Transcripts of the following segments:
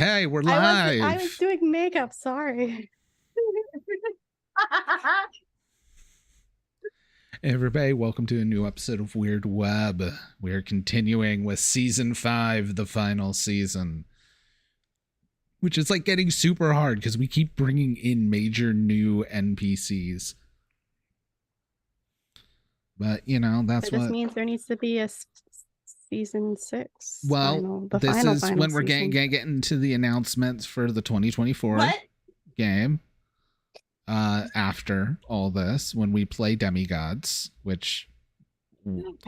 Hey, we're I live. was doing makeup. Sorry. Everybody, welcome to a new episode of Weird Web. We're continuing with season 5, the final season, which is like getting super hard because we keep bringing in major new NPCs. But you know, that's This what means there needs to be a season 6. well, the this final, is final when we're season. getting into the announcements for the 2024 What? game. After all this, when we play Demigods, which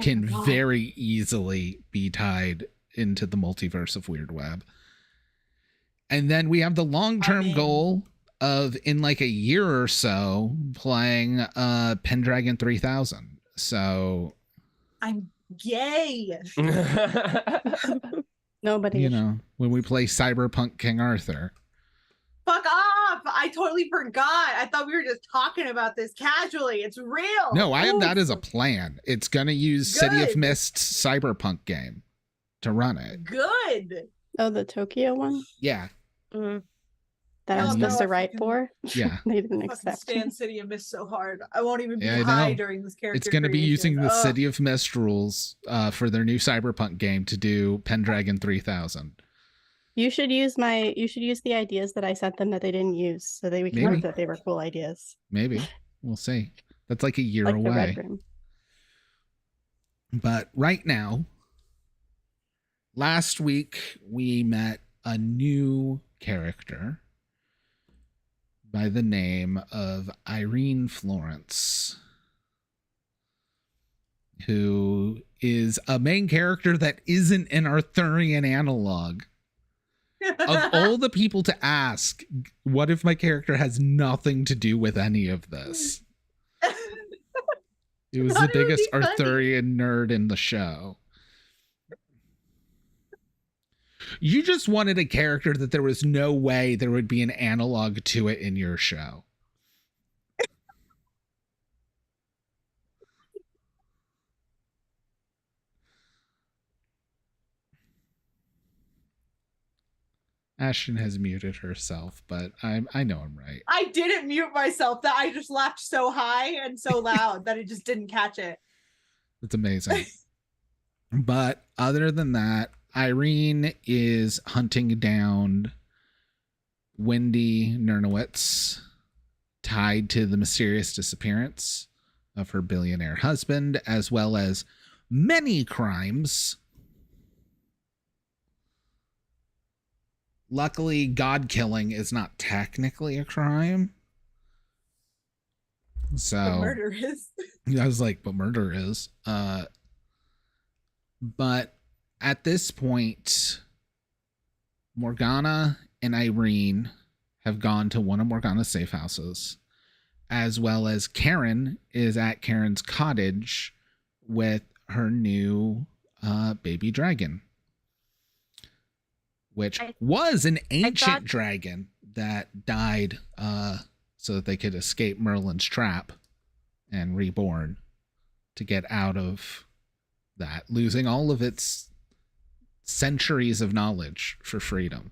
can very easily be tied into the multiverse of Weird Web. And then we have the long-term goal of, in like a year or so, playing Pendragon 3000. So I'm gay. Nobody. You know, when we play Cyberpunk King Arthur. Fuck off! I totally forgot. I thought we were just talking about this casually. It's real. No, I have that as a plan. It's gonna use City of Good. Mist's Cyberpunk game to run it. Good. Oh, the Tokyo one Yeah. that I'm Oh, supposed no, to write for. Yeah. They didn't I fucking accept. stand City of Mist so hard. I won't even be Yeah, I high know. during this character. It's gonna be creation. using the Ugh. City of Mist rules for their new Cyberpunk game to do Pendragon 3000. You should use the ideas that I sent them that they didn't use, so we can Maybe. prove that they were cool ideas. Maybe. We'll see. That's like a year Like the Red away. Room. But right now, last week we met a new character by the name of Irene Florence, who is a main character that isn't an Arthurian analog. Of all the people to ask, what if my character has nothing to do with any of this? It was the Thought it would biggest be funny. Arthurian nerd in the show. You just wanted a character that there was no way there would be an analog to it in your show. Ashton has muted herself, but I know I'm right. I didn't mute myself. That I just laughed so high and so loud that it just didn't catch it. It's amazing. But other than that, Irene is hunting down Wendy Nernowitz, tied to the mysterious disappearance of her billionaire husband, as well as many crimes. Luckily, God killing is not technically a crime. So The murder is. I was like, but murder is. But at this point, Morgana and Irene have gone to one of Morgana's safe houses, as well as Karen is at Karen's cottage with her new baby dragon, which was an ancient dragon that died so that they could escape Merlin's trap and reborn to get out of that, losing all of its centuries of knowledge for freedom.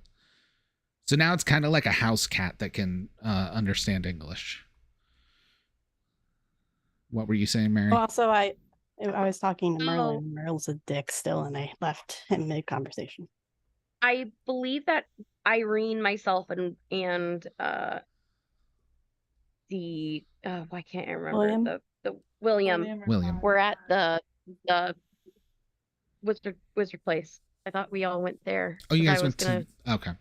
So now it's kind of like a house cat that can understand English. What were you saying, Mary? Also, I was talking to Merlin. Merle's a dick still, and I left him mid-conversation. I believe that Irene, myself, and the I can't remember the William were at the Wizard Place. I thought we all went there. Oh, you guys went to. Okay.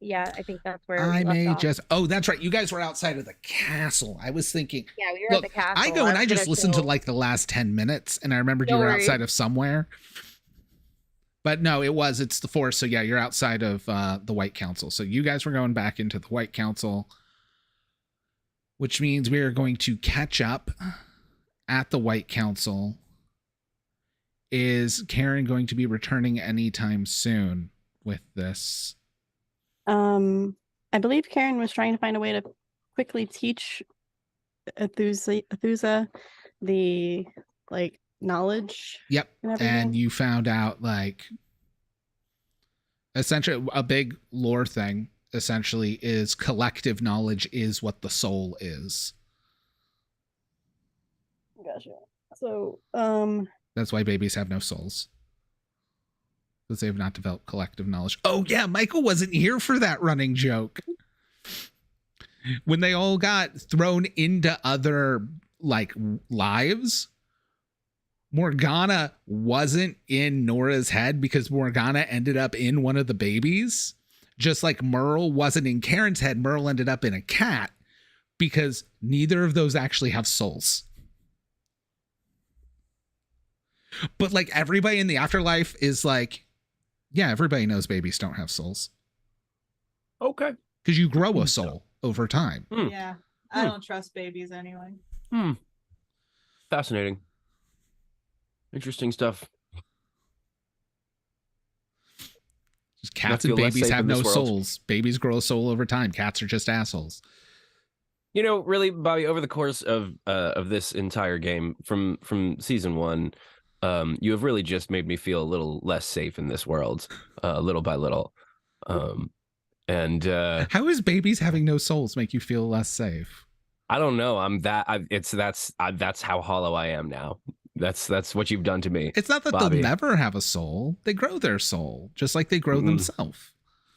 Yeah, I think that's where I we left may off. just. Oh, that's right. You guys were outside of the castle. I was thinking. Yeah, we were at the castle. I go and I just listened to chill. like the last 10 minutes, and I remembered No you were worries. outside of somewhere. But no, it's the Forest. So yeah, you're outside of the White Council. So you guys were going back into the White Council, which means we are going to catch up at the White Council. Is Karen going to be returning anytime soon with this? I believe Karen was trying to find a way to quickly teach Athusa the knowledge. Yep. and everything. And you found out like Essentially, a big lore thing essentially is collective knowledge is what the soul is. Gotcha. So, that's why babies have no souls. Because they have not developed collective knowledge. Oh yeah, Michael wasn't here for that running joke. When they all got thrown into other like lives, Morgana wasn't in Nora's head because Morgana ended up in one of the babies. Just like Merle wasn't in Karen's head, Merle ended up in a cat because neither of those actually have souls. But like everybody in the afterlife is like, yeah, everybody knows babies don't have souls. Okay. Because you grow a soul over time. Yeah. I don't trust babies anyway. Fascinating. Interesting stuff. Just cats and babies have no souls. Babies grow a soul over time. Cats are just assholes. You know, really, Bobby, over the course of this entire game from season 1, you have really just made me feel a little less safe in this world, little by little. And how is babies having no souls make you feel less safe? I don't know. That's how hollow I am now. That's what you've done to me. It's not that Bobby. They'll never have a soul. They grow their soul just like they grow themselves.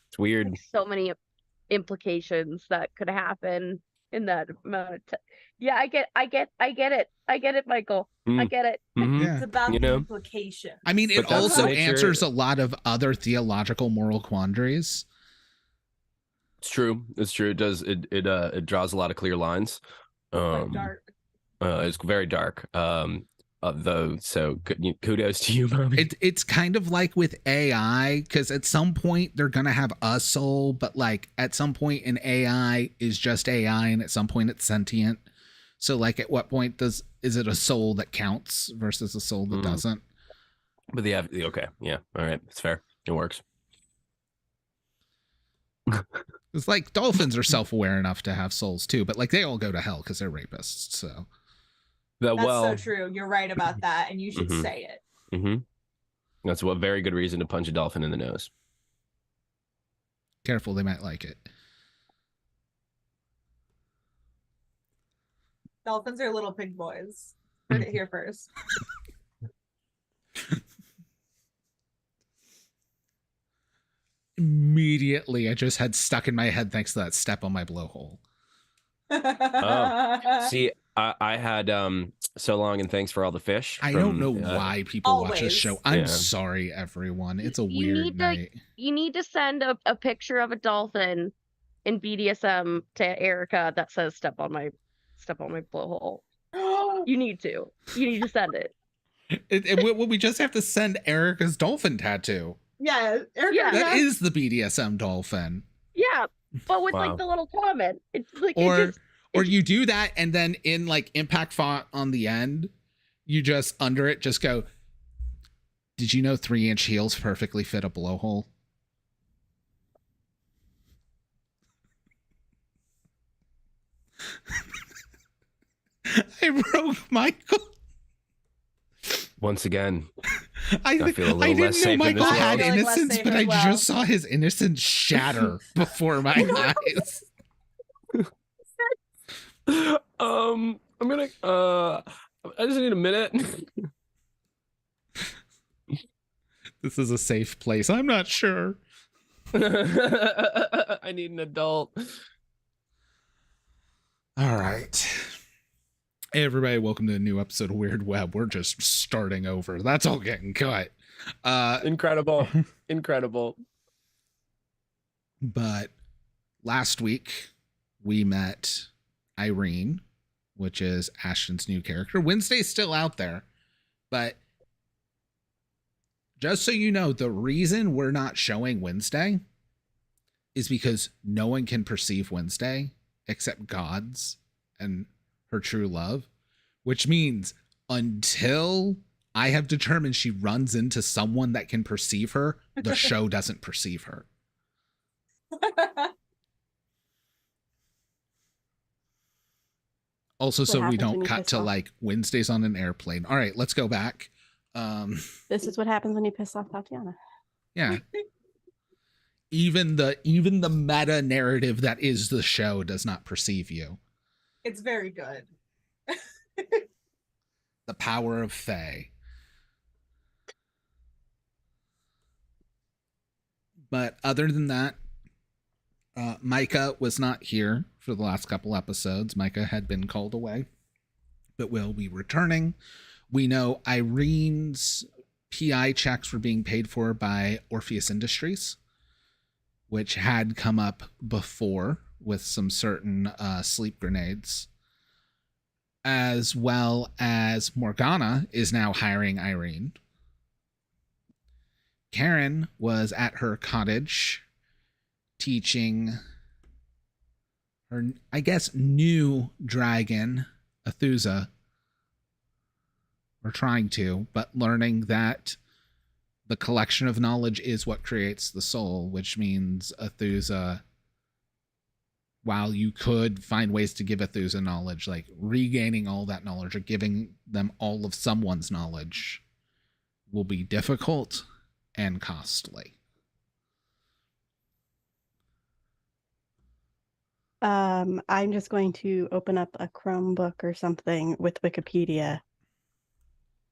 It's weird. Like so many implications that could happen in that amount of time. Yeah, I get it, Michael. I get it. It's about the implication. I mean, it But that's also the nature- answers a lot of other theological moral quandaries. It's true. It's true. It does. It draws a lot of clear lines. Quite dark. It's very dark. Though, so kudos to you, Bobby. It's kind of like with AI, because at some point they're gonna have a soul, but like at some point an AI is just AI, and at some point it's sentient. So like, at what point is it a soul that counts versus a soul that doesn't? But okay, yeah, all right, it's fair. It works. It's like dolphins are self-aware enough to have souls too, but like they all go to hell because they're rapists. So That's so true. You're right about that, and you should say it. That's a very good reason to punch a dolphin in the nose. Careful, they might like it. Dolphins are little pig boys. Heard it here first. Immediately, I just had stuck in my head thanks to that step on my blowhole. Oh, see, I had so long and thanks for all the fish. I don't know why people watch this show. I'm sorry, everyone. It's a weird night. You need to send a picture of a dolphin in BDSM to Erica that says "step on my blowhole." You need to send it. Well, we just have to send Erica's dolphin tattoo. Yeah, Erica. Yeah. That is the BDSM dolphin. Yeah, but with like the little comment. It's like or you do that, and then in like impact font on the end, you just under it just go, "Did you know 3-inch heels perfectly fit a blowhole?" I broke Michael. Once again, I feel a little I didn't less know safe Michael in this had world. innocence, but I just saw his innocence shatter before my eyes. I'm gonna I just need a minute. This is a safe place. I'm not sure. I need an adult. All right. Hey, everybody. Welcome to a new episode of Weird Web. We're just starting over. That's all getting cut. Incredible. Incredible. But last week, we met Irene, which is Ashton's new character. Wednesday's still out there. But just so you know, the reason we're not showing Wednesday is because no one can perceive Wednesday except gods and her true love, which means until I have determined she runs into someone that can perceive her, the show doesn't perceive her. Also, so we don't cut to like Wednesday's on an airplane. All right, let's go back. This is what happens when you piss off Tatiana. Yeah. even the meta narrative that is the show does not perceive you. It's very good. The power of Fae. But other than that, Micah was not here for the last couple episodes. Micah had been called away, but will be returning. We know Irene's PI checks were being paid for by Orpheus Industries, which had come up before with some certain sleep grenades, as well as Morgana is now hiring Irene. Karen was at her cottage teaching her, I guess, new dragon, Athuzza, or trying to, but learning that the collection of knowledge is what creates the soul, which means Athuzza, while you could find ways to give Athuzza knowledge, like regaining all that knowledge or giving them all of someone's knowledge will be difficult and costly. I'm just going to open up a Chromebook or something with Wikipedia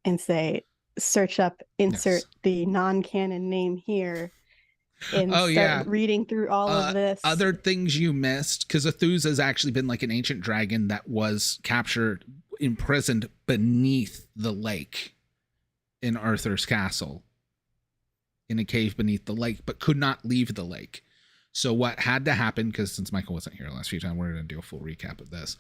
and say, search up, insert Yes. the non-canon name here, and Oh, start yeah. reading through all of this. Other things you missed, because Athuzza has actually been like an ancient dragon that was captured, imprisoned beneath the lake in Arthur's castle, in a cave beneath the lake, but could not leave the lake. So what had to happen, because since Michael wasn't here last few times, we're going to do a full recap of this.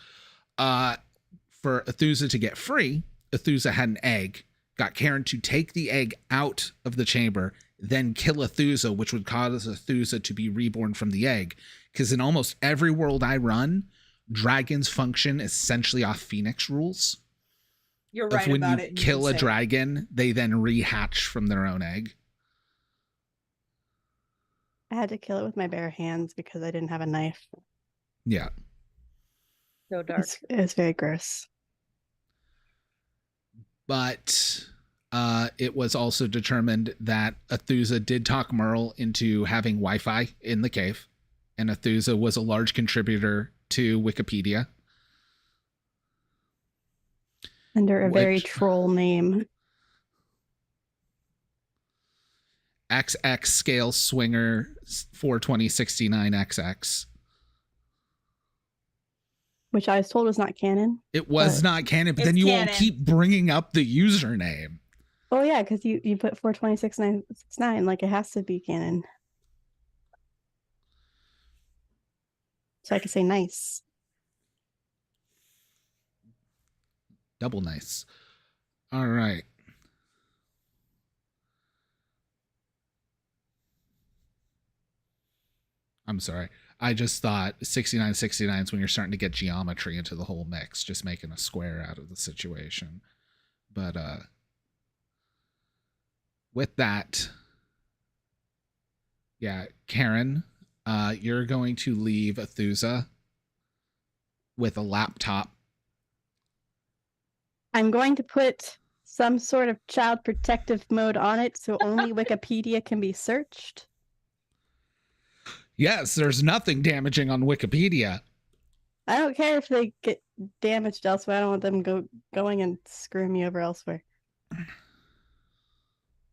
For Athuzza to get free, Athuzza had an egg, got Karen to take the egg out of the chamber, then kill Athuzza, which would cause Athuzza to be reborn from the egg. Because in almost every world I run, dragons function essentially off Phoenix rules. You're Of right when about you it. and kill a say- dragon, they then rehatch from their own egg. I had to kill it with my bare hands because I didn't have a knife. Yeah. So dark. It's very gross. But it was also determined that Athuzza did talk Merle into having Wi-Fi in the cave, and Athuzza was a large contributor to Wikipedia. Under a very Which- troll name. XX Scale Swinger 42069XX. Which I was told was not canon. It was But- not canon, but It's then you all canon. keep bringing up the username. Oh yeah, because you put 426.969, like it has to be canon. So I could say nice. Double nice. All right. I'm sorry. I just thought 6969 is when you're starting to get geometry into the whole mix, just making a square out of the situation. But with that, yeah, Karen, you're going to leave Athuzza with a laptop. I'm going to put some sort of child protective mode on it so only Wikipedia can be searched. Yes, there's nothing damaging on Wikipedia. I don't care if they get damaged elsewhere. I don't want them going and screwing me over elsewhere.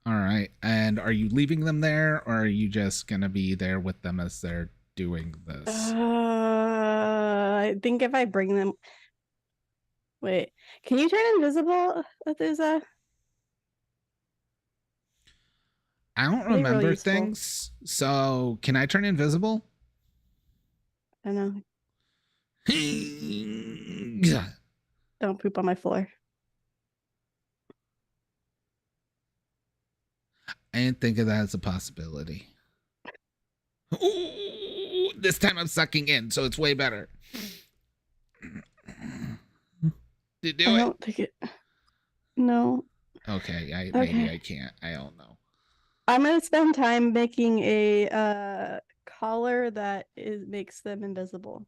All right. And are you leaving them there, or are you just going to be there with them as they're doing this? I think if I bring them. Wait, can you turn invisible, Athuzza? I don't They're really remember useful. things. So can I turn invisible? I know. I Don't poop on my floor. didn't think of that as a possibility. Ooh, this time I'm sucking in, so it's way better. Did you do I it? don't think it. No. Okay, Okay. maybe I can't. I don't know. I'm gonna spend time making a collar that makes them invisible.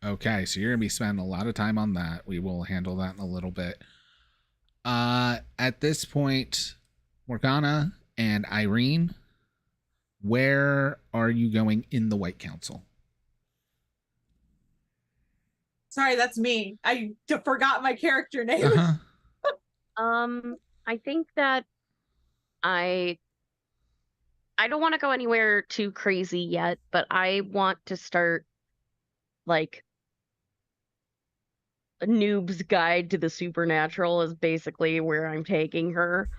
Okay, so you're gonna be spending a lot of time on that. We will handle that in a little bit. At this point, Morgana and Irene, where are you going in the White Council? Sorry, that's me. I forgot my character name. I think that I don't want to go anywhere too crazy yet, but I want to start like a noob's guide to the supernatural is basically where I'm taking her.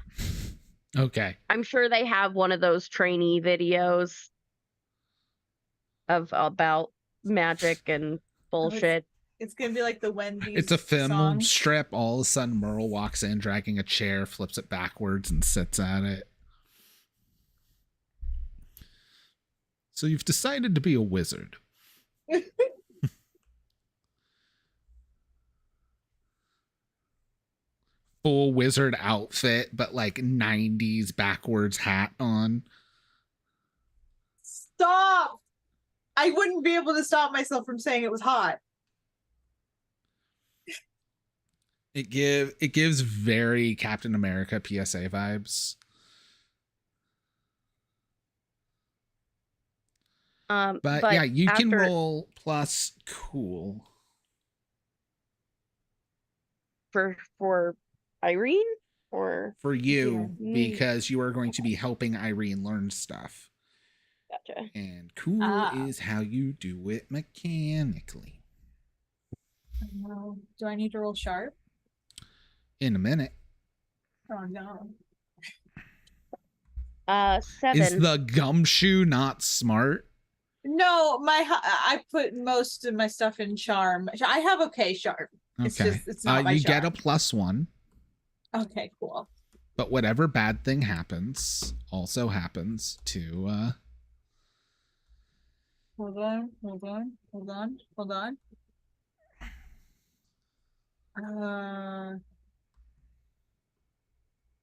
Okay. I'm sure they have one of those trainee videos about magic and bullshit. It's gonna be like the Wendy's. It's a film song. strip. All of a sudden, Merle walks in dragging a chair, flips it backwards, and sits at it. So you've decided to be a wizard. Full wizard outfit, but like 90s backwards hat on. Stop! I wouldn't be able to stop myself from saying it was hot. It gives very Captain America PSA vibes. But yeah, you can roll plus cool for Irene or for you because you are going to be helping Irene learn stuff. Gotcha. And cool is how you do it mechanically. Do I need to roll sharp? In a minute. Oh no. 7. Is the gumshoe not smart? No, I put most of my stuff in charm. I have okay sharp. It's Okay. just, it's not my you charm. get a +1. Okay, cool. But whatever bad thing happens also happens to Hold on.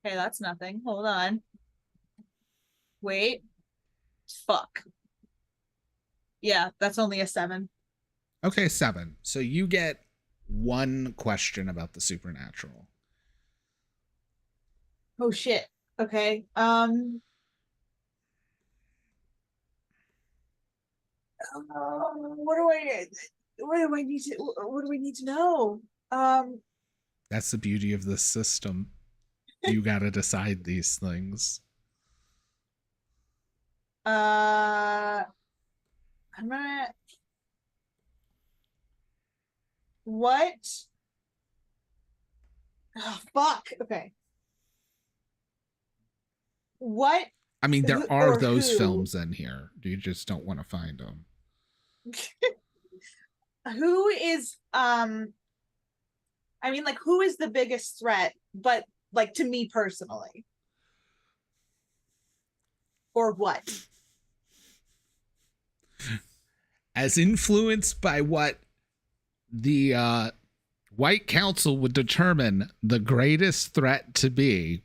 Okay, that's nothing. Hold on. Wait. Fuck. Yeah, that's only a 7. Okay, 7. So you get one question about the supernatural. Oh shit. Okay. What do I need to know? That's the beauty of this system. You got to decide these things. I'm gonna. What? Oh, fuck. Okay. What? I mean, there are Or those who? films in here. You just don't want to find them. Who is I mean, like, who is the biggest threat, but like to me personally? Or what? As influenced by what the White Council would determine the greatest threat to be,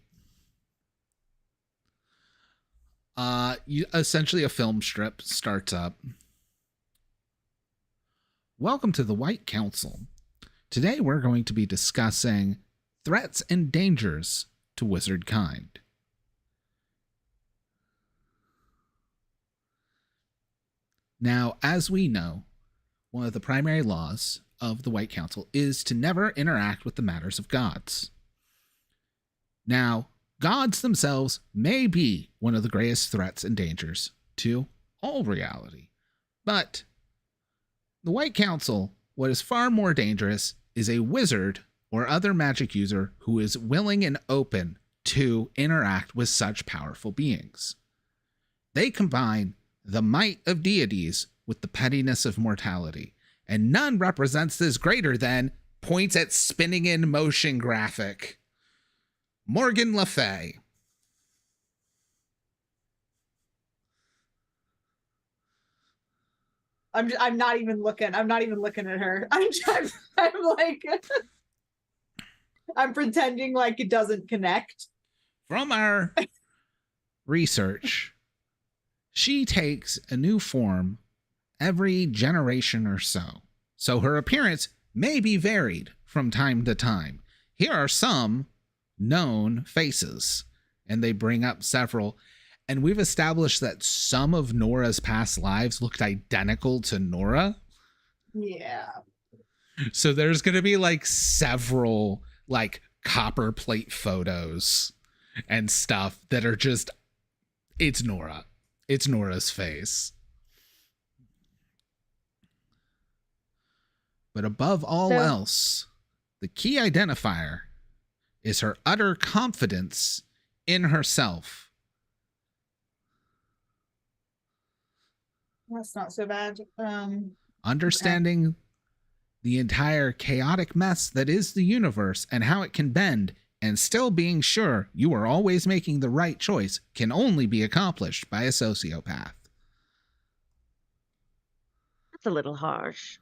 essentially a film strip starts up. Welcome to the White Council. Today we're going to be discussing threats and dangers to wizard kind. Now, as we know, one of the primary laws of the White Council is to never interact with the matters of gods. Now, gods themselves may be one of the greatest threats and dangers to all reality, but the White Council, what is far more dangerous, is a wizard or other magic user who is willing and open to interact with such powerful beings. They combine the might of deities with the pettiness of mortality, and none represents this greater than points at spinning in motion graphic Morgan Le Fay. I'm not even looking. I'm not even looking at her. I'm like I'm pretending like it doesn't connect. From our research, she takes a new form every generation or so. So her appearance may be varied from time to time. Here are some known faces, and they bring up several. And we've established that some of Nora's past lives looked identical to Nora. Yeah. So there's going to be like several like copper plate photos and stuff that are just, it's Nora. It's Nora's face. But above all else, the key identifier is her utter confidence in herself. That's not so bad. Understanding the entire chaotic mess that is the universe and how it can bend, and still being sure you are always making the right choice, can only be accomplished by a sociopath. That's a little harsh.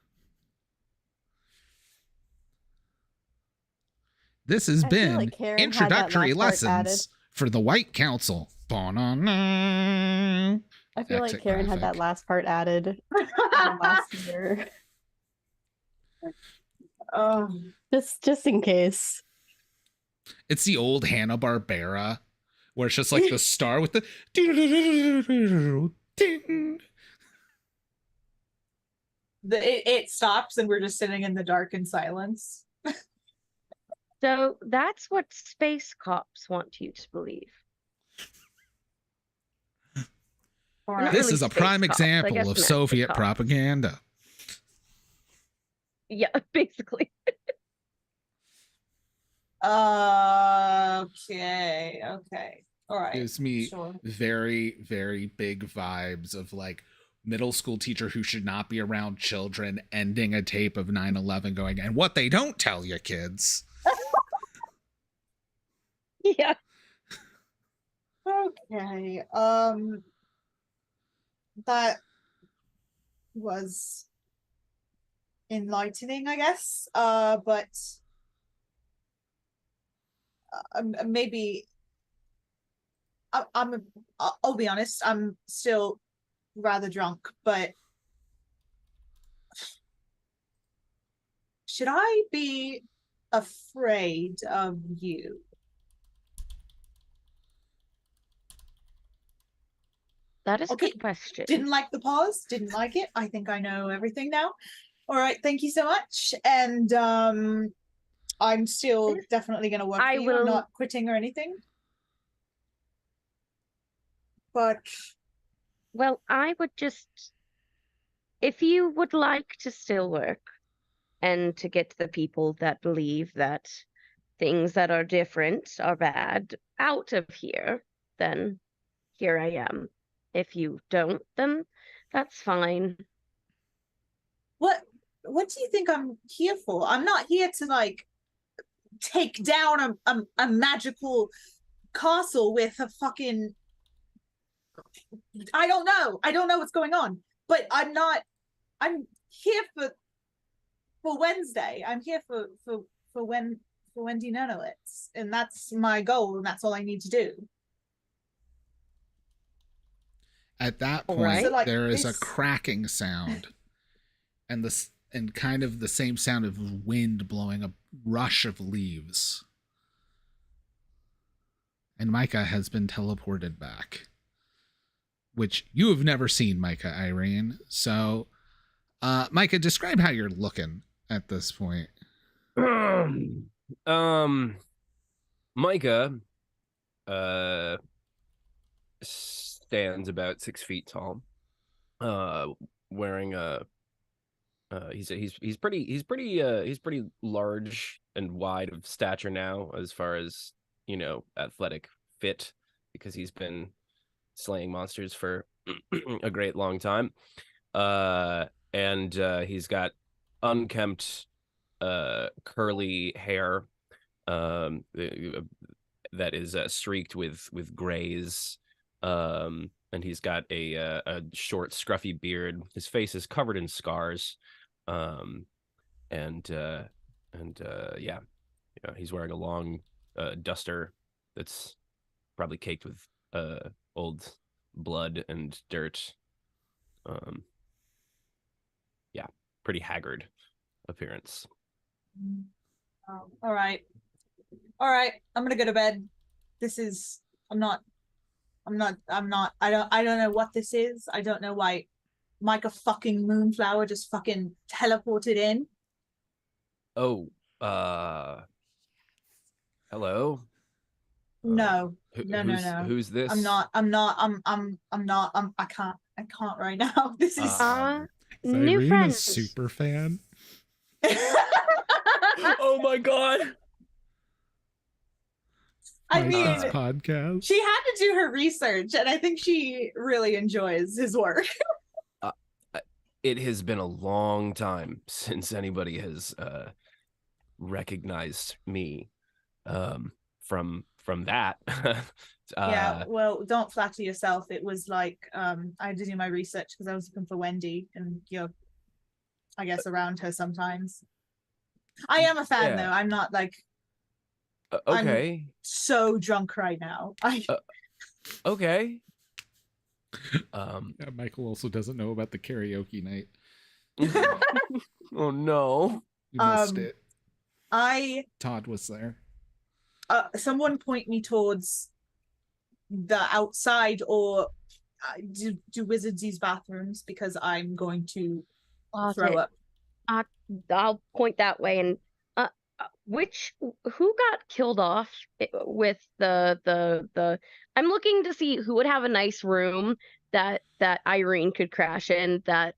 This has I feel been like Karen had that introductory last part added. lessons for the White Council. Ba-na-na. I feel like Exit Karen had that graphic. last part added last year. Oh, Just in case. It's the old Hanna-Barbera where it's just like the star with the ding. it stops and we're just sitting in the dark in silence. So that's what space cops want you to believe. Or Not This really is a space prime cops, I example guess of magic Soviet cops. propaganda. Yeah, basically. Okay. All right. Gives me Sure. very, very big vibes of like middle school teacher who should not be around children ending a tape of 9/11 going, and what they don't tell you kids. Yeah. Okay. That was enlightening, I guess. But maybe I'll be honest, I'm still rather drunk, but should I be afraid of you? That is a Okay, good question. Didn't like the pause, didn't like it. I think I know everything now. All right, thank you so much. And I'm still definitely gonna work for you. I'm not quitting or anything. But Well, I would just, if you would like to still work and to get the people that believe that things that are different are bad out of here, then here I am. If you don't, then that's fine. what do you think I'm here for? I'm not here to like take down a magical castle with a fucking I don't know what's going on, but I'm here for Wednesday. I'm here for Wendy Nanowitz, and that's my goal, and that's all I need to do. At that point, Right. So, like, there is a this- cracking sound, and kind of the same sound of wind blowing a rush of leaves. And Micah has been teleported back, which you have never seen, Micah Irene. So, Micah, describe how you're looking at this point. Micah stands about 6 feet tall, wearing a he's pretty large and wide of stature now, as far as, you know, athletic fit, because he's been slaying monsters for a great long time. And he's got unkempt curly hair that is streaked with grays, and he's got a short scruffy beard. His face is covered in scars, and yeah, he's wearing a long duster that's probably caked with old blood and dirt. Yeah, pretty haggard appearance. All right, I'm gonna go to bed. I'm I don't know what this is. I don't know why Micah fucking Moonflower just fucking teleported in. Oh, hello. No. Who, No, no. Who's this? I can't right now. This is Is New Irene friends. a super fan? Oh my god. I Micah's mean, podcast. she had to do her research, and I think she really enjoys his work. It has been a long time since anybody has recognized me from that. Yeah, well, don't flatter yourself. It was like I had to do my research because I was looking for Wendy, and you're, I guess, around her sometimes. I am a fan, Yeah. though. I'm not like okay. so drunk right now. Okay. Yeah, Michael also doesn't know about the karaoke night. Oh no. You missed Um, it. Todd was there. Someone point me towards the outside, or do wizards use bathrooms, because I'm going to throw up. I'll point that way. And who got killed off with the I'm looking to see who would have a nice room that Irene could crash in, that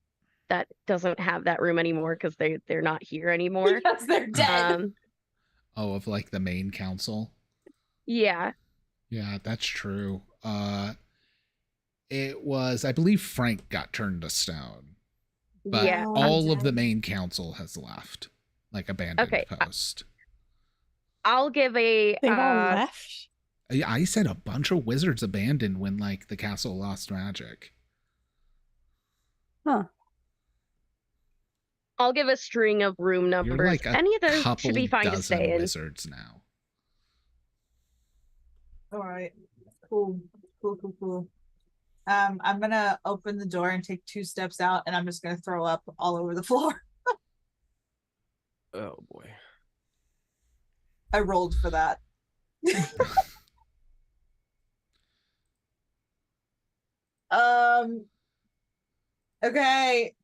doesn't have that room anymore because they're not here anymore. Because they're dead. Of like the main council. Yeah. Yeah, that's true. It was, I believe Frank got turned to stone, but Yeah. all of the main council has left, like abandoned post. I'll give a They've all left. I said a bunch of wizards abandoned when like the castle lost magic. Huh. I'll give a string of room numbers. You're like Any of those couple should be fine to dozen stay in. wizards now. All right. Cool. I'm gonna open the door and take 2 steps out, and I'm just gonna throw up all over the floor. Oh boy. I rolled for that. Okay.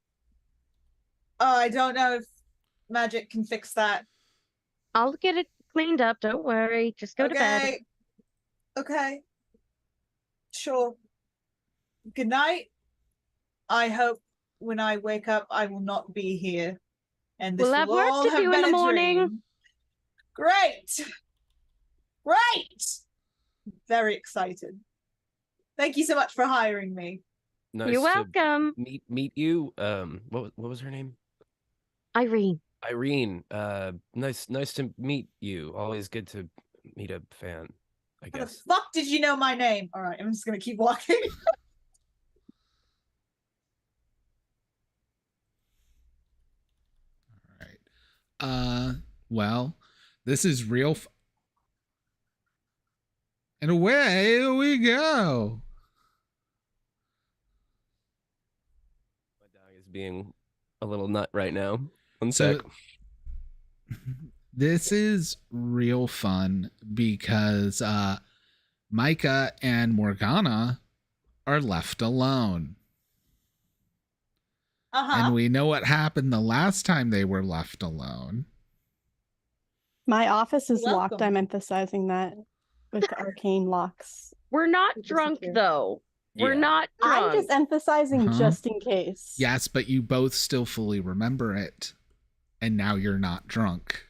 I don't know if magic can fix that. I'll get it cleaned up. Don't worry. Just go to bed. Okay. Sure. Good night. I hope when I wake up, I will not be here, and this We'll have will work all to have do in been the a morning. dream. Great. Very excited. Thank you so much for hiring me. Nice You're to welcome. meet you. What was her name? Irene. Irene. Nice to meet you. Always good to meet a fan, I How the guess. fuck did you know my name? All right, I'm just gonna keep walking. All right. Well, this is real. And away we go. My dog is being a little nut right now. One So sec. this is real fun because Micah and Morgana are left alone. And we know what happened the last time they were left alone. My office is locked. Welcome. I'm emphasizing that with arcane locks. We're not to drunk disappear. though. We're Yeah. not drunk. I'm just emphasizing Uh-huh. just in case. Yes, but you both still fully remember it. And now you're not drunk.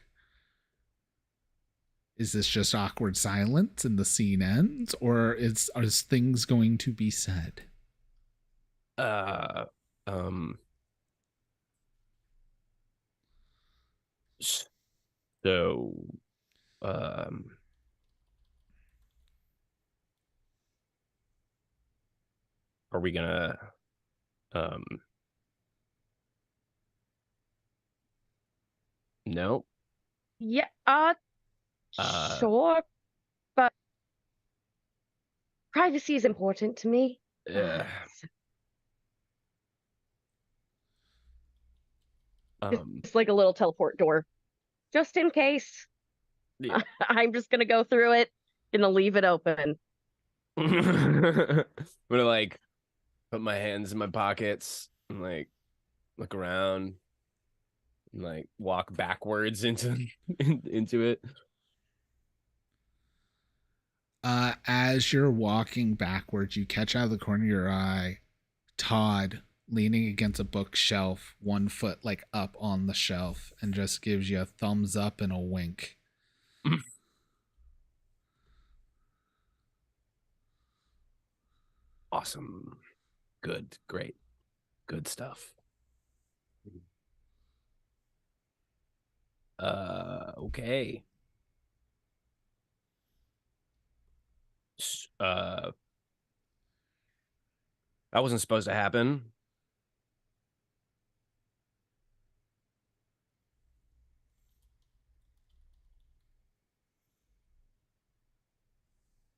Is this just awkward silence and the scene ends? Or is things going to be said? So, are we gonna, no? Yeah. Uh, Sure. But privacy is important to me. Uh, It's like a little teleport door. Just in case. Yeah. I'm just gonna go through it. Gonna leave it open. I'm gonna like put my hands in my pockets and like look around and like walk backwards into into it. As you're walking backwards, you catch out of the corner of your eye Todd leaning against a bookshelf, 1 foot like up on the shelf, and just gives you a thumbs up and a wink. Awesome. Good. Great. Good stuff. Okay. That wasn't supposed to happen.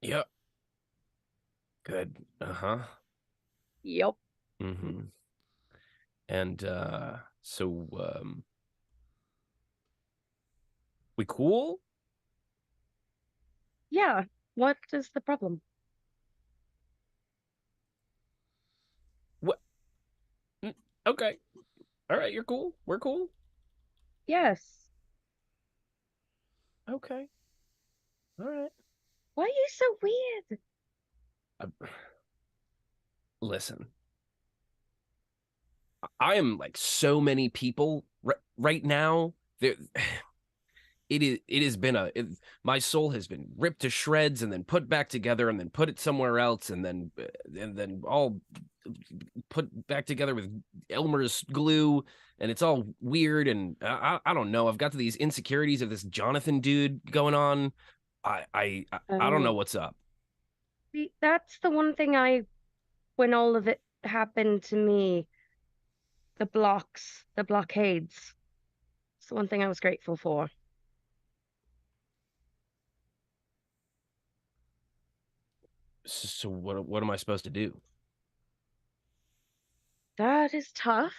Yep. Good. Uh-huh. Yep. Mm-hmm. And so we cool? Yeah. What is the problem? What? Okay. All right, you're cool. We're cool. Yes. Okay. All right. Why are you so weird? Listen. I am like so many people right now. There, it has been my soul has been ripped to shreds and then put back together and then put it somewhere else and then all put back together with Elmer's glue, and it's all weird, and I don't know. I've got these insecurities of this Jonathan dude going on. I don't know what's up. See, that's the one thing when all of it happened to me, the blockades. It's the one thing I was grateful for. So what am I supposed to do? That is tough.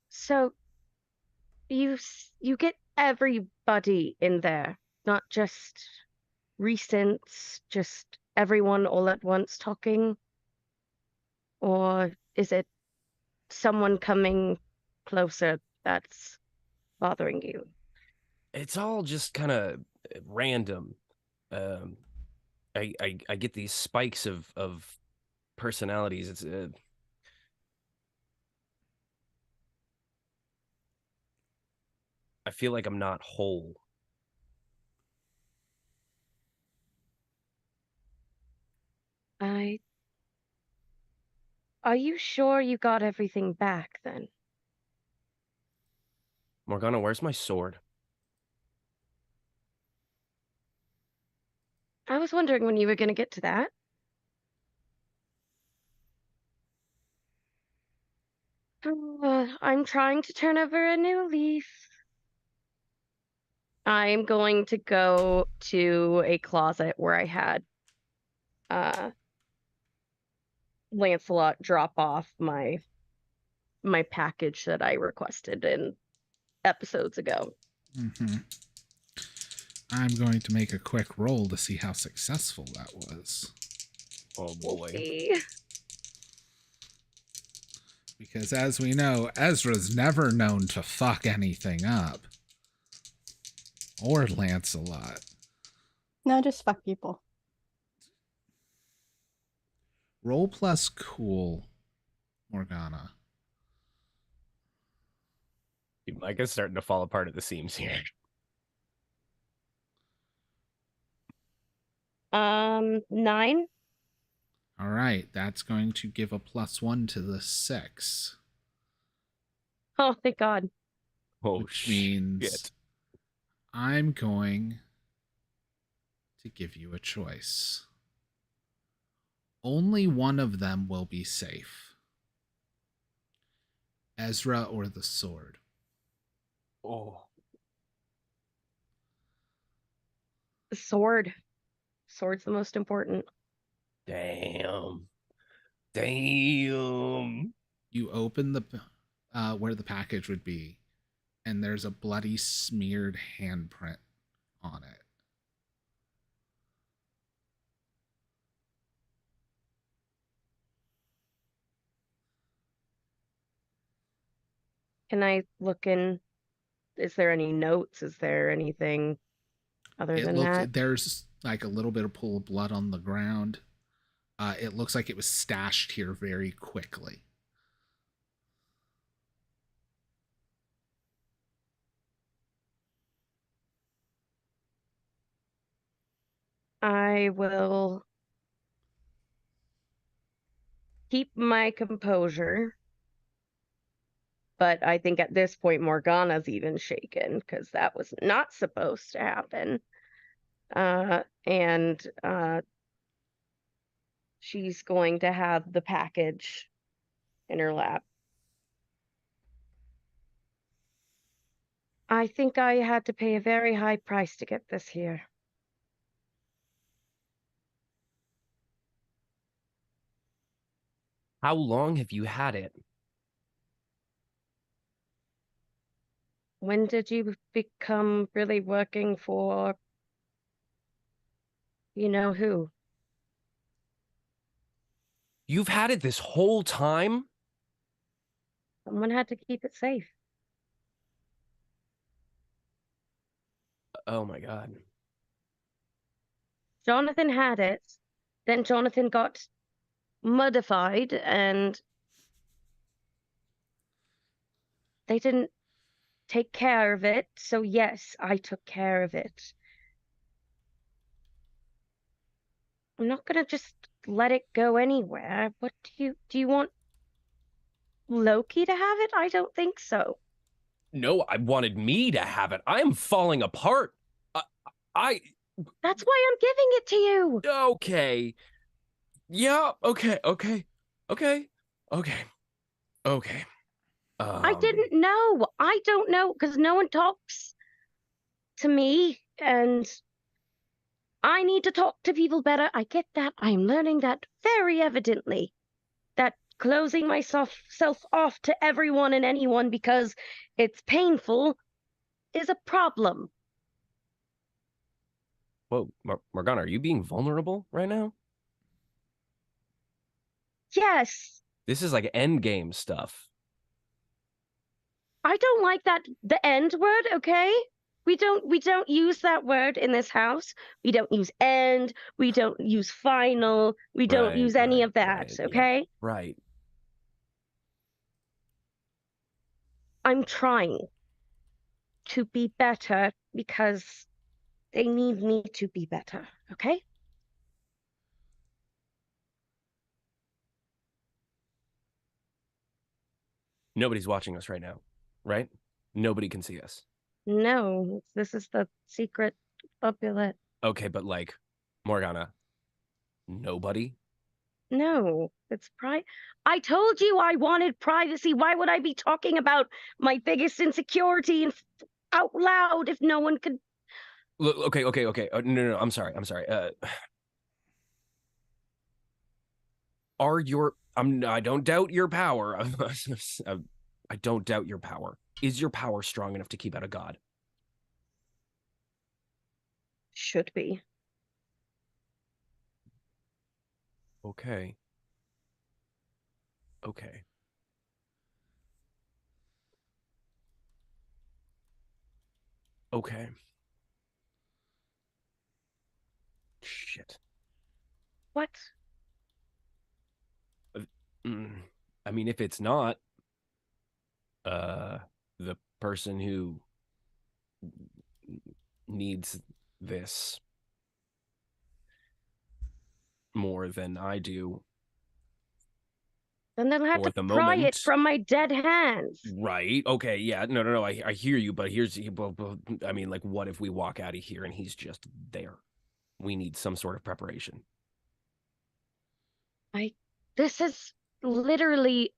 So you get everybody in there, not just recents, just everyone all at once talking? Or is it someone coming closer that's bothering you? It's all just kind of random. I get these spikes of personalities. It's I feel like I'm not whole. Are you sure you got everything back then? Morgana, where's my sword? I was wondering when you were going to get to that. I'm trying to turn over a new leaf. I'm going to go to a closet where I had Lancelot drop off my package that I requested in episodes ago. Mm-hmm. I'm going to make a quick roll to see how successful that was. Oh boy. Okay. Because as we know, Ezra's never known to fuck anything up. Or Lancelot. No, just fuck people. Roll plus cool, Morgana. Micah's starting to fall apart at the seams here. 9. All right, that's going to give a +1 to the 6. Oh, thank God. Which means shit. I'm going to give you a choice. Only one of them will be safe. Ezra or the sword. Oh. The sword. Sword's the most important. Damn. You open the where the package would be, and there's a bloody smeared handprint on it. Can I look in? Is there any notes? Is there anything other than that? There's like a little bit of pool of blood on the ground. It looks like it was stashed here very quickly. I will keep my composure. But I think at this point, Morgana's even shaken because that was not supposed to happen. And she's going to have the package in her lap. I think I had to pay a very high price to get this here. How long have you had it? When did you become really working for you know who? You've had it this whole time? Someone had to keep it safe. Oh my God. Jonathan had it. Then Jonathan got modified and they didn't take care of it. So yes, I took care of it. I'm not gonna just let it go anywhere. What do you want Loki to have it? I don't think so. No, I wanted me to have it. I am falling apart. I That's why I'm giving it to you. Okay. Yeah, okay. Okay. I didn't know. I don't know because no one talks to me and I need to talk to people better. I get that. I'm learning that very evidently. That closing myself off to everyone and anyone because it's painful is a problem. Whoa, Morgana, are you being vulnerable right now? Yes. This is like end game stuff. I don't like that the end word, okay? We don't use that word in this house. We don't use end, we don't use final, we don't use any of that, okay? Yeah, right. I'm trying to be better because they need me to be better, okay? Nobody's watching us right now, right? Nobody can see us. No, this is the secret bullet. Okay, but like, Morgana, nobody? No, it's I told you I wanted privacy. Why would I be talking about my biggest insecurity and out loud if no one could? Look, okay. No, I'm sorry. I don't doubt your power. I don't doubt your power. Is your power strong enough to keep out a god? Should be. Okay. Shit. What? I mean, if it's not, the person who needs this more than I do. Then they'll have to pry it from my dead hands. Right. Okay. Yeah. No. I hear you, but I mean, like, what if we walk out of here and he's just there? We need some sort of preparation. This is literally,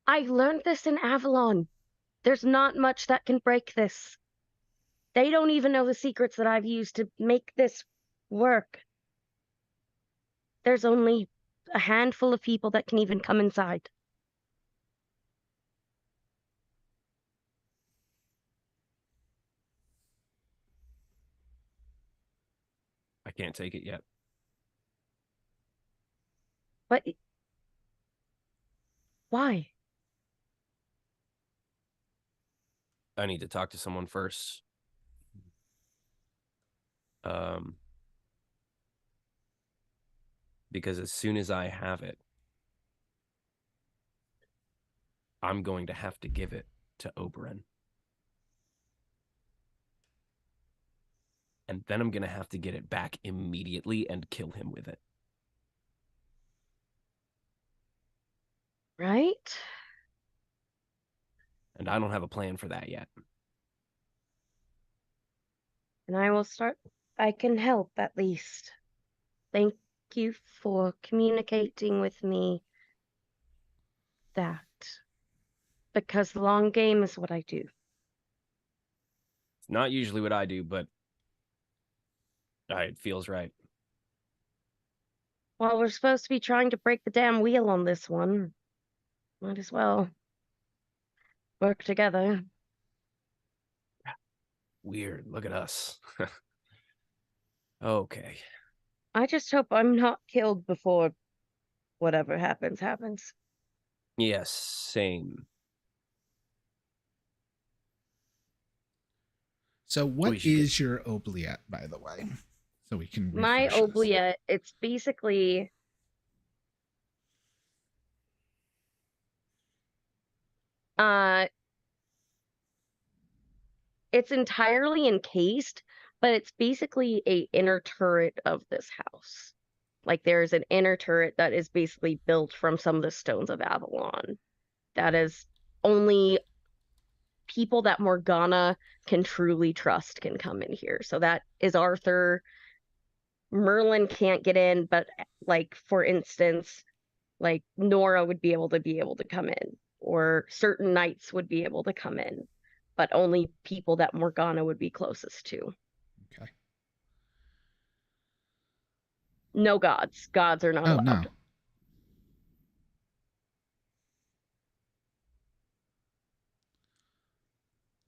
I learned this in Avalon. There's not much that can break this. They don't even know the secrets that I've used to make this work. There's only a handful of people that can even come inside. can't take it yet. But why? I need to talk to someone first. Because as soon as I have it, I'm going to have to give it to Oberyn. And then I'm going to have to get it back immediately and kill him with it. Right? And I don't have a plan for that yet. And I will start. I can help at least. Thank you for communicating with me that. Because the long game is what I do. It's not usually what I do, but it feels right. Well, we're supposed to be trying to break the damn wheel on this one. Might as well work together. Weird. Look at us. Okay. I just hope I'm not killed before whatever happens. Yes, same. So what We should get- is your oubliette, by the way? So we can My refresh this. oubliette, it's basically it's entirely encased, but it's basically a inner turret of this house. Like there's an inner turret that is basically built from some of the stones of Avalon. That is only people that Morgana can truly trust can come in here. So that is Arthur. Merlin can't get in, but like for instance, like Nora would be able to come in, or certain knights would be able to come in, but only people that Morgana would be closest to. Okay. No gods. Gods are not Oh allowed. no.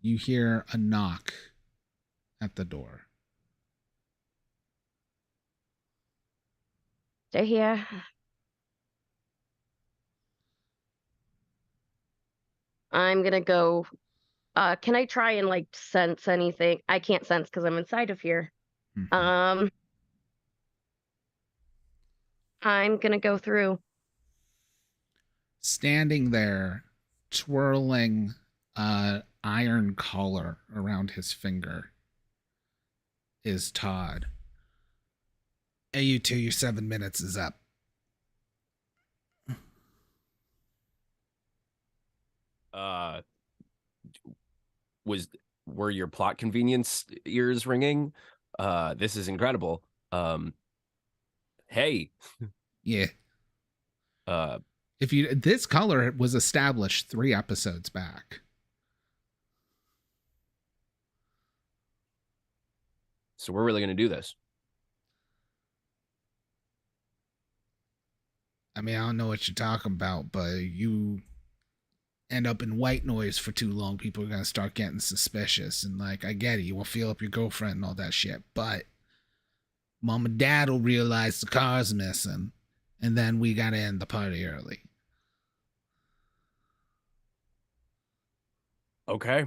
You hear a knock at the door. They're here. I'm gonna go. Can I try and like sense anything? I can't sense because I'm inside of here. Mhm. I'm gonna go through. Standing there, twirling iron collar around his finger, is Todd. Hey, you two, your 7 minutes is up. Were your plot convenience ears ringing? This is incredible. Hey. Yeah. This color was established 3 episodes back. So we're really going to do this. I mean, I don't know what you're talking about, but you end up in white noise for too long, people are going to start getting suspicious. And like, I get it. You will feel up your girlfriend and all that shit. But mom and dad will realize the car's missing. And then we got to end the party early. Okay.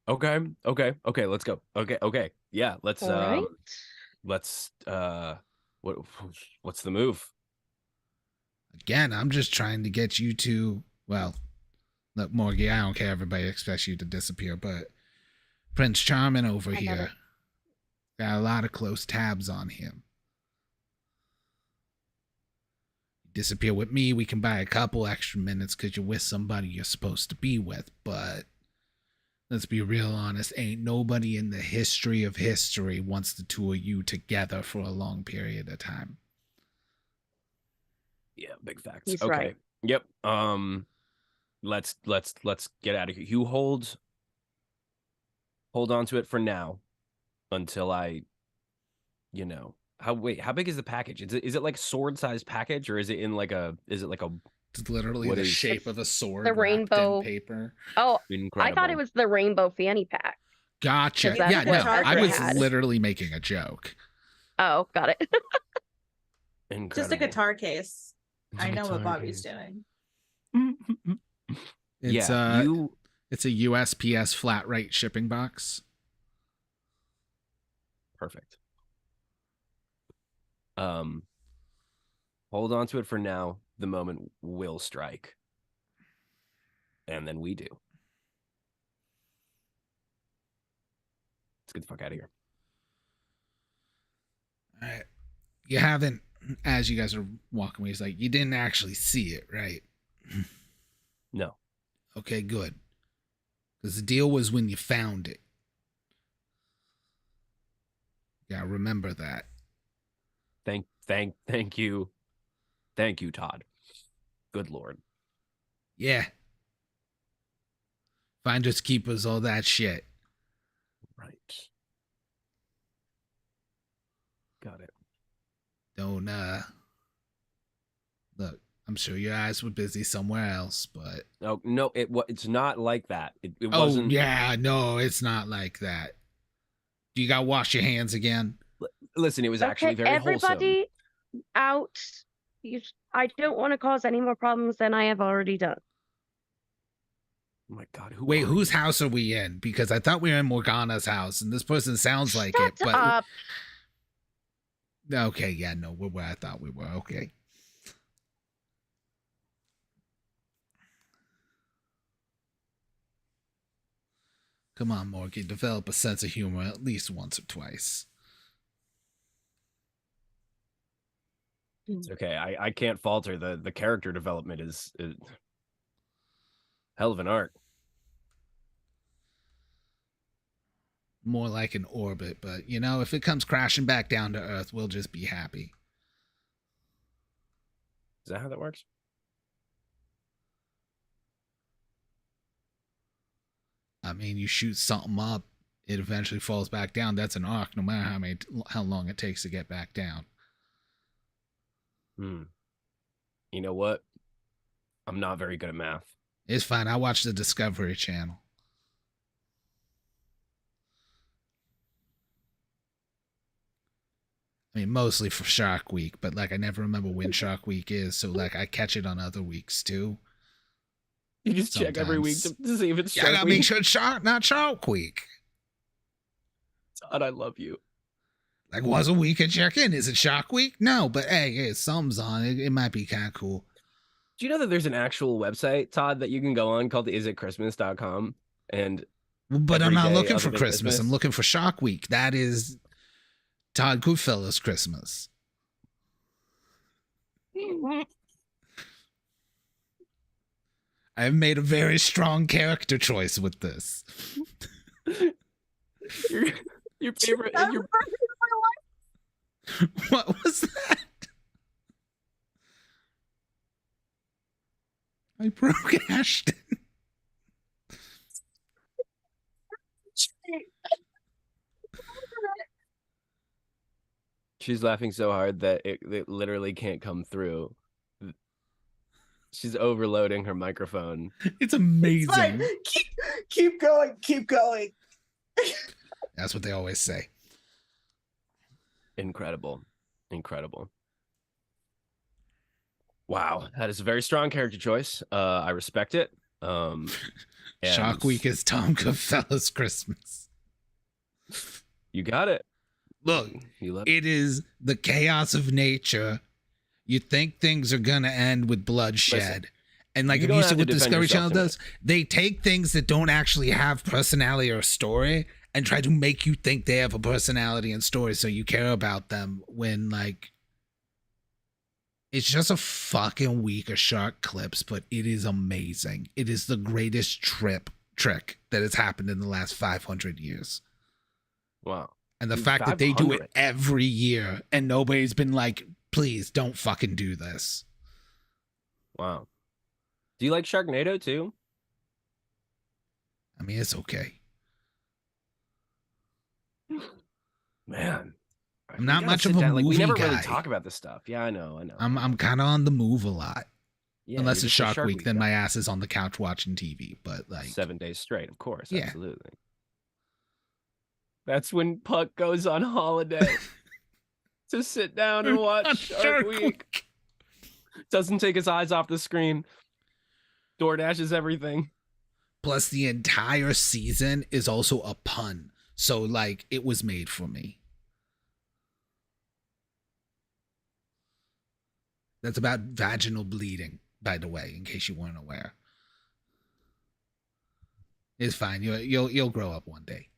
Let's go. Okay. Yeah, let's All right. what's the move? Again, I'm just trying to get you to, well, look, Morgie, I don't care. Everybody expects you to disappear, but Prince Charming over here got a lot of close tabs on him. Disappear with me, we can buy a couple extra minutes because you're with somebody you're supposed to be with, but let's be real honest, ain't nobody in the history of history wants the two of you together for a long period of time. Yeah, big facts. He's okay. right. Yep. Let's get out of here. You hold on to it for now until I, how big is the package? Is it like sword sized package, or is it like a It's literally the shape of a sword the wrapped rainbow in paper. Oh, incredible? I thought it was the rainbow fanny pack. Gotcha. That's Yeah, what no, I Arthur was had. literally making a joke. Oh, got it. Incredible. Just a guitar case. It's a I know what guitar Bobby's case. doing. It's Yeah, it's a USPS flat rate shipping box. Perfect. Hold on to it for now. The moment will strike. And then we do. Let's get the fuck out of here. All right. You haven't, as you guys are walking away, he's like, you didn't actually see it, right? No. Okay, good. Because the deal was when you found it. Yeah, remember that. Thank you. Thank you, Todd. Good Lord. Yeah. Finders keepers, all that shit. Right. Got it. Don't look, I'm sure your eyes were busy somewhere else, but Oh no, it's not like that. It wasn't. oh yeah, no, it's not like that. Do you gotta wash your hands again? Listen, it was actually very everybody out. I don't want to cause any more problems than I have already done. Oh my God. Wait, whose house are we in? Because I thought we were in Morgana's house, and this person sounds like it, Shut but up. okay, yeah, no, we're where I thought we were. Okay. Come on, Morgan, develop a sense of humor at least once or twice. It's okay. I can't falter. The character development is hell of an art. More like an orbit, but you know, if it comes crashing back down to Earth, we'll just be happy. Is that how that works? I mean, you shoot something up, it eventually falls back down. That's an arc, no matter how long it takes to get back down. You know what? I'm not very good at math. It's fine. I watch the Discovery Channel. I mean, mostly for Shark Week, but like I never remember when Shark Week is, so like I catch it on other weeks too. You just check every week to see if it's Yeah, Shark I gotta Week. make sure it's not Shark Week. Todd, I love you. Like once a week I check in. Is it Shark Week? No, but hey, something's on. It might be kind of cool. Do you know that there's an actual website, Todd, that you can go on called isitchristmas.com? And But I'm every not day looking other for than Christmas. Christmas? I'm looking for Shark Week. That is Todd Goodfellow's Christmas. I've made a very strong character choice with this. your favorite That's your the first thing in my life. What was that? I broke Ashton. She's laughing so hard that it literally can't come through. She's overloading her microphone. It's It's amazing. fine. Keep going. Keep going. That's what they always say. Incredible. Incredible. Wow. That is a very strong character choice. I respect it. Shark and Week is Tom Goodfellow's Christmas. You got it. Look, You love it is the chaos of nature. You think things are gonna end with bloodshed. Listen, And like you if don't you have see to what defend Discovery yourself Channel tonight. does, they take things that don't actually have personality or story and try to make you think they have a personality and story so you care about them when like it's just a fucking week of shark clips, but it is amazing. It is the greatest trick that has happened in the last 500 years. Wow. And the fact that they do it 500. every year and nobody's been like, please don't fucking do this. Wow. Do you like Sharknado too? I mean, it's okay. Man. I'm not We gotta much sit of a down. Like, we movie never really guy. talk about this stuff. Yeah, I know. I'm kind of on the move a lot. Yeah, Unless you're it's just a Shark Week, then guy. my ass is on the couch watching TV. But like, 7 days straight, of course. Yeah. Absolutely. That's when Puck goes on holiday. to sit down and watch Shark Week. Doesn't take his eyes off the screen. DoorDash is everything. Plus, the entire season is also a pun. So, like, it was made for me. That's about vaginal bleeding, by the way, in case you weren't aware. It's fine. You'll grow up one day.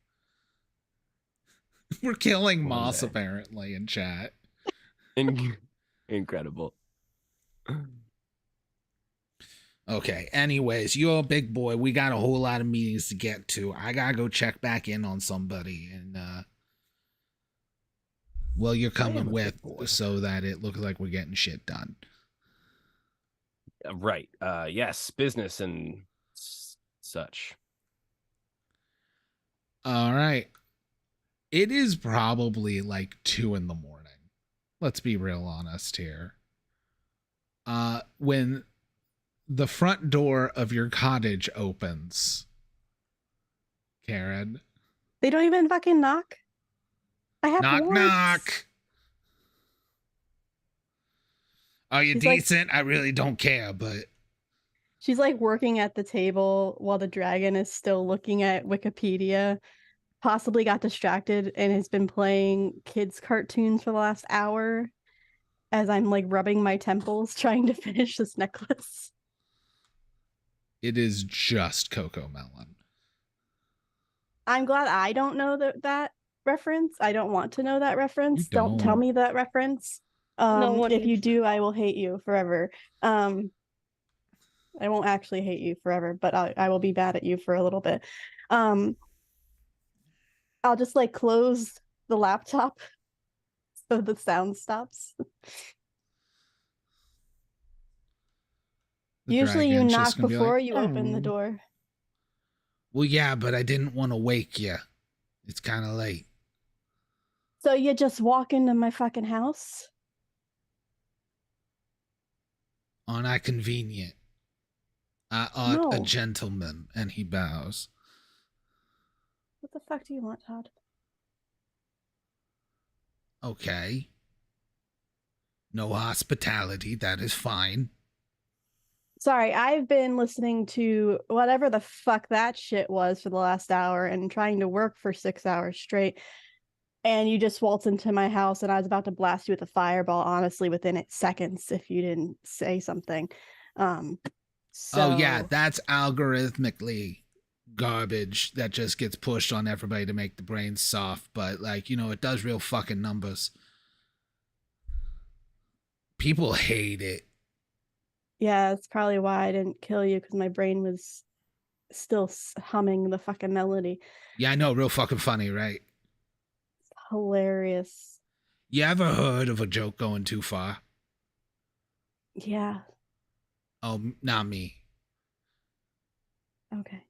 We're killing Moss apparently in chat. Incredible. Okay. Anyways, you're a big boy. We got a whole lot of meetings to get to. I gotta go check back in on somebody, and well, you're coming with so that it looks like we're getting shit done. Right. Yes. Business and such. All right. It is probably like 2 a.m. Let's be real honest here. When the front door of your cottage opens, Karen. They don't even fucking knock. I have knock warrants. knock. Are you She's decent? I really don't care, but she's like working at the table while the dragon is still looking at Wikipedia. Possibly got distracted and has been playing kids' cartoons for the last hour as I'm like rubbing my temples trying to finish this necklace. it is just Coco Melon. I'm glad I don't know that reference. I don't want to know that reference. Don't tell don't. me that reference. one If you needs to do, I will hate you forever. I won't actually hate you forever, but I will be mad at you for a little bit. I'll just like close the laptop so the sound stops. The Usually you dragon's knock just gonna be before like, you open the "Oh." door. Well, yeah, but I didn't want to wake you. It's kind of late. So you just walk into my fucking house? Aren't I convenient? I art a No. gentleman, and he bows. What the fuck do you want, Todd? Okay. No hospitality, that is fine. Sorry, I've been listening to whatever the fuck that shit was for the last hour and trying to work for 6 hours straight. And you just waltz into my house and I was about to blast you with a fireball, honestly, within seconds if you didn't say something. Oh, yeah, that's algorithmically garbage that just gets pushed on everybody to make the brain soft. But, like, you know, it does real fucking numbers. People hate it. Yeah, that's probably why I didn't kill you, because my brain was still humming the fucking melody. Yeah, I know, real fucking funny, right? Hilarious. You ever heard of a joke going too far? Yeah. Oh, not me. Okay.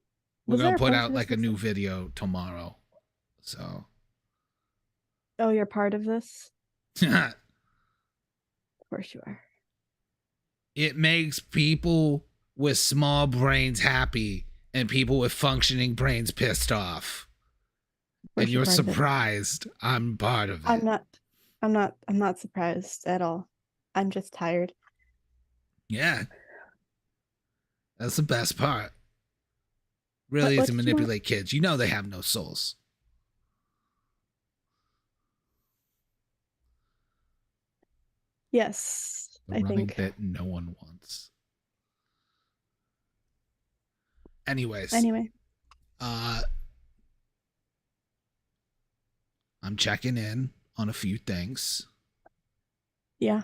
We're Was going there to a put point out to like a this? new video tomorrow. So, Oh, you're part of this? Of course you are. it makes people with small brains happy and people with functioning brains pissed off. And you're surprised I'm part of it. I'm not surprised at all. I'm just tired. Yeah. That's the best part. Really What is to did you manipulate kids. You know they have no souls. Yes, The I running think. bit no one wants. Anyways. Anyway. I'm checking in on a few things. Yeah.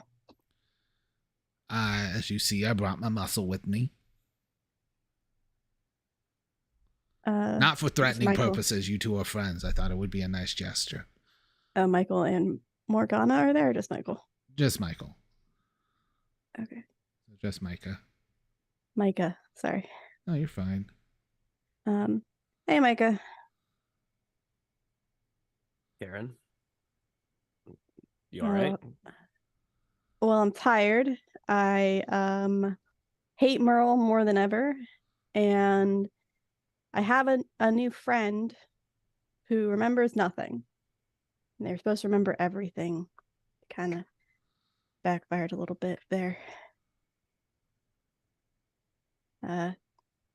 As you see, I brought my muscle with me. Not for threatening purposes. You two are friends. I thought it would be a nice gesture. Michael and Morgana are there, or just Michael? Just Michael. Okay. Just Micah. Micah, sorry. No, you're fine. Hey, Micah. Karen, you all right? Well, I'm tired. I hate Merle more than ever, and I have a new friend who remembers nothing. And they're supposed to remember everything kind of backfired a little bit there.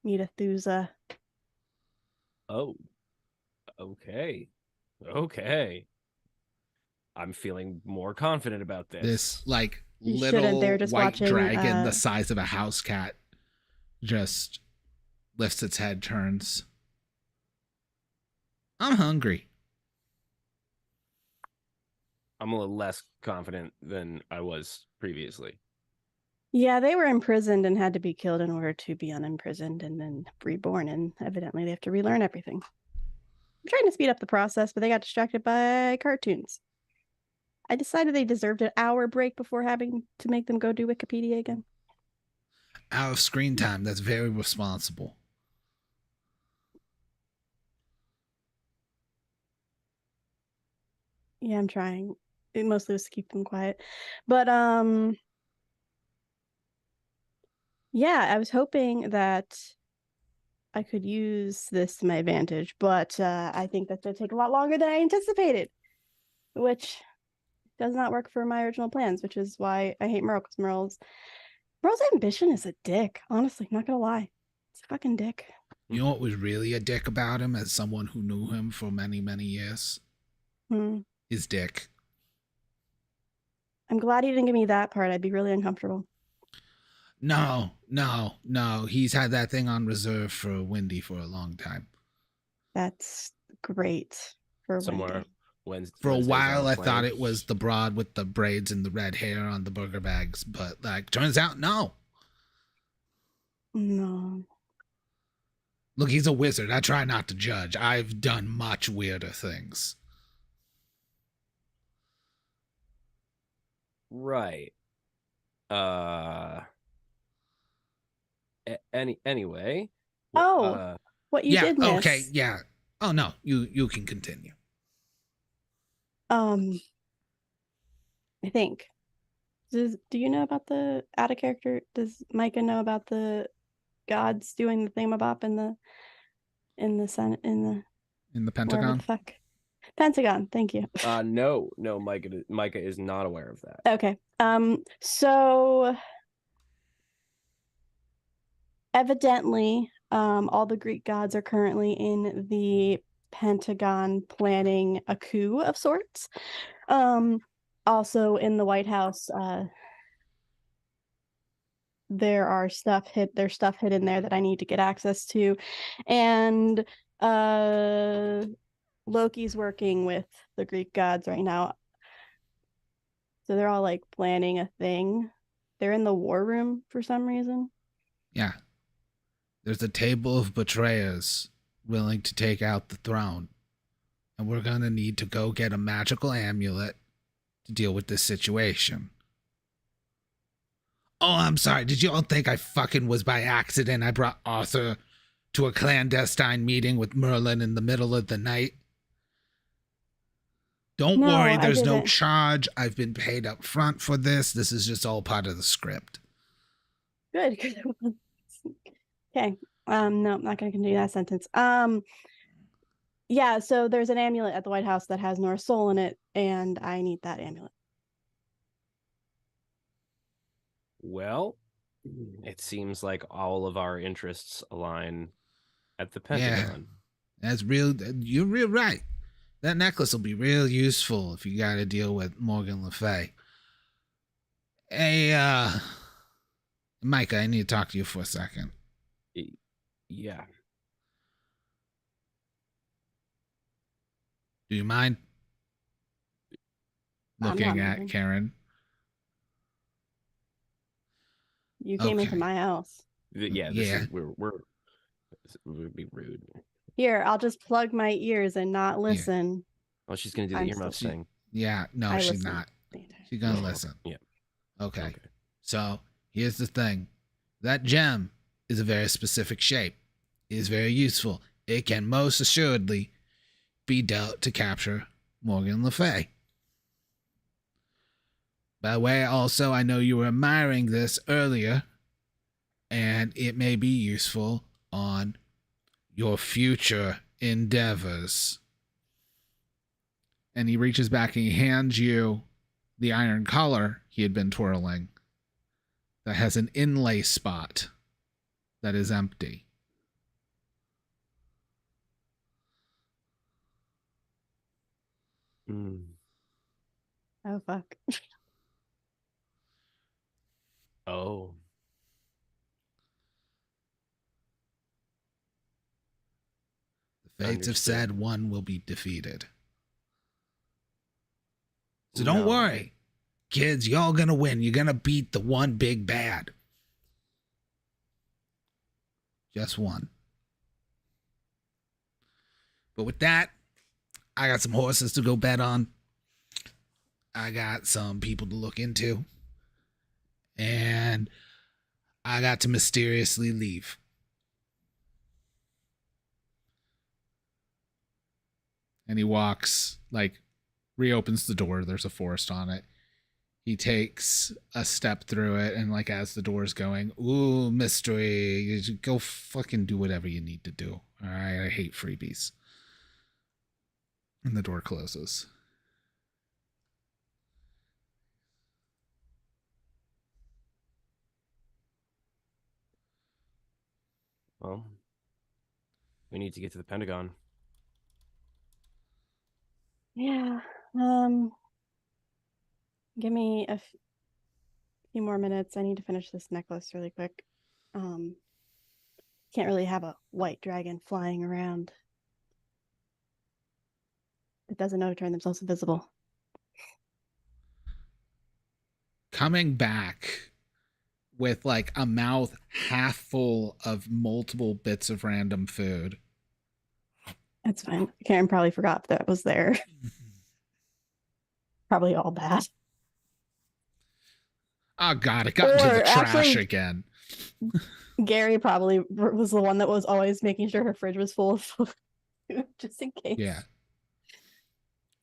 Metathusa. Oh, okay. Okay. I'm feeling more confident about this. This like You shouldn't, little they're just white watching, dragon the size of a house cat just lifts its head, turns. I'm hungry. I'm a little less confident than I was previously. Yeah, they were imprisoned and had to be killed in order to be unimprisoned and then reborn, and evidently they have to relearn everything. I'm trying to speed up the process, but they got distracted by cartoons. I decided they deserved an hour break before having to make them go do Wikipedia again. Out of screen time, that's very responsible. Yeah, I'm trying. It mostly was to keep them quiet. But yeah, I was hoping that I could use this to my advantage, but I think that's going to take a lot longer than I anticipated, which does not work for my original plans, which is why I hate Merle, because Merle's ambition is a dick. Honestly, not gonna lie, it's a fucking dick. You know what was really a dick about him, as someone who knew him for many, many years? His dick. I'm glad he didn't give me that part. I'd be really uncomfortable. No. He's had that thing on reserve for Wendy for a long time. That's great for Somewhere Wendy. For a Wednesday's while, on I plane. thought it was the broad with the braids and the red hair on the burger bags, but like, turns out, no. No. Look, he's a wizard. I try not to judge. I've done much weirder things. Right. Anyway. Oh, what you did miss. Okay, yeah. Oh no, you can continue. I think. Do you know about the out of character? Does Micah know about the gods doing the thingamabop in the Senate in the Pentagon? Wherever the fuck. Pentagon, thank you. No, Micah is not aware of that. Okay. So evidently, all the Greek gods are currently in the Pentagon planning a coup of sorts. Also in the White House, there's stuff hidden there that I need to get access to. And Loki's working with the Greek gods right now. So they're all like planning a thing. They're in the war room for some reason. Yeah. There's a table of betrayers willing to take out the throne. And we're going to need to go get a magical amulet to deal with this situation. Oh, I'm sorry. Did you all think I fucking was by accident? I brought Arthur to a clandestine meeting with Merlin in the middle of the night. Don't worry, there's no charge. I've been paid up front for this. This is just all part of the script. Good. Okay. No, I'm not going to continue that sentence. Yeah, so there's an amulet at the White House that has Norse Soul in it, and I need that amulet. Well, it seems like all of our interests align at the Pentagon. Yeah, that's real. You're real right. That necklace will be real useful if you got to deal with Morgan Le Fay. Hey, Micah, I need to talk to you for a second. Yeah. Do you mind looking at Karen? You came into my house. Yeah. This would be rude. Here, I'll just plug my ears and not listen. Oh, she's gonna do the earmuffs thing. Yeah, no, she's not. She's gonna listen. Yeah. Okay. So here's the thing. That gem is a very specific shape. It is very useful. It can most assuredly be dealt to capture Morgan Le Fay. By the way, also, I know you were admiring this earlier, and it may be useful on your future endeavors. And he reaches back and he hands you the iron collar he had been twirling that has an inlay spot that is empty. Oh fuck. Oh. The fates have Understood. said one will be defeated. So don't No. worry. Kids, y'all gonna win. You're gonna beat the one big bad. Just one. But with that, I got some horses to go bet on. I got some people to look into. And I got to mysteriously leave. And he walks, like, reopens the door. There's a forest on it. He takes a step through it, and, like, as the door's going, ooh, mystery, you should go fucking do whatever you need to do. All right, I hate freebies. And the door closes. Well, we need to get to the Pentagon. Yeah. Give me a few more minutes. I need to finish this necklace really quick. Can't really have a white dragon flying around. It doesn't know to turn themselves invisible. Coming back with, like, a mouth half full of multiple bits of random food. That's fine. Karen probably forgot that was there. Probably all bad. Oh, God, it got into the Or trash actually- again. Gary probably was the one that was always making sure her fridge was full of food, just in case. Yeah.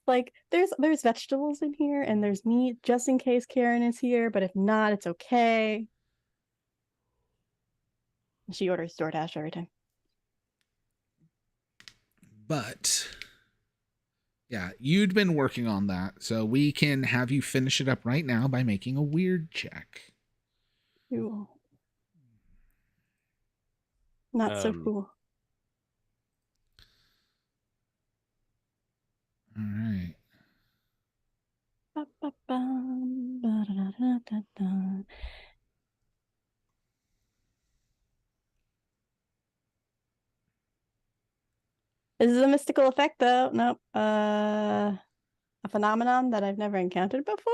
Like, there's vegetables in here and there's meat just in case Karen is here, but if not, it's okay. She orders DoorDash every time. But yeah, you'd been working on that, so we can have you finish it up right now by making a weird check. Cool. Not so cool. All right. Ba-ba-bum, ba-da-da-da-da-da. This is a mystical effect, though. Nope. A phenomenon that I've never encountered before.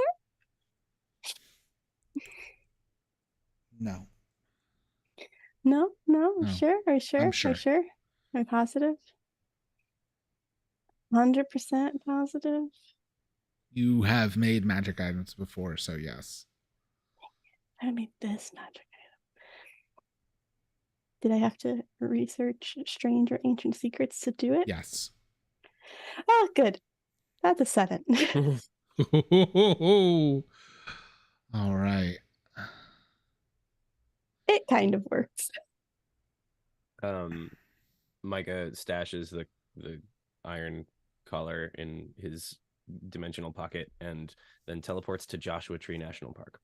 No. No. No. Sure? Are you sure? I'm Are sure. you sure? Are you positive? 100% positive? You have made magic items before, so yes. I made this magic item. Did I have to research strange or ancient secrets to do it? Yes. Oh, good. That's a 7. All right. It kind of works. Micah stashes the iron collar in his dimensional pocket and then teleports to Joshua Tree National Park.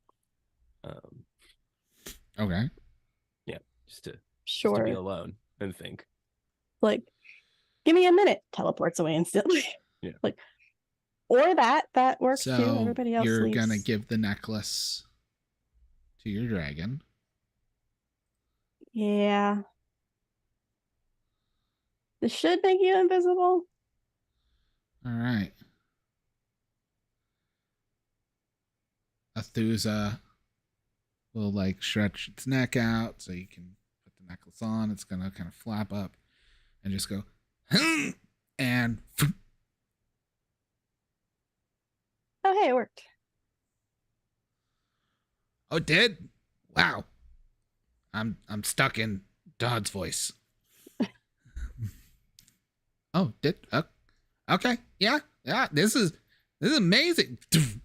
Okay. Yeah, just to Sure. be alone and think. Like, give me a minute. Teleports away instantly. Yeah. Like, or that works too. So Everybody else you're leaves. gonna give the necklace to your dragon. Yeah. This should make you invisible. All right. Athusa will, like, stretch its neck out so you can put the necklace on. It's gonna kind of flap up and just go and Oh, hey, it worked. oh, it did? Wow. I'm stuck in Dodd's voice. Oh, did okay. Yeah. This is amazing.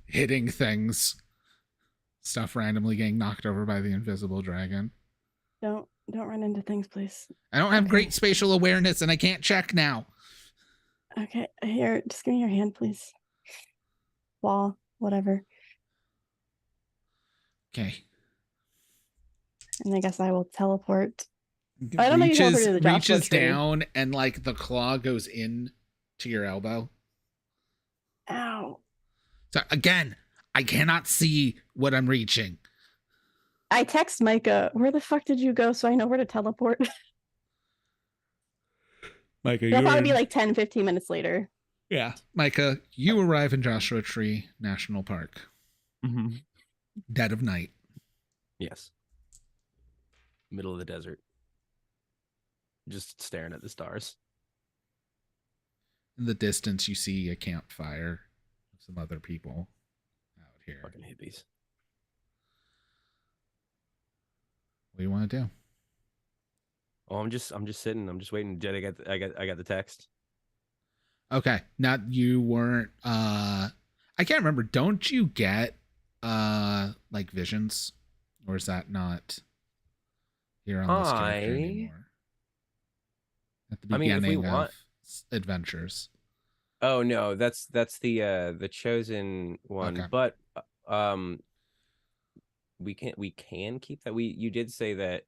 Hitting things. Stuff randomly getting knocked over by the invisible dragon. Don't run into things, please. I don't have Okay. great spatial awareness and I can't check now. Okay, here, just give me your hand, please. Wall, whatever. Okay. And I guess I will teleport. I don't know you teleported to the Joshua reaches tree. down and like the claw goes in to your elbow. Ow. So again, I cannot see what I'm reaching. I text Micah, where the fuck did you go so I know where to teleport? Micah, It'll probably be like 10, 15 minutes later. Yeah. Micah, you arrive in Joshua Tree National Park. Mm-hmm. Dead of night. Yes. Middle of the desert. Just staring at the stars. In the distance, you see a campfire of some other people out here. Fucking hippies. What do you want to do? Oh, I'm just sitting. I'm just waiting. Jed, I got the text. Okay. Now you weren't I can't remember. Don't you get like visions? Or is that not here on this character anymore? At the beginning of adventures. Oh no, that's the chosen one. Okay. But we can keep that. You did say that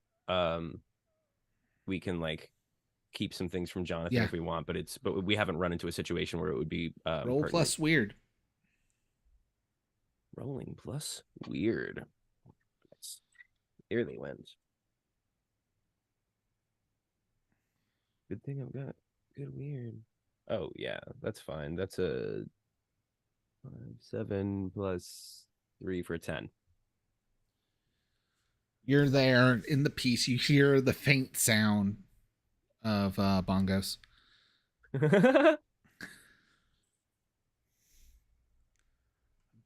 we can like keep some things from Jonathan if we want, but we haven't run into a situation where it would be roll pertinent. plus weird. Rolling plus weird. Here they went. Good thing I've got good weird. Oh yeah, that's fine. That's a 7 plus 3 for 10. You're there in the piece. You hear the faint sound of bongos.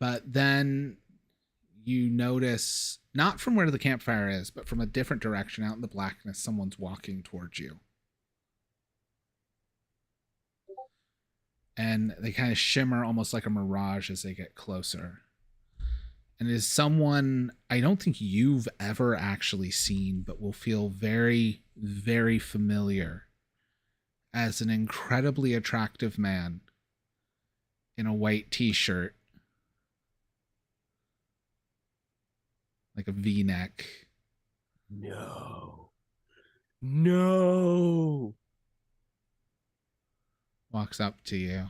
But then you notice, not from where the campfire is, but from a different direction out in the blackness, someone's walking towards you. And they kind of shimmer almost like a mirage as they get closer. And it is someone I don't think you've ever actually seen, but will feel very, very familiar as an incredibly attractive man in a white t-shirt, like a V-neck. No. Walks up to you.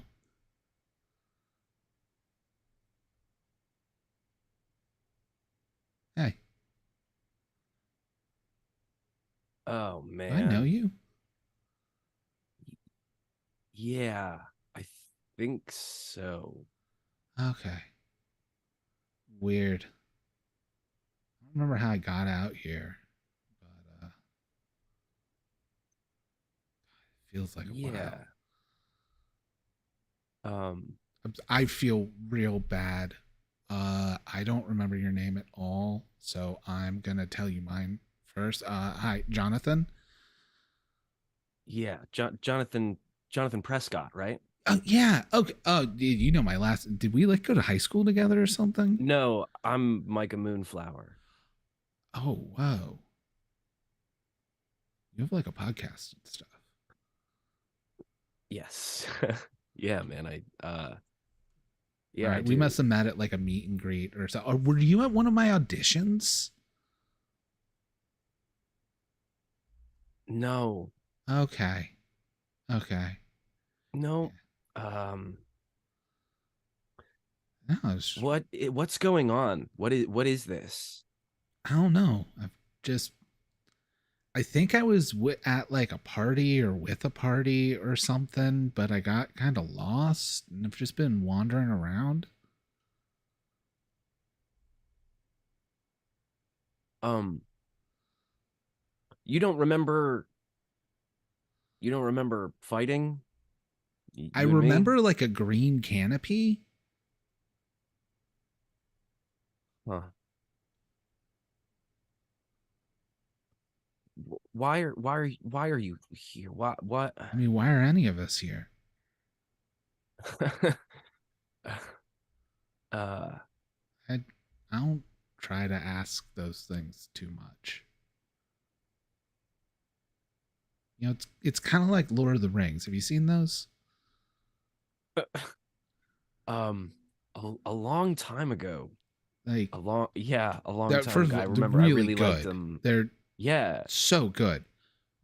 Hey. Oh man. Do I know you? Yeah, I think so. Okay. Weird. I don't remember how I got out here, but it feels like a while. I feel real bad. I don't remember your name at all, so I'm gonna tell you mine first. Hi, Jonathan. Yeah, Jonathan Prescott, right? Oh yeah. Okay. Oh, you know my last. Did we like go to high school together or something? No, I'm Micah Moonflower. Oh wow. You have like a podcast and stuff. Yes. Yeah, man. Yeah, right, we must have met at like a meet and greet or so. Or were you at one of my auditions? No. Okay. No. No, what's going on? What is this? I don't know. I think I was at like a party or with a party or something, but I got kind of lost and I've just been wandering around. You don't remember fighting? I remember like a green canopy. Huh. Why are you here? What? I mean, why are any of us here? I don't try to ask those things too much. You know, it's kind of like Lord of the Rings. Have you seen those? A long time ago, Like a long that time first ago. of I all, they're remember I really really liked good. them. They're Yeah, so good.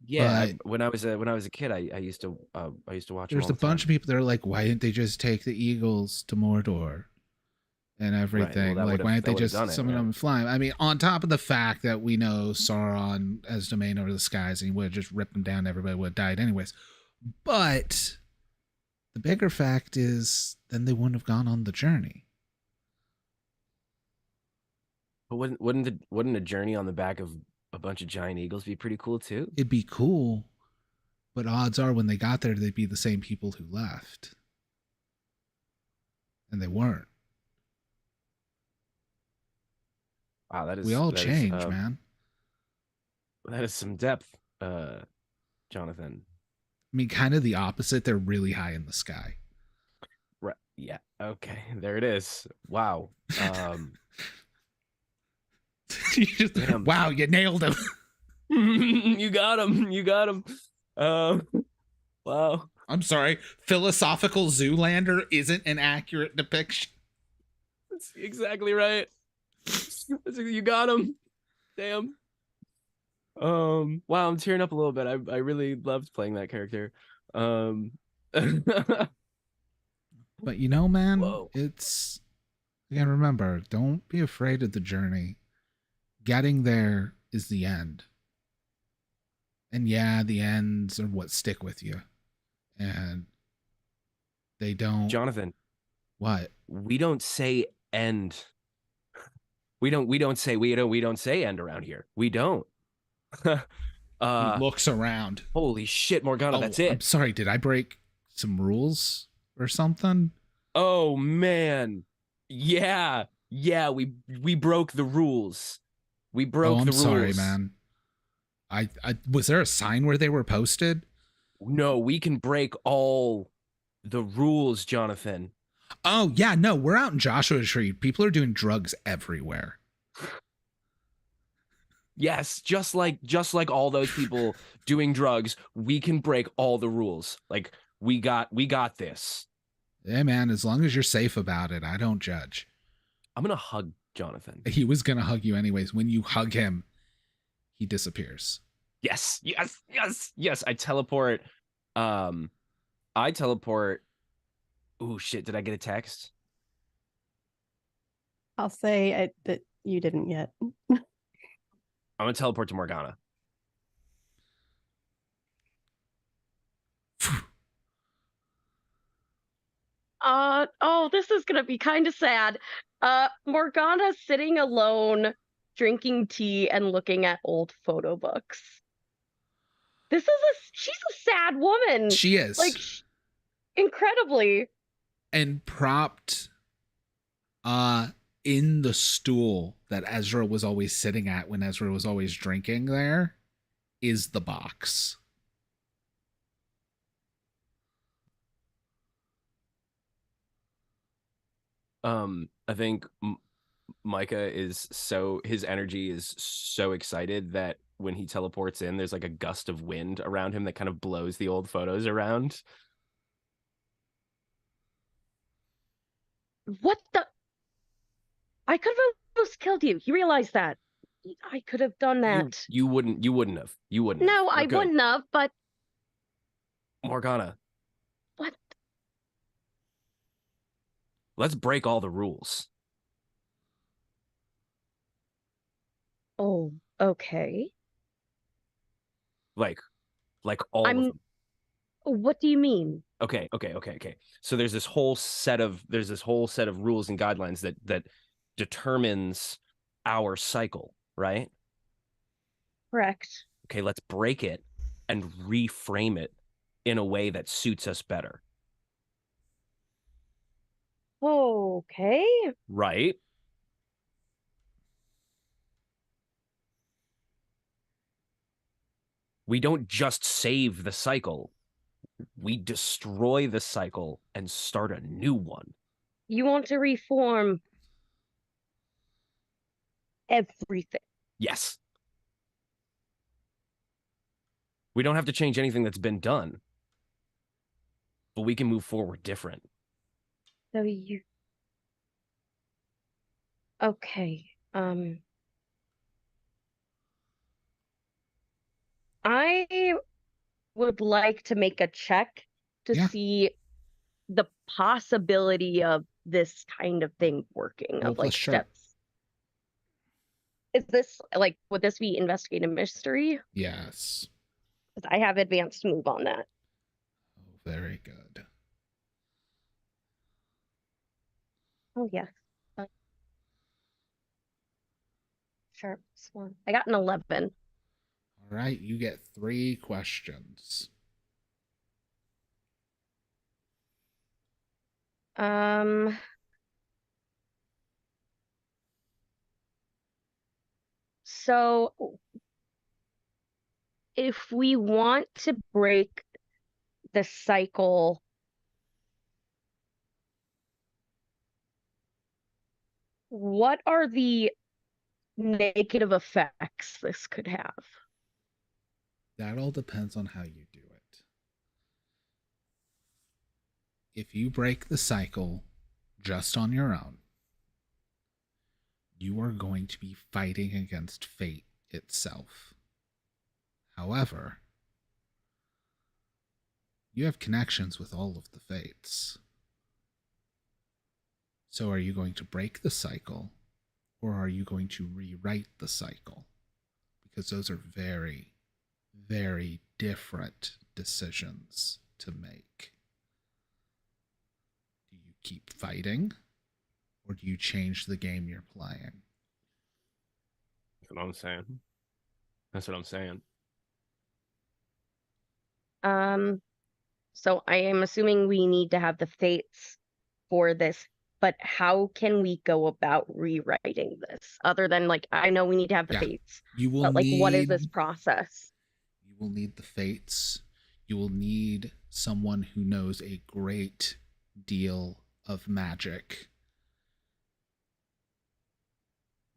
yeah. But When I was a kid, I used to watch them there's all a the bunch time. of people that are like, why didn't they just take the Eagles to Mordor and everything? that Like, why didn't they would've just done it, summon right? them and fly 'em? I mean, on top of the fact that we know Sauron as domain over the skies and he would have just ripped them down, everybody would have died anyways. But the bigger fact is then they wouldn't have gone on the journey. But wouldn't a journey on the back of a bunch of giant eagles be pretty cool too? It'd be cool, but odds are when they got there, they'd be the same people who left. And they weren't. Wow, We all that is, change, man. that is some depth, Jonathan. I mean, kind of the opposite. They're really high in the sky. Right. Yeah. Okay. There it is. Wow. You just, Damn. wow, you nailed him. You got him. You got him. Wow. I'm sorry. Philosophical Zoolander isn't an accurate depiction. That's exactly right. You got him. Damn. Wow, I'm tearing up a little bit. I really loved playing that character. But you know, man, Whoa. it's, again, remember, don't be afraid of the journey. Getting there is the end. And yeah, the ends are what stick with you. And they don't. Jonathan, What? we don't say end. We don't say end around here. We don't. He looks around. Holy shit, Morgana, that's it. I'm sorry, did I break some rules or something? Oh man. Yeah. Yeah, we broke the rules. We broke the rules. I'm sorry, man. I was there a sign where they were posted? No, we can break all the rules, Jonathan. Oh, yeah, no, we're out in Joshua Tree. People are doing drugs everywhere. Yes, just like all those people doing drugs, we can break all the rules. Like we got this. Yeah, man, as long as you're safe about it, I don't judge. I'm going to hug Jonathan. He was going to hug you anyways. When you hug him, he disappears. Yes. I teleport. Oh shit, did I get a text? I'll say that you didn't yet. I'm going to teleport to Morgana. Oh, this is gonna be kind of sad. Morgana's sitting alone, drinking tea and looking at old photo books. She's a sad woman. She is. Like, incredibly. And propped in the stool that Ezra was always sitting at when Ezra was always drinking there is the box. I think Micah is his energy is so excited that when he teleports in, there's like a gust of wind around him that kind of blows the old photos around. What the? I could have almost killed you. You realize that? I could have done that. You wouldn't have. You wouldn't. No, You're I good. wouldn't have, but Morgana, what? let's break all the rules. Oh, okay. Like all of them. What do you mean? Okay. So there's this whole set of rules and guidelines that determines our cycle, right? Correct. Okay, let's break it and reframe it in a way that suits us better. Okay. Right? We don't just save the cycle. We destroy the cycle and start a new one. You want to reform everything. Yes. We don't have to change anything that's been done, but we can move forward different. So you... Okay. I would like to make a check to Yeah. see the possibility of this kind of thing working, Roll of plus like sharp. steps. Is this like, would this be investigate a mystery? Yes. 'Cause I have advanced move on that. Oh, very good. Oh yes. Sharp one. I got an 11. All right, you get 3 questions. So if we want to break the cycle, what are the negative effects this could have? That all depends on how you do it. If you break the cycle just on your own, you are going to be fighting against fate itself. However, you have connections with all of the fates. So are you going to break the cycle, or are you going to rewrite the cycle? Because those are very, very different decisions to make. Do you keep fighting, or do you change the game you're playing? That's what I'm saying. That's what I'm saying. So I am assuming we need to have the fates for this, but how can we go about rewriting this other than like, I know we need to have the fates, You will but like, need, what is this process? You will need the fates. You will need someone who knows a great deal of magic.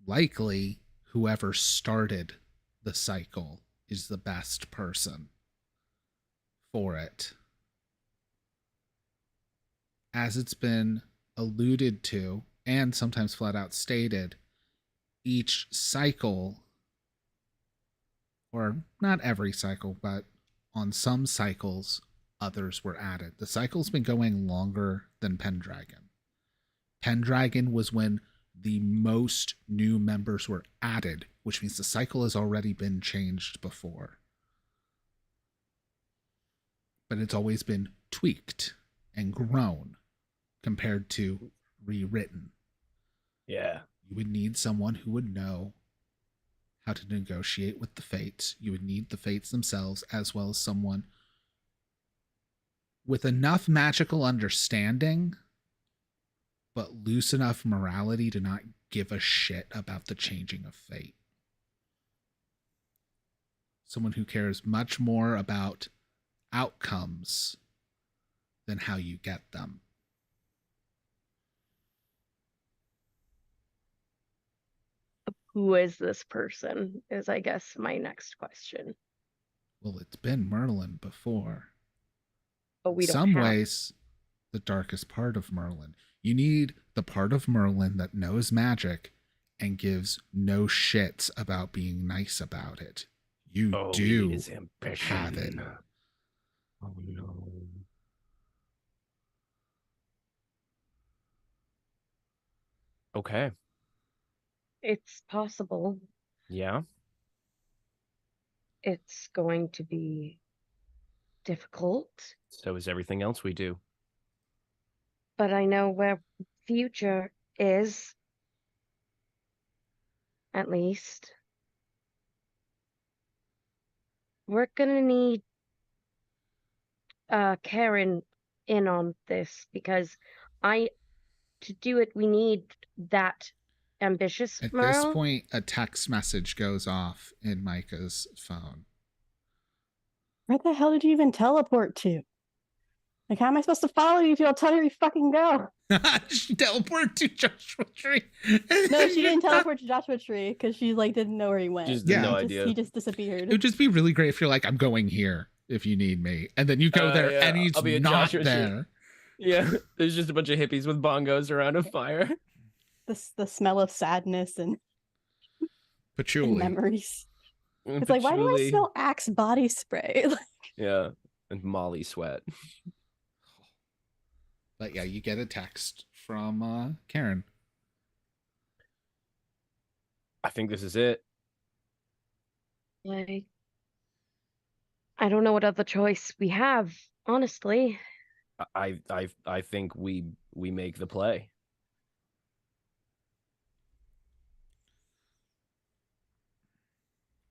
Likely, whoever started the cycle is the best person for it. As it's been alluded to, and sometimes flat out stated, each cycle, or not every cycle, but on some cycles, others were added. The cycle's been going longer than Pendragon. Pendragon was when the most new members were added, which means the cycle has already been changed before. But it's always been tweaked and grown compared to rewritten. Yeah. You would need someone who would know how to negotiate with the fates. You would need the fates themselves, as well as someone with enough magical understanding, but loose enough morality to not give a shit about the changing of fate. Someone who cares much more about outcomes than how you get them. Who is this person is, I guess, my next question. Well, it's been Merlin before. But we In don't some have... ways, the darkest part of Merlin. You need the part of Merlin that knows magic and gives no shits about being nice about it. You do have it. Oh no. Okay. It's possible. Yeah. It's going to be difficult. So is everything else we do. But I know where future is. At least. We're gonna need Karen in on this because to do it we need that ambitious At Merle. this point, a text message goes off in Micah's phone. Where the hell did you even teleport to? Like, how am I supposed to follow you if you don't tell me where you fucking go? She teleported to Joshua Tree. No, she didn't teleport to Joshua Tree because she like didn't know where he went. Just Yeah. no idea. He just disappeared. It would just be really great if you're like, I'm going here if you need me. And then you go there yeah, and he's I'll be at not Joshua Tree. there. Yeah. There's just a bunch of hippies with bongos around a fire. the smell of sadness and Patchouli. memories. It's like, why do I Patchouli. smell Axe body spray? Yeah, and Molly sweat. But yeah, you get a text from Karen. I think this is it. Like, I don't know what other choice we have, honestly. I think we make the play.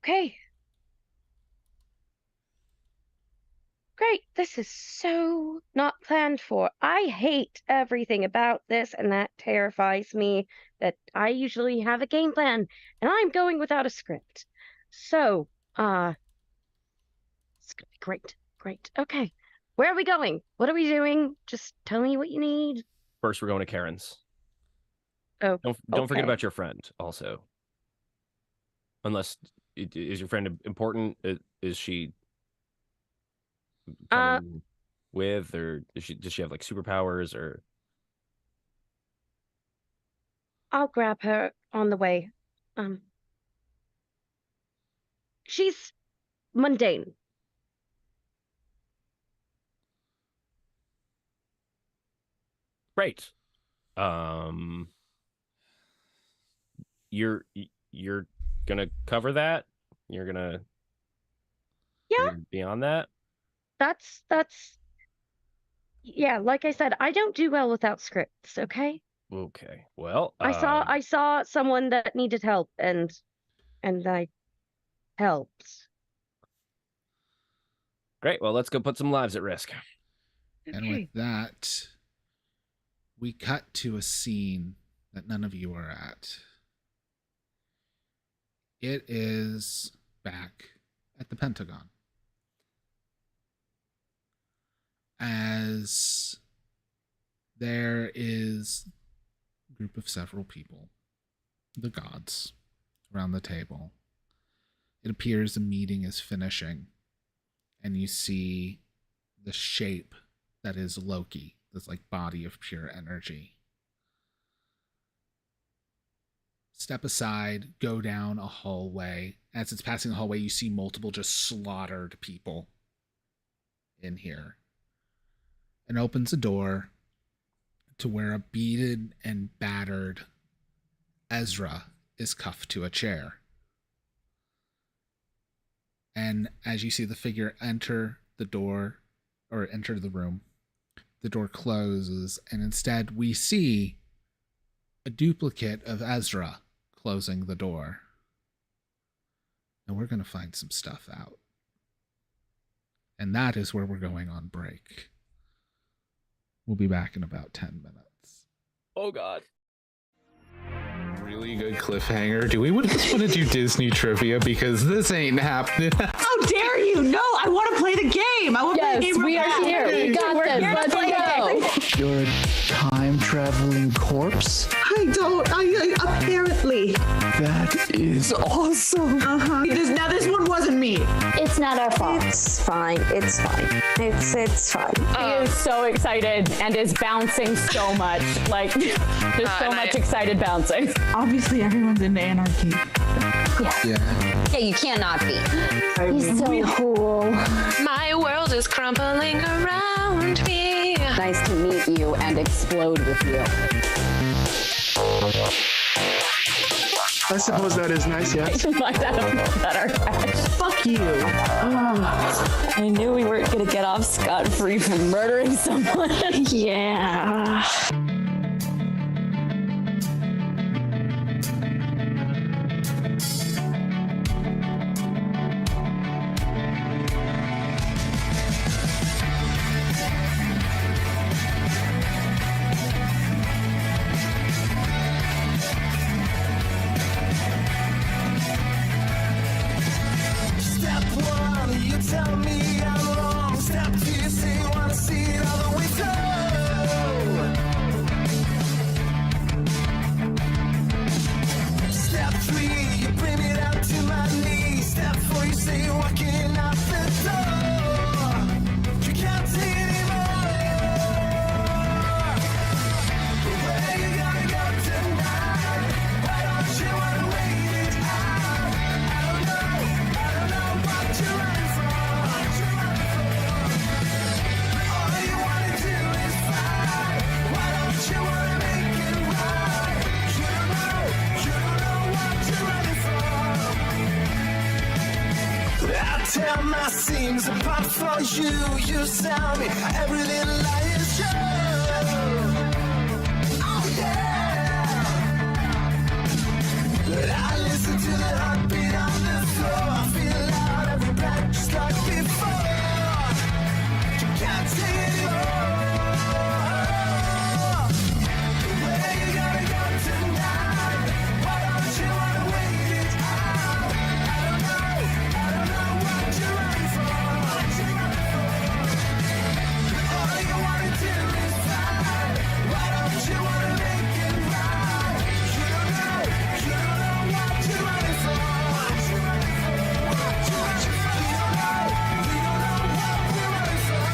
Okay. Great. This is so not planned for. I hate everything about this, and that terrifies me that I usually have a game plan, and I'm going without a script. So, it's gonna be great. Great. Okay. Where are we going? What are we doing? Just tell me what you need. First, we're going to Karen's. Oh, Don't forget okay. about your friend also. Unless is your friend important? Is she coming with, or does she have like superpowers, or? I'll grab her on the way. She's mundane. Great. You're gonna cover that? You're gonna beyond that? That's yeah, like I said, I don't do well without scripts, okay? Okay. Well, I saw someone that needed help and I helped. great. Well, let's go put some lives at risk. And Okay. with that, we cut to a scene that none of you are at. It is back at the Pentagon. As there is a group of several people, the gods, around the table. It appears the meeting is finishing, and you see the shape that is Loki, this like body of pure energy. Step aside, go down a hallway. As it's passing the hallway, you see multiple just slaughtered people in here. And opens a door to where a beaten and battered Ezra is cuffed to a chair. And as you see the figure enter the door, or enter the room, the door closes, and instead we see a duplicate of Ezra closing the door. And we're going to find some stuff out. And that is where we're going on break. We'll be back in about 10 minutes. Oh, God. Really good cliffhanger. Do we just want to do Disney trivia? Because this ain't happening. How dare you? No, I want to play the game. I want to play the game. We are here. We got We're this. here to Let's play go. the game. You're a time-traveling corpse? I apparently. That is awesome. Now this one wasn't me. It's not our fault. It's fine. It's fine. It's fine. He is so excited and is bouncing so much. Like, there's so much excited bouncing. Obviously, everyone's into anarchy. Yeah, you cannot be. He's so cool. My world is crumbling around me. Nice to meet you and explode with you. I suppose that is nice, yes. Might have better. Fuck you. I knew we weren't going to get off scot-free from murdering someone. Yeah. Step one, you tell me I'm wrong. Step two, you say you wanna see it all the way through. seems apart from you. You tell me every little lie is true. Oh yeah. But I listen to the heartbeat on the floor. I feel out every breath just like before. You can't take it anymore. Where you gonna go tonight? Why don't you wanna wait it out? I don't know what you're running from. All you wanna do is fight. Why don't you wanna make it right? You don't know what you're running from. We don't know what we're running from.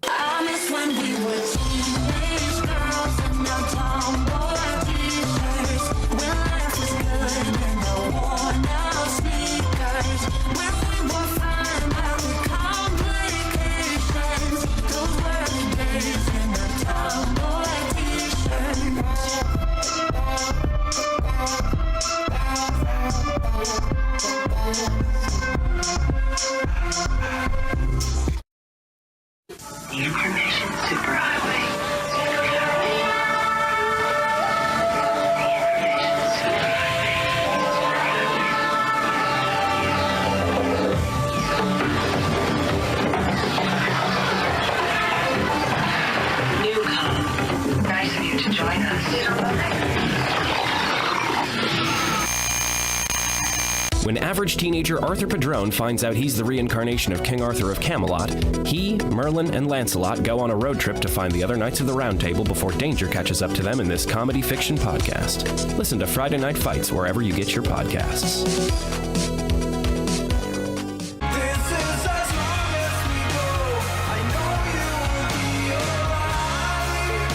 I miss when we were teenage girls and now tomboy t-shirts. When life was good and no worn out sneakers. When we were fine about the complications. Those were the days in the tomboy The information superhighway. Newcom, nice of you to join us. When average teenager Arthur Padrone finds out he's the reincarnation of King Arthur of Camelot, he, Merlin, and Lancelot go on a road trip to find the other Knights of the Round Table before danger catches up to them in this comedy fiction podcast. Listen to Friday Night Fights wherever you get your podcasts. This is as long as we go. I know you'll be alright.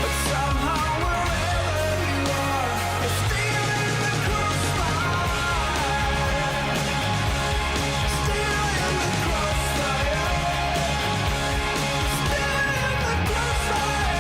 But somehow wherever you are, you're still in the crossfire. Still in the crossfire. Still in the crossfire.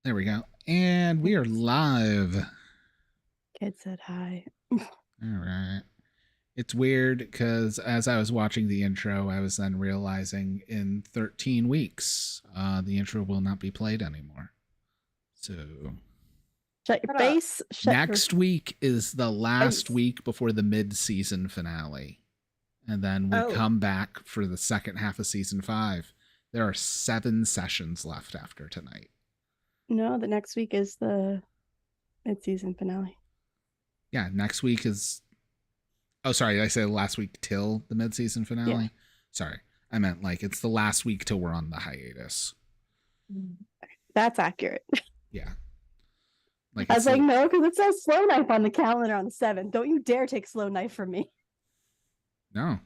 There we go. And we are live. Kid said hi. All right. It's weird because as I was watching the intro, I was then realizing in 13 weeks, the intro will not be played anymore. So Shut your face. next week is the last face. week before the mid-season finale. And then we come back for the second half of season 5. There are 7 sessions left after tonight. No, the next week is the mid-season finale. Yeah, next week is... Oh, sorry, did I say last week till the mid-season finale? Yeah. Sorry, I meant like it's the last week till we're on the hiatus. That's accurate. Yeah. Like I it's was like, no, because it says Slow Knife on the calendar on the 7th. Don't you dare take Slow Knife from me. No.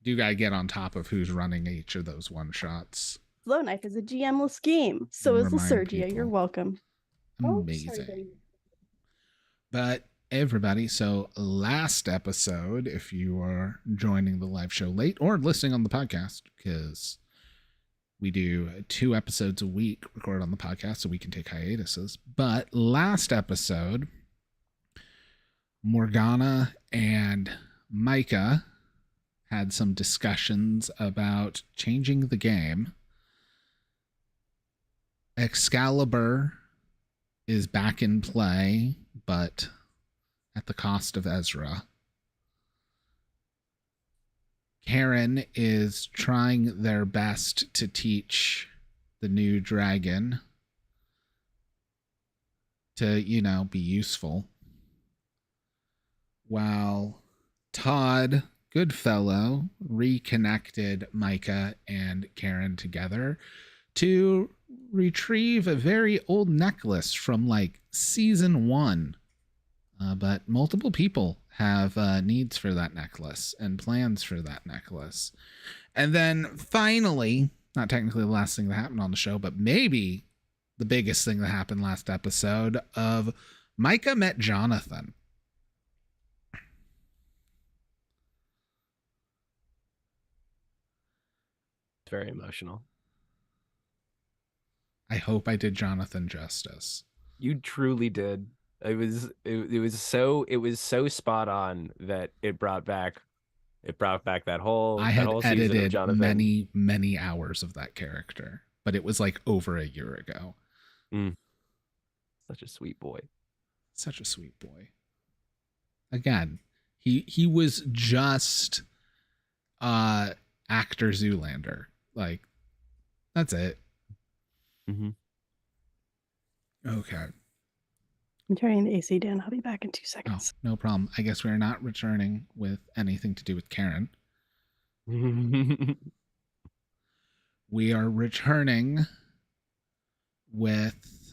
You gotta get on top of who's running each of those one-shots. Slow Knife is a GM-less game. So is Remind Lysurgia. people. You're welcome. Amazing. But everybody, so last episode, if you are joining the live show late or listening on the podcast, because we do 2 episodes a week recorded on the podcast so we can take hiatuses. But last episode, Morgana and Micah had some discussions about changing the game. Excalibur is back in play, but at the cost of Ezra. Karen is trying their best to teach the new dragon to, be useful. While Todd Goodfellow reconnected Micah and Karen together to retrieve a very old necklace from like season 1. But multiple people have needs for that necklace and plans for that necklace. And then finally, not technically the last thing that happened on the show, but maybe the biggest thing that happened last episode of Micah met Jonathan. It's very emotional. I hope I did Jonathan justice. You truly did. It was so spot on that it brought back that whole I had that whole season of edited Jonathan. many hours of that character, but it was like over a year ago. Such a sweet boy. Such a sweet boy. Again, he was just actor Zoolander. Like, that's it. Okay. I'm turning the AC down. I'll be back in 2 Oh, seconds. no problem. I guess we're not returning with anything to do with Karen. We are returning with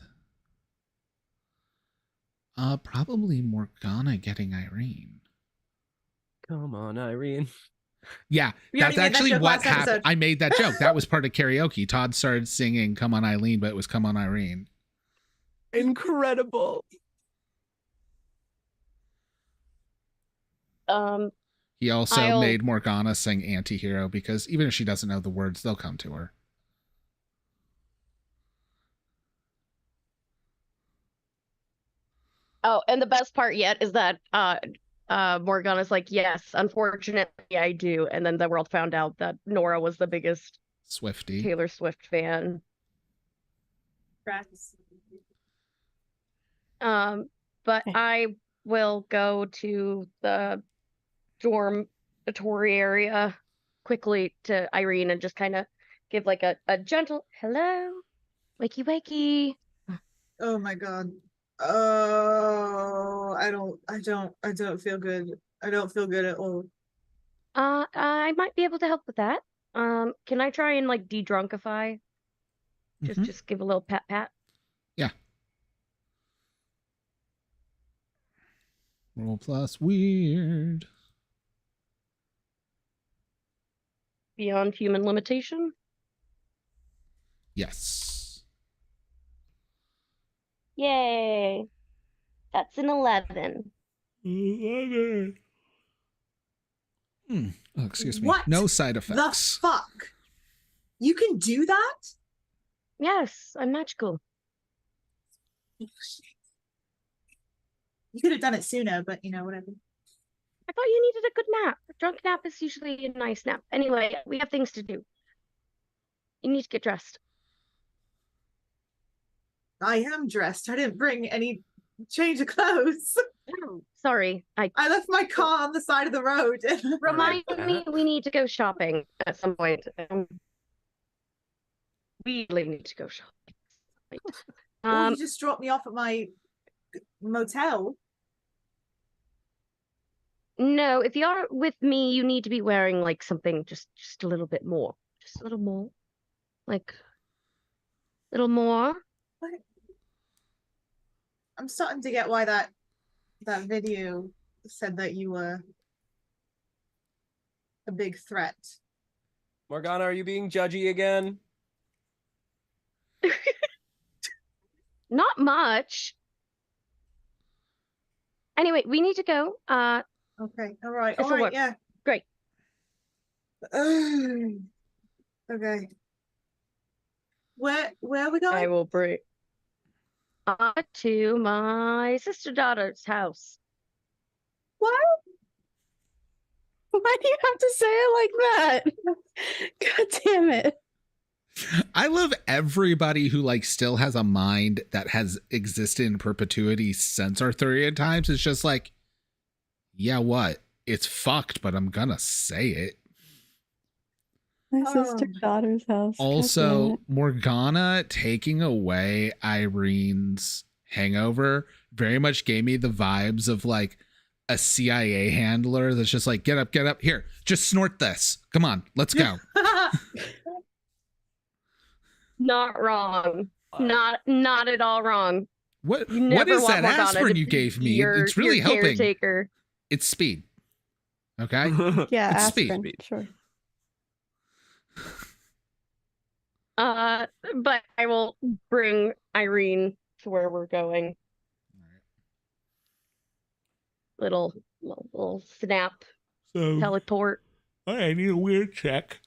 probably Morgana getting Irene. Come on, Irene. Yeah, We that's already made that actually joke what last happened. episode. I made that joke. That was part of karaoke. Todd started singing "Come on, Eileen," but it was "Come on, Irene." Incredible. He also made Morgana sing "Antihero" because even if she doesn't know the words, they'll come to her. Oh, and the best part yet is that Morgana's like, yes, unfortunately I do. And then the world found out that Nora was the biggest Swiftie. Taylor Swift fan. But I will go to the dormitory area quickly to Irene and just kind of give like a gentle hello, wakey wakey. Oh my god. Oh, I don't feel good. I don't feel good at all. I might be able to help with that. Can I try and like de-drunkify? Just give a little pat. Yeah. Roll plus weird. Beyond human limitation. Yes. Yay. That's an 11. 11. Oh, excuse me. What No side effects. The fuck? You can do that? Yes, I'm magical. You could have done it sooner, but whatever. I thought you needed a good nap. A drunk nap is usually a nice nap. Anyway, we have things to do. You need to get dressed. I am dressed. I didn't bring any change of clothes. Oh, sorry. I left my car on the side of the road. Remind me we need to go shopping at some point. We really need to go shopping. Or you just dropped me off at my motel. No, if you're with me, you need to be wearing like something just a little bit more. Just a little more. Like a little more. What? I'm starting to get why that video said that you were a big threat. Morgana, are you being judgy again? Not much. Anyway, we need to go. Okay, all right, This'll work. yeah. Great. Okay. Where are we going? I will bring to my sister-daughter's house. What? Why do you have to say it like that? God damn it. I love everybody who like still has a mind that has existed in perpetuity since Arthurian times. It's just like, yeah, what? It's fucked, but I'm gonna say it. My sister-daughter's house. God damn Also, it. Morgana taking away Irene's hangover very much gave me the vibes of like a CIA handler that's just like, get up, here, just snort this. Come on, let's go. Not wrong. Not at all wrong. What You never is want that Morgana aspirin to you be gave me? your- It's really your helping. caretaker. It's speed. Okay? Yeah, It's aspirin. speed. Sure. But I will bring Irene to where we're going. Little snap So teleport. I need a weird check.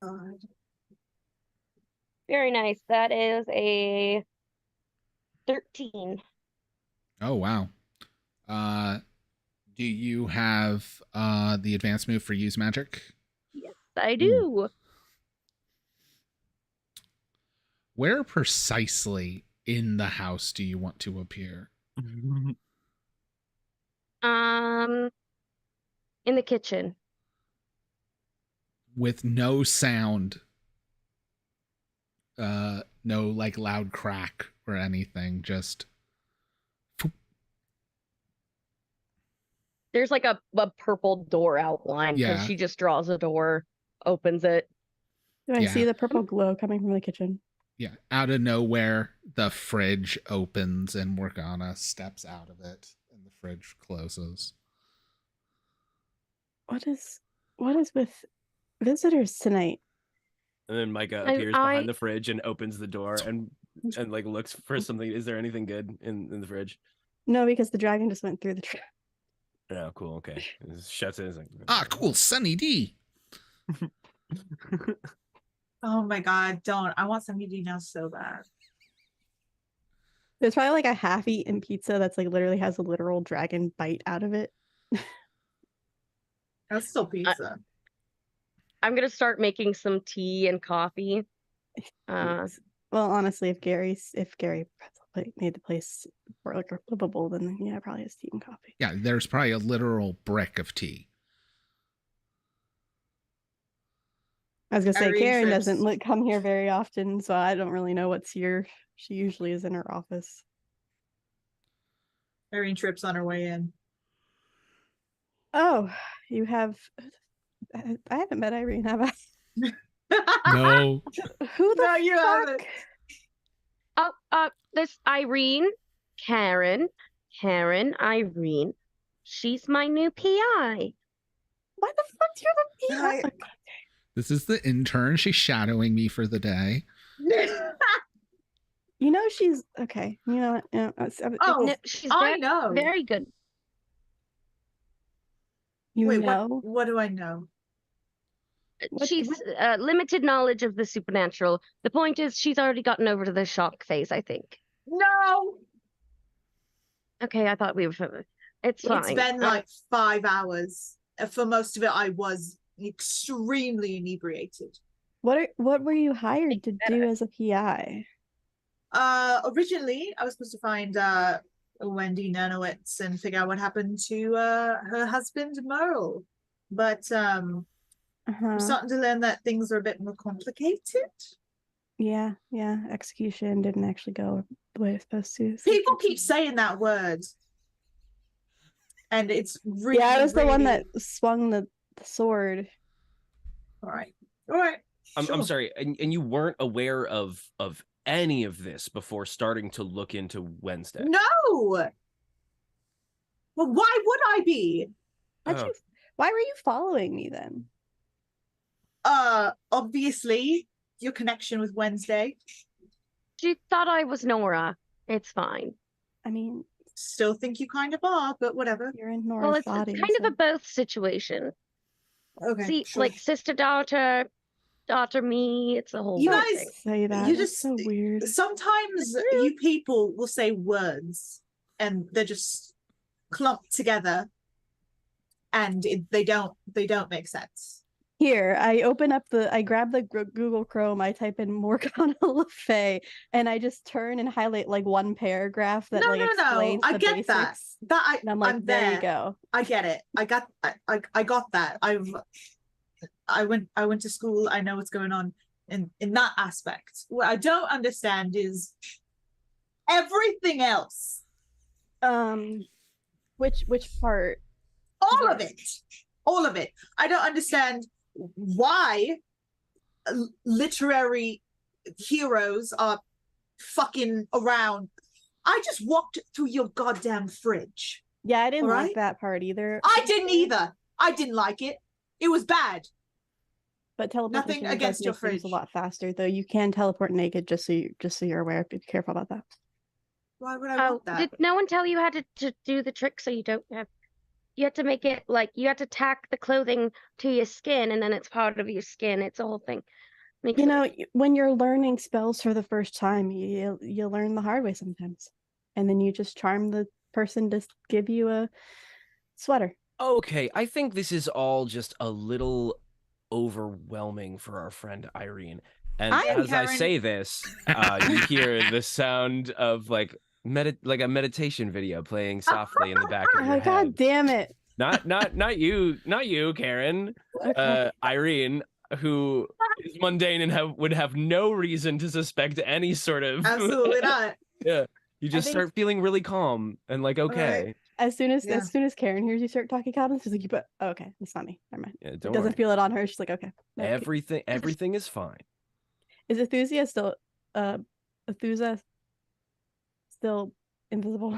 God. Very nice. That is a 13. Oh wow. Do you have the advanced move for use magic? Yes, I do. Where precisely in the house do you want to appear? In the kitchen. With no sound. No like loud crack or anything, just There's like a purple door outline. So Yeah. she just draws a door, opens it. Do I Yeah. see the purple glow coming from the kitchen? yeah, out of nowhere the fridge opens and Morgana steps out of it and the fridge closes. What is with visitors tonight? And then Micah I- appears I- behind the fridge and opens the door and like looks for something. Is there anything good in the fridge? No, because the dragon just went through the trap. Oh, cool. Okay. It shuts it. It's like, Ah, cool, Sunny D. Oh my God, don't. I want some ED now so bad. There's probably like a half-eaten pizza that's like literally has a literal dragon bite out of it. That's still pizza. I'm gonna start making some tea and coffee. Well, honestly, if Gary made the place for like livable, then yeah, probably has tea and coffee. Yeah, there's probably a literal brick of tea. I was gonna say Irene Karen trips. doesn't come here very often, so I don't really know what's here. She usually is in her office. Irene trips on her way in. Oh, you have. I haven't met Irene, have I? No. Who the No, you haven't. fuck? This Irene, Karen, Irene. She's my new PI. Why the fuck do you have a PI? This is the intern. She's shadowing me for the day. You know she's okay. You know what? Yeah, Oh, No, she's I very, know. very good. you Wait, know. what do I know? she's limited knowledge of the supernatural. The point is, she's already gotten over to the shock phase, I think. No, Okay, I thought we were. It's fine. it's been like 5 hours. For most of it, I was extremely inebriated. What were you hired to do as a PI? Originally, I was supposed to find Wendy Nanowitz and figure out what happened to her husband Merle, but I'm starting to learn that things are a bit more complicated. Yeah, execution didn't actually go the way it's supposed to. People keep saying that word, and it's really. Yeah, I was the one really- that swung the sword. All right. I'm Sure. sorry, and you weren't aware of any of this before starting to look into Wednesday. No. Well, why would I be? Oh. Why were you following me then? Obviously, your connection with Wednesday. She thought I was Nora. It's fine. I mean, still think you kind of are, but whatever. You're in Nora's Well, it's body. kind of a both situation. Okay. See, sure. like sister daughter me. It's a whole You thing. guys, say that. you That's just so weird. Sometimes you people will say words and they're just clumped together, and they don't make sense. Here, I grab the Google Chrome, I type in Morgana Le Fay, and I just turn and highlight like one paragraph that No, like no, explains I the get basics. that. And I'm like, there you go. I get it. I got that. I went to school. I know what's going on in that aspect. What I don't understand is everything else. Which part? All of it. All of it. I don't understand why literary heroes are fucking around. I just walked through your goddamn fridge. Yeah, I didn't All like right? that part either. I didn't either. I didn't like it. It was bad. But teleportation does against your make things a fridge. lot faster, though. You can teleport naked, just so you're aware. Be careful about that. Why would I want that? Did no one tell you how to do the trick so you don't have? You had to make it like you had to tack the clothing to your skin, and then it's part of your skin. It's a whole thing. Makes You it- know, when you're learning spells for the first time, you learn the hard way sometimes, and then you just charm the person to give you a sweater. Okay, I think this is all just a little overwhelming for our friend Irene. And I am as I Karen. say this, you hear the sound of like a meditation video playing softly in the back of your Oh head. God damn it! Not you, Karen. Okay. Irene, who is mundane and would have no reason to suspect any sort of Absolutely not. Yeah, you just think- start feeling really calm and like okay. As soon as Yeah. Karen hears you start talking comments, she's like, "You put okay, it's not me. Never mind." Yeah, It don't doesn't worry. feel it on her. She's like, "Okay." okay." Everything is fine. Is Ethusia still Ethusa still invisible?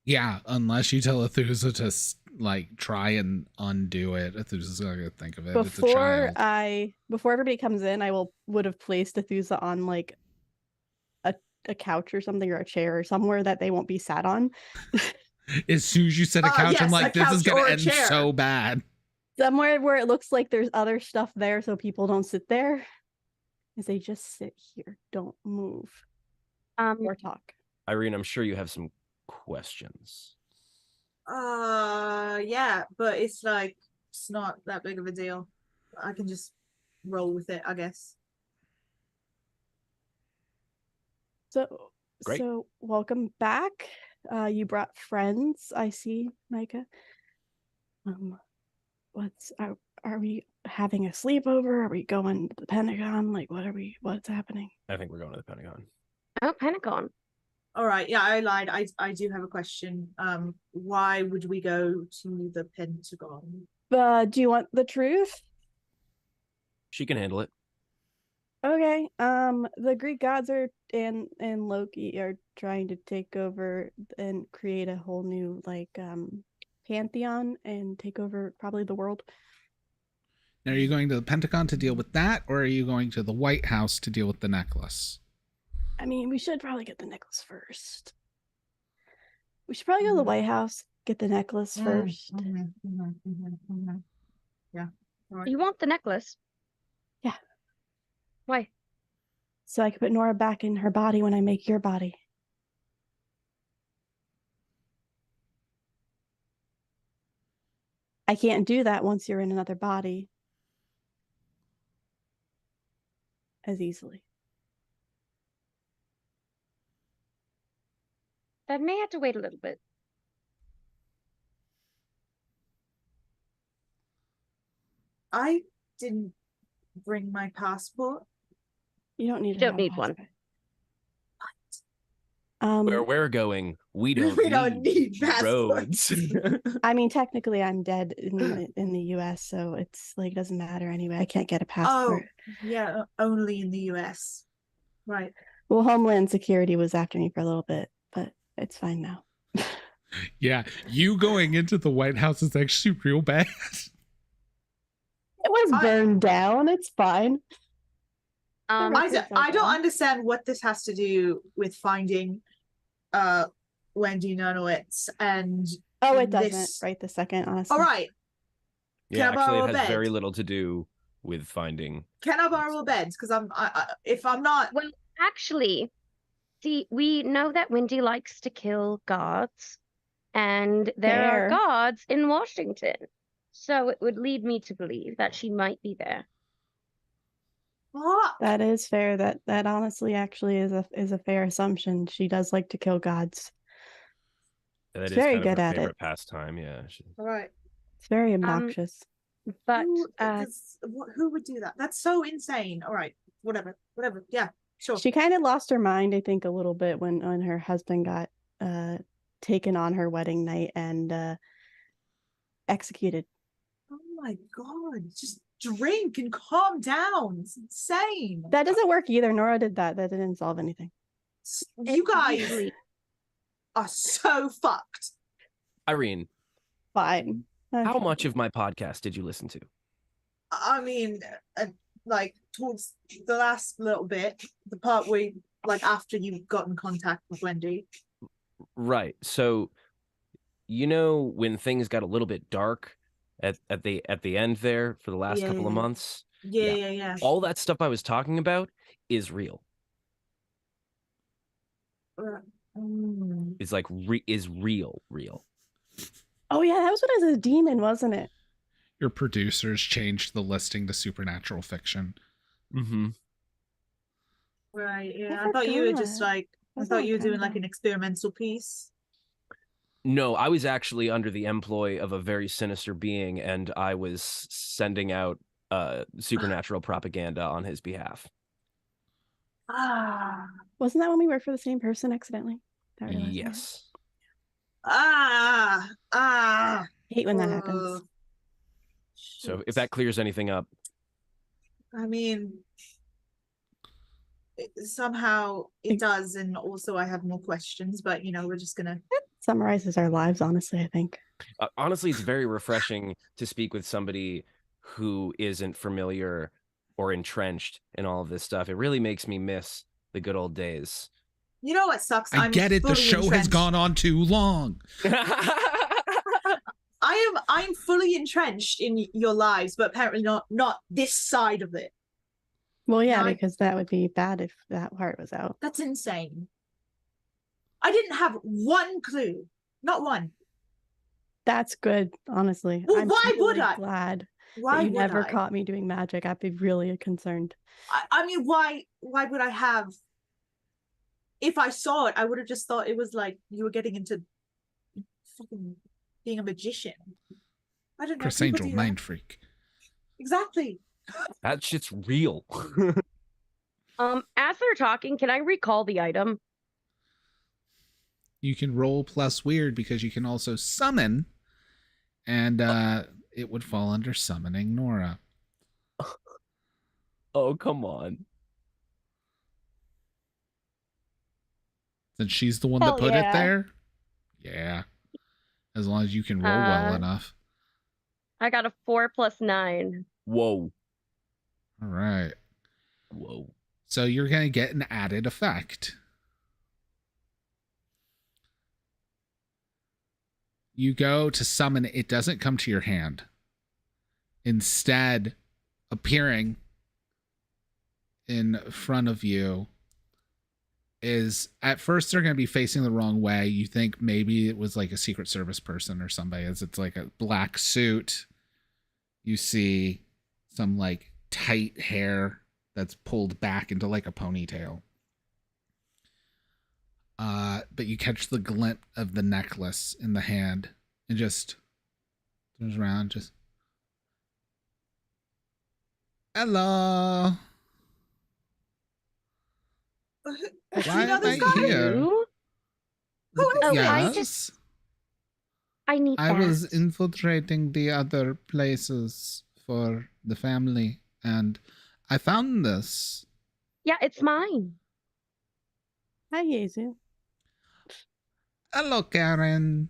Yeah, unless you tell Athusa to like try and undo it. Athusa's not gonna think of it. It's a Before child. before everybody comes in, I would have placed Ethusa on like a couch or something, or a chair or somewhere that they won't be sat on. As soon as you said a couch, I'm yes, like, a this is couch or gonna a end chair. so bad. Somewhere where it looks like there's other stuff there so people don't sit there. Is they just sit here, don't move or talk. Irene, I'm sure you have some questions. Yeah, but it's like it's not that big of a deal. I can just roll with it, I guess. So Great. so welcome back. You brought friends, I see, Micah. Are we having a sleepover? Are we going to the Pentagon? Like what's happening? I think we're going to the Pentagon. Oh, Pentagon. All right, yeah, I lied. I do have a question. Why would we go to the Pentagon? Do you want the truth? She can handle it. Okay. The Greek gods and Loki are trying to take over and create a whole new pantheon and take over probably the world. Now, are you going to the Pentagon to deal with that, or are you going to the White House to deal with the necklace? I mean, we should probably get the necklace first. We should probably go to the White House, get the necklace first. Yeah, Right. You want the necklace? Yeah. Why? So I can put Nora back in her body when I make your body. I can't do that once you're in another body as easily. That may have to wait a little bit. I didn't bring my passport. You don't need You don't need one. Where we're going, we don't We don't need passports. roads. I mean, technically, I'm dead in the U.S., so it's like doesn't matter anyway. I can't get a passport. Yeah, only in the US. Right. Well, Homeland Security was after me for a little bit, but it's fine now. Yeah, you going into the White House is actually real bad. It was burned down. It's fine. I don't understand what this has to do with finding Wendy Nonowitz and it doesn't this... right this second, honestly. All right. Yeah, Can I borrow actually, a it has bed? very little to do with finding. Can I borrow a bed? Because if I'm not... Well, actually, see, we know that Wendy likes to kill guards, and there Fair. are guards in Washington. So it would lead me to believe that she might be there. That is fair. That honestly actually is a fair assumption. She does like to kill gods. That She's is very kind of good her at favorite it. pastime. Yeah. All right. It's very obnoxious. But who would do that? That's so insane. All right. Whatever. Yeah, sure. She kind of lost her mind, I think, a little bit when her husband got taken on her wedding night and executed. Oh my God. Just drink and calm down. It's insane. That doesn't work either. Nora did that. That didn't solve anything. You guys are so fucked. Irene, Fine. how much of my podcast did you listen to? I mean, like towards the last little bit, the part where, like, after you got in contact with Wendy. Right. So, you know, when things got a little bit dark at the end there for the last couple of months. Yeah. All that stuff I was talking about is real. It's like is real. Oh yeah, that was what it was, a demon, wasn't it? Your producers changed the listing to supernatural fiction. Mm-hmm. Right. Yeah. I thought you were just like. I thought you were doing like an experimental piece. No, I was actually under the employ of a very sinister being, and I was sending out supernatural propaganda on his behalf. Wasn't that when we worked for the same person accidentally? Yes. Hate when that happens. So if that clears anything up. I mean, somehow it does, and also I have more questions, but you know, we're just gonna... It summarizes our lives, honestly, I think. Honestly, it's very refreshing to speak with somebody who isn't familiar or entrenched in all of this stuff. It really makes me miss the good old days. You know what sucks? I get it. The show has gone on too long. I'm fully entrenched in your lives, but apparently not this side of it. Well, yeah, because that would be bad if that part was out. That's insane. I didn't have one clue. Not one. That's good, honestly. Well, I'm why really would I? glad Why that you would never I? caught me doing magic. I'd be really concerned. I mean, why would I have? If I saw it, I would have just thought it was like you were getting into fucking being a magician. I don't know. Chris people Angel, do that. mind freak. Exactly. That shit's real. As they're talking, can I recall the item? You can roll plus weird because you can also summon, and it would fall under summoning Nora. Oh, come on. Since she's the one Hell that put yeah. it there? Yeah. As long as you can roll well enough. I got a 4 + 9. Whoa. All right. Whoa. So you're going to get an added effect. You go to summon, it doesn't come to your hand. instead appearing in front of you is, at first they're going to be facing the wrong way. You think maybe it was like a Secret Service person or somebody, as it's like a black suit. You see some like tight hair that's pulled back into like a ponytail. But you catch the glint of the necklace in the hand and just turns around, just, hello. Do Why you know am this I guy? here? Who is Oh, Yes. I need I was that. infiltrating the other places for the family, and I found this. Yeah, it's mine. Hi, Yezu. Hello, Karen.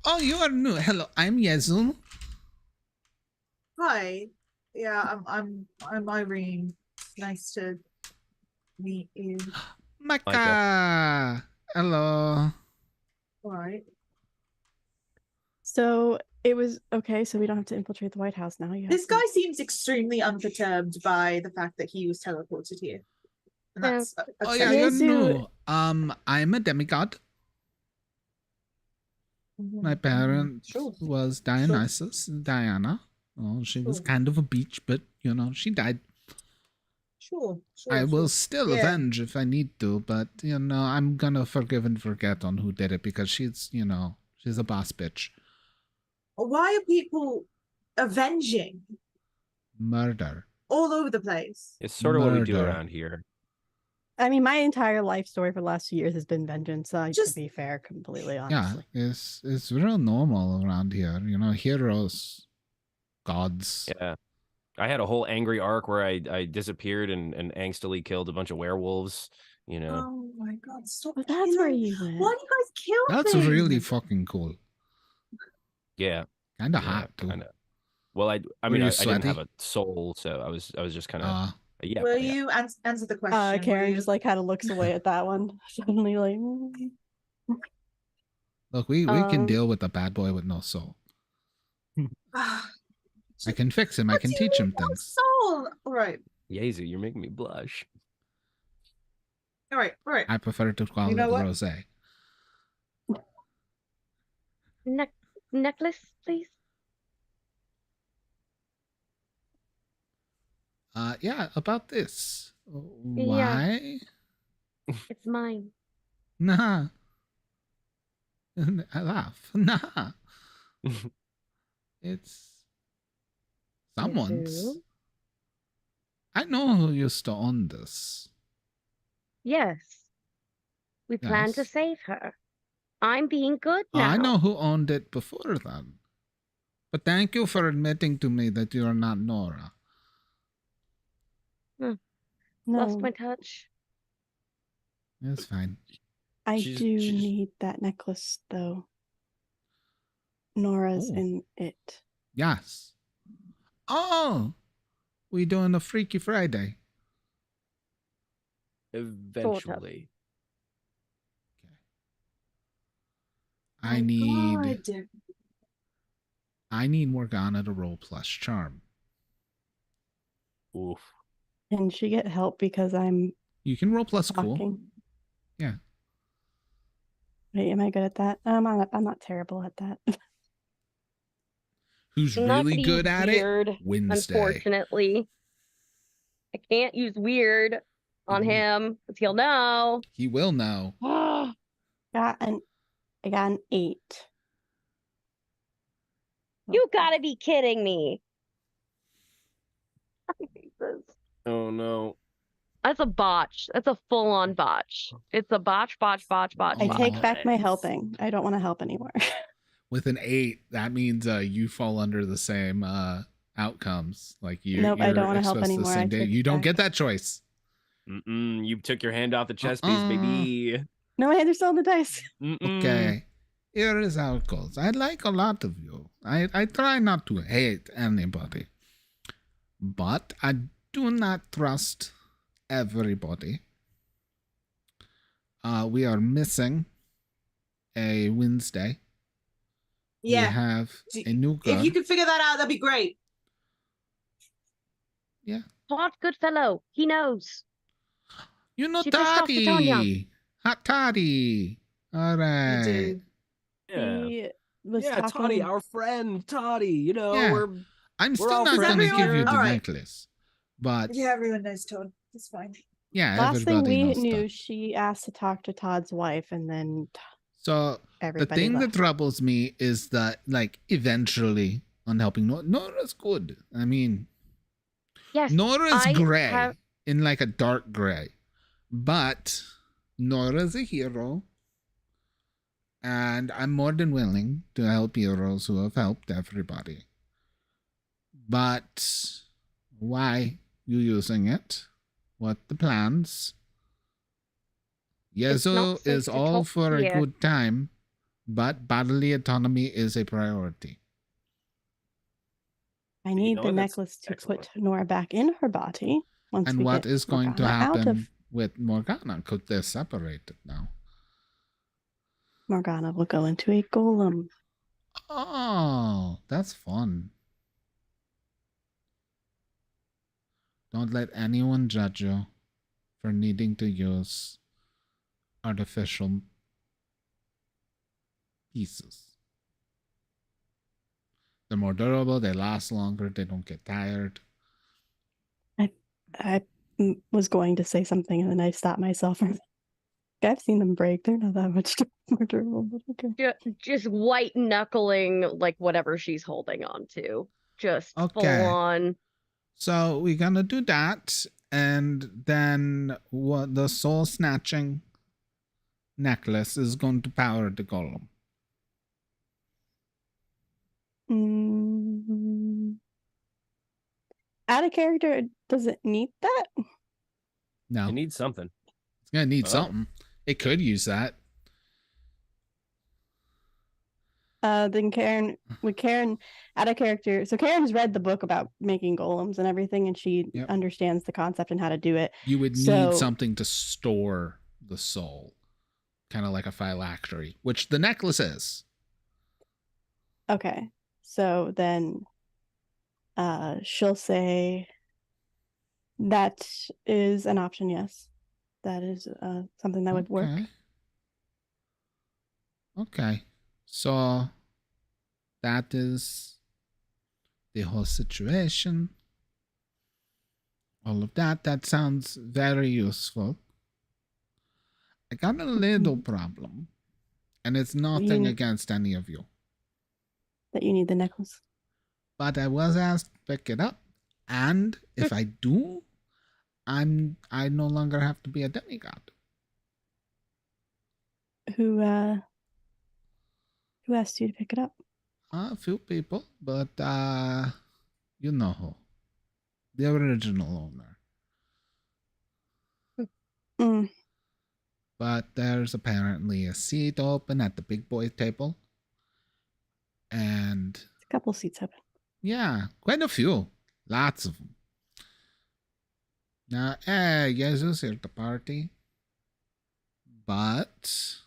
Oh, you are new. Hello, I'm Yezu. Hi. Yeah, I'm Irene. Nice to meet you. Micah. Hello. All right. So it was okay. So we don't have to infiltrate the White House now. You have This to- guy seems extremely unperturbed by the fact that he was teleported here. And that's Oh yeah, you're Yezu- new. I'm a demigod. My parent was Dionysus, Diana. Oh, she was Sure. kind of a beach, but you know, she died. Sure. I will still Yeah. avenge if I need to, but you know, I'm gonna forgive and forget on who did it because she's, you know, she's a boss bitch. Why are people avenging Murder. all over the place? It's sort of what we do Murder. around here. I mean, my entire life story for the last 2 years has been vengeance. To Just- be fair, completely Yeah, honestly. it's real normal around here. You know, heroes, gods. Yeah. I had a whole angry arc where I disappeared and angstily killed a bunch of werewolves, you know. Oh my god, stop. But that's where killing- you went. Why do you guys kill That's things? really fucking cool. Yeah. Kind of yeah, hot too. kinda. Well, I Were mean, you I didn't have sweaty? a soul, so I was just kind of Uh, yeah. Will yeah. you answer the question? will Karen you? just like kind of looks away at that one. Suddenly, like, look, we can Um, deal with a bad boy with no soul. Ah, I can fix him. I what can do you teach him mean, no things. soul. All right. Yezu, you're making me blush. All right. All right. I prefer to call You know it what? rosé. Necklace, please. Yeah, about this. Why? It's mine. Nah. I laugh. Nah. It's someone's. Who? I know who used to own this. Yes. We plan to Yes. save her. I'm being good Oh, now. I know who owned it before then. But thank you for admitting to me that you are not Nora. Lost no, my touch. It's fine. I She's- do she's- need that necklace though. Nora's Oh. in it. Yes. Oh, we doing a Freaky Friday. Eventually. I My need God. I need Morgana to roll plus charm. Oof. Can she get help because I'm You can roll plus cool. talking? Yeah. Wait, am I good at that? I'm not terrible at that. Who's I'm not really gonna good use at weird, it? Wednesday. Unfortunately. I can't use weird on Mhm. him because he'll know. He will know. I got an 8. You gotta be kidding me. I hate this. Oh no. That's a botch. That's a full on botch. It's a botch. I Oh. take back my helping. I don't want to help anymore. With an 8, that means you fall under the same outcomes. Like you. Nope, I you're don't wanna help exposed to the anymore. same I day. take You it don't back. get that choice. You took your hand off the chess piece, baby. No, my hands are still on the dice. Okay. Here is how it goes. I like a lot of you. I try not to hate anybody. But I do not trust everybody. We are missing a Wednesday. Yeah. We have Do- a new girl. If you could figure that out, that'd be great. Yeah. Todd Goodfellow. He knows. You know She pissed off to Tanya. Toddy. Hot Toddy. All I right. do. Yeah. He was Yeah, talking. Toddy, our friend, Toddy. You know, Yeah. we're I'm We're still all not friends going to give here. you the All right. necklace. But Yeah, everyone knows Todd. It's fine. yeah, Last thing everybody we knows knew, that. she asked to talk to Todd's wife, and then So the everybody thing that left. troubles me is that, like, eventually on helping Nora's good. I mean, Yes. Nora's I gray have- in like a dark gray, but Nora's a hero, and I'm more than willing to help heroes who have helped everybody. But why you using it? What the plans? It's not Yezo safe is to all talk for a here. good time, but bodily autonomy is a priority. I need know the what? That's necklace to excellent. put Nora back in her body. Once And we what get is going to Morgana out happen of with Morgana? Could they're separated now? Morgana will go into a golem. Oh, that's fun. Don't let anyone judge you for needing to use artificial pieces. They're more durable, they last longer, they don't get tired. I was going to say something and then I stopped myself. I've seen them break. They're not that much more durable, but okay. Just white knuckling like whatever she's holding on to. Just full Okay. on. So we're gonna do that, and then what the soul snatching necklace is going to power the golem. Out of character, does it need that? No, It needs something. it's gonna need Oh. something. It could use that. Then Karen, with Karen out of character, so Karen's read the book about making golems and everything, and she Yep. understands the concept and how to do it. You would So- need something to store the soul, kind of like a phylactery, which the necklace is. Okay, so then she'll say that is an option. Yes, that is something that would work. Okay. Okay. So that is the whole situation. All of that. That sounds very useful. I got a little problem, and it's nothing You- against any of you. That you need the necklace. But I was asked to pick it up, and if I do, I no longer have to be a demigod. Who asked you to pick it up? A few people, but you know who. The original owner. Mm. But there's apparently a seat open at the big boy table. And A couple seats open. yeah, quite a few. Lots of them. Now, Jesus here at the party. But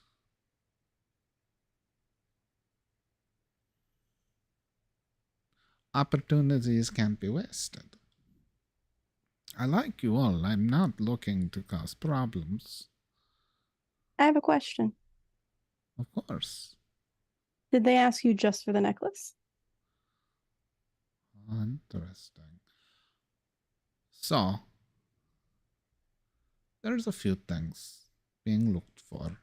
opportunities can't be wasted. I like you all. I'm not looking to cause problems. I have a question. Of course. Did they ask you just for the necklace? Interesting. So, there's a few things being looked for.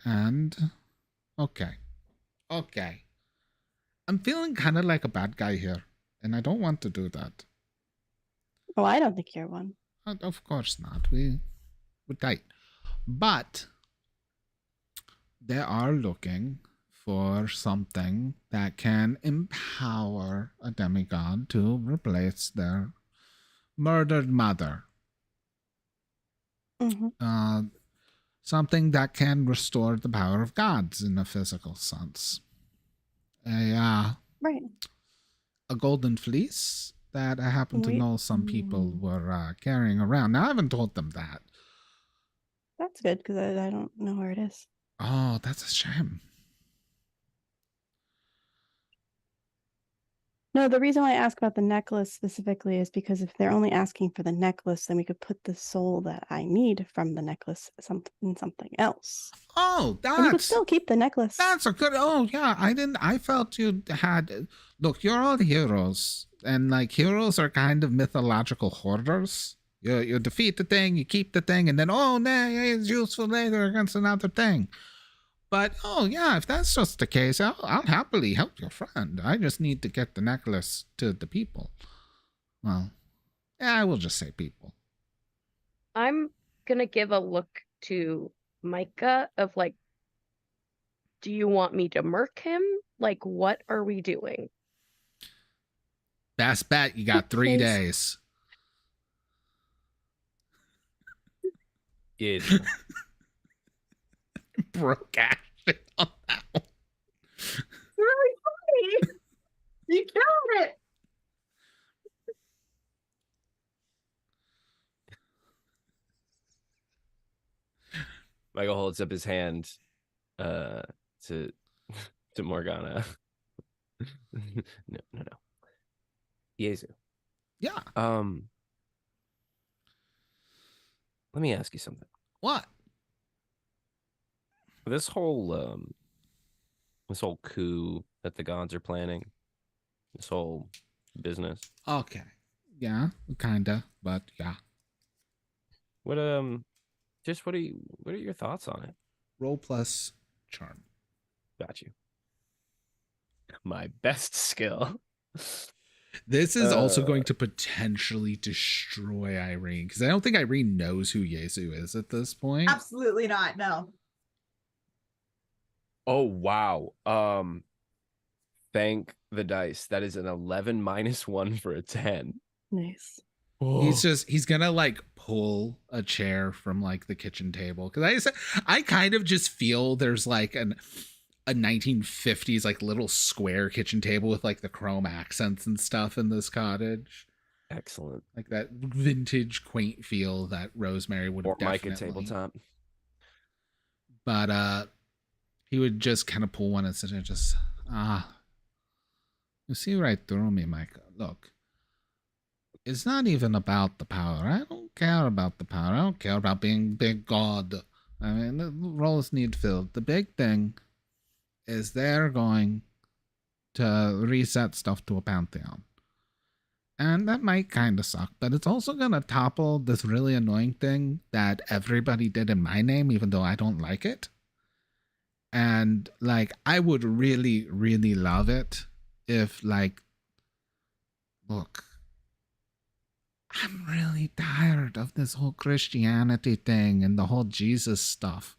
And, okay. I'm feeling kind of like a bad guy here, and I don't want to do that. Oh, I don't think you're one. Of course not. We're tight. But they are looking for something that can empower a demigod to replace their murdered mother. Mm-hmm. Something that can restore the power of gods in a physical sense. Right. A golden fleece that I happen to know some people were carrying around. Now, I haven't told them that. That's good because I don't know where it is. Oh, that's a shame. No, the reason why I ask about the necklace specifically is because if they're only asking for the necklace, then we could put the soul that I need from the necklace in something else. Oh, But you could that's still keep the necklace. that's a good. Oh yeah, I felt you had. Look, you're all heroes, and like heroes are kind of mythological hoarders. You defeat the thing, you keep the thing, and then oh no, it's useful later against another thing. But oh yeah, if that's just the case, I'll happily help your friend. I just need to get the necklace to the people. Well, yeah, I will just say people. I'm gonna give a look to Micah of like, do you want me to murk him? Like, what are we doing? Best bet, you got 3 days. It Broke ass shit on that one. Really funny. You killed it. Michael holds up his hand to Morgana. No. Yezu. Yeah. Let me ask you something. What? This whole coup that the gods are planning, this whole business. Okay. Yeah, kinda, but yeah. What just what are your thoughts on it? Roll plus charm. Got you. My best skill. This is also going to potentially destroy Irene because I don't think Irene knows who Yezu is at this point. Absolutely not. No. Oh wow. Thank the dice. That is an 11 minus 1 for a 10. Nice. He's gonna like pull a chair from like the kitchen table because I kind of just feel there's like a 1950s like little square kitchen table with like the chrome accents and stuff in this cottage. Excellent. Like that vintage quaint feel that Rosemary would have Micah definitely. tabletop. But he would just kind of pull one and sit and just you see right through me, Micah. Look. It's not even about the power. I don't care about the power. I don't care about being big god. I mean, the roles need filled. The big thing is they're going to reset stuff to a pantheon. And that might kind of suck, but it's also going to topple this really annoying thing that everybody did in my name, even though I don't like it. And, like, I would really, really love it if, like, look, I'm really tired of this whole Christianity thing and the whole Jesus stuff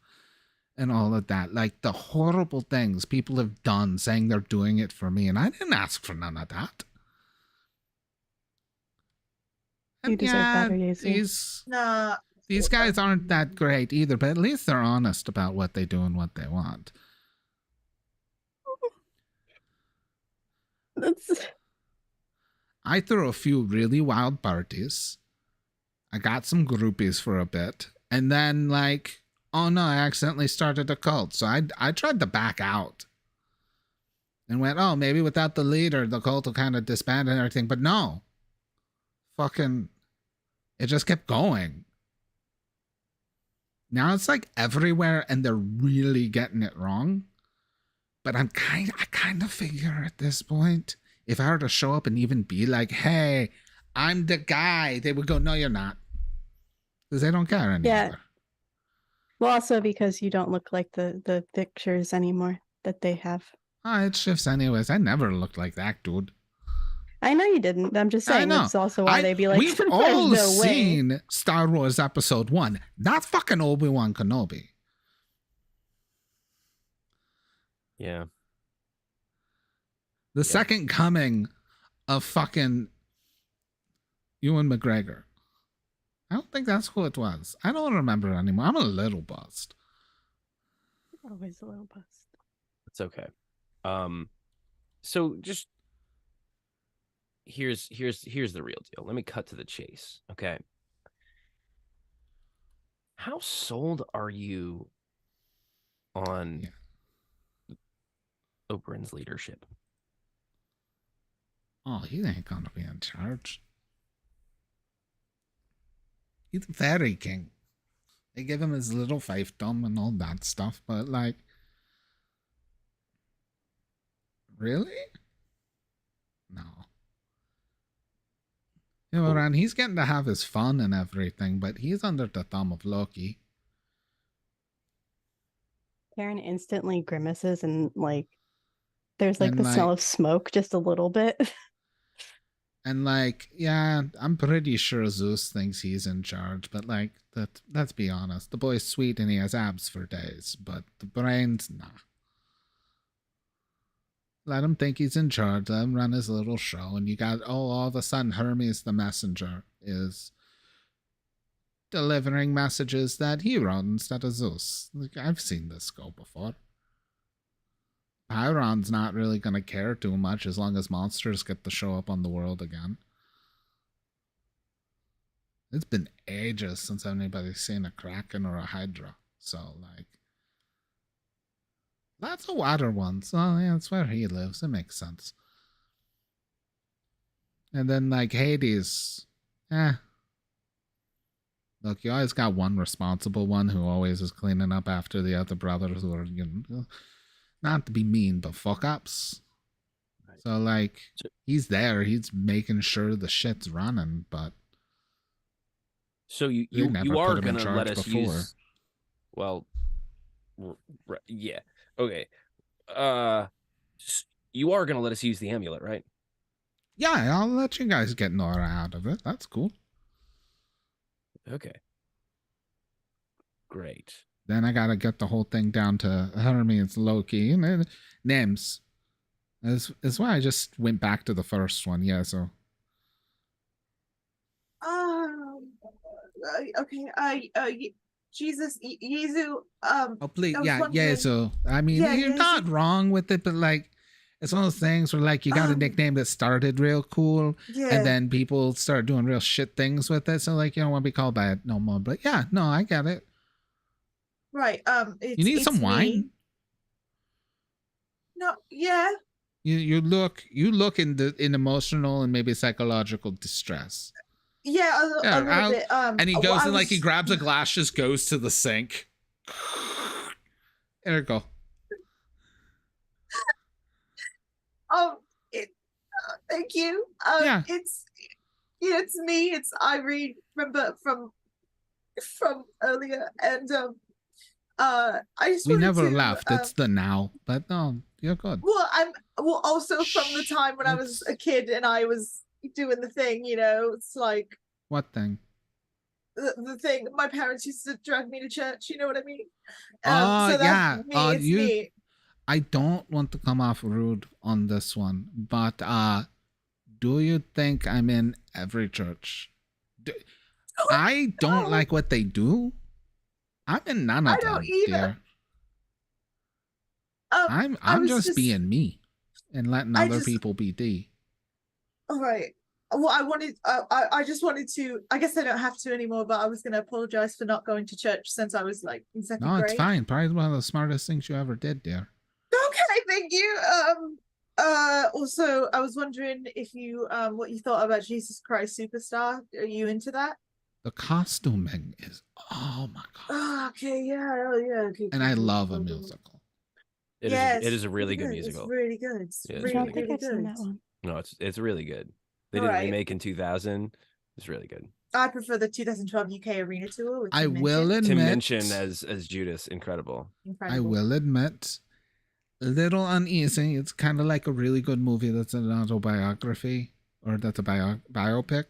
and all of that. Like the horrible things people have done saying they're doing it for me. And I didn't ask for none of that. And You deserve better, Yezu. These guys aren't that great either, but at least they're honest about what they do and what they want. I threw a few really wild parties. I got some groupies for a bit. And then, like, oh no, I accidentally started a cult. So I tried to back out. And went, oh, maybe without the leader, the cult will kind of disband and everything. But no. Fucking, it just kept going. Now it's like everywhere and they're really getting it wrong. But I kind of figure at this point, if I were to show up and even be like, hey, I'm the guy, they would go, no, you're not. Because they don't care anymore. Yeah. Well, also because you don't look like the pictures anymore that they have. Oh, it shifts anyways. I never looked like that, dude. I know you didn't. I'm just saying that's also why they'd be like, we've "There's all no way." seen Star Wars Episode 1. Not fucking Obi-Wan Kenobi. Yeah. The second coming of fucking Ewan McGregor. I don't think that's who it was. I don't remember anymore. I'm a little buzzed. Always a little bust. It's okay. So just here's the real deal. Let me cut to the chase. Okay. How sold are you on Oberyn's leadership? Oh, he ain't gonna be in charge. He's the fairy king. They give him his little fiefdom and all that stuff, but like, really? No. You know, Ran, he's getting to have his fun and everything, but he's under the thumb of Loki. Karen instantly grimaces and like there's like And, the smell like- of smoke just a little bit. And like, yeah, I'm pretty sure Zeus thinks he's in charge, but like, let's be honest, the boy's sweet and he has abs for days, but the brains, nah. Let him think he's in charge, let him run his little show, and you got, all of a sudden Hermes the messenger is delivering messages that he wrote instead of Zeus. Like, I've seen this go before. Chiron's not really going to care too much as long as monsters get to show up on the world again. It's been ages since anybody's seen a Kraken or a Hydra. So, like, lots of water ones. Oh, yeah, that's where he lives. It makes sense. And then, like, Hades. Look, you always got one responsible one who always is cleaning up after the other brothers who are, you know, not to be mean, but fuck ups. Right. So, like, he's there. He's making sure the shit's running, but So you never are put him in gonna let charge us before. use. Well, yeah. Okay. You are gonna let us use the amulet, right? yeah, I'll let you guys get Nora out of it. That's cool. Okay. Great. Then I gotta get the whole thing down to Hermes, Loki, and then names. That's why I just went back to the first one. Yeah, so Okay. Jesus, Yezu. oh please, I was yeah, wondering- so I mean, Yeah, you're yeah, not wrong with it, but like, it's one of those things where like you got a nickname that started real cool, Yeah. and then people start doing real shit things with it. So like, you don't want to be called by it no more. But yeah, no, I get it. Right. It's, You need some it's me. wine. No. Yeah. You look in emotional and maybe psychological distress. Yeah. Yeah, A little bit. And he well, goes I and like he was- grabs a glass, just goes to the sink. There you go. Thank you. Yeah. It's me. It's Irene. Remember from earlier, and I just We wanted never to, left. It's the now, but no, you're good. well also from the time when I was a kid and I was doing the thing. You know, it's like What thing? the thing. My parents used to drag me to church. You know what I mean? Oh, so that's yeah. me. It's me. I don't want to come off rude on this one, but do you think I'm in every church? I don't like what they do. I'm in none of I them, don't either. dear. I I'm was just being me and letting I other just- people be D. All right. Well, I just wanted to. I guess I don't have to anymore. But I was going to apologize for not going to church since I was like in second No, grade. it's fine. Probably one of the smartest things you ever did, dear. Okay, thank you. Also, I was wondering if you what you thought about Jesus Christ Superstar. Are you into that? The costuming is, oh my god. Oh, okay, yeah, oh yeah, okay. And I cool, love cool, a cool. musical. It Yes, is a really it's good It's musical. really good. It's Yeah, it's I really, don't really think really I've seen good. that one. No, it's really good. They did a Alright. remake in 2000. It's really good. I prefer the 2012 UK Arena Tour. With I Tim will Minchin. Tim admit, Minchin as Judas, incredible. I Incredible. will admit, a little uneasy. It's kind of like a really good movie that's an autobiography or that's a biopic.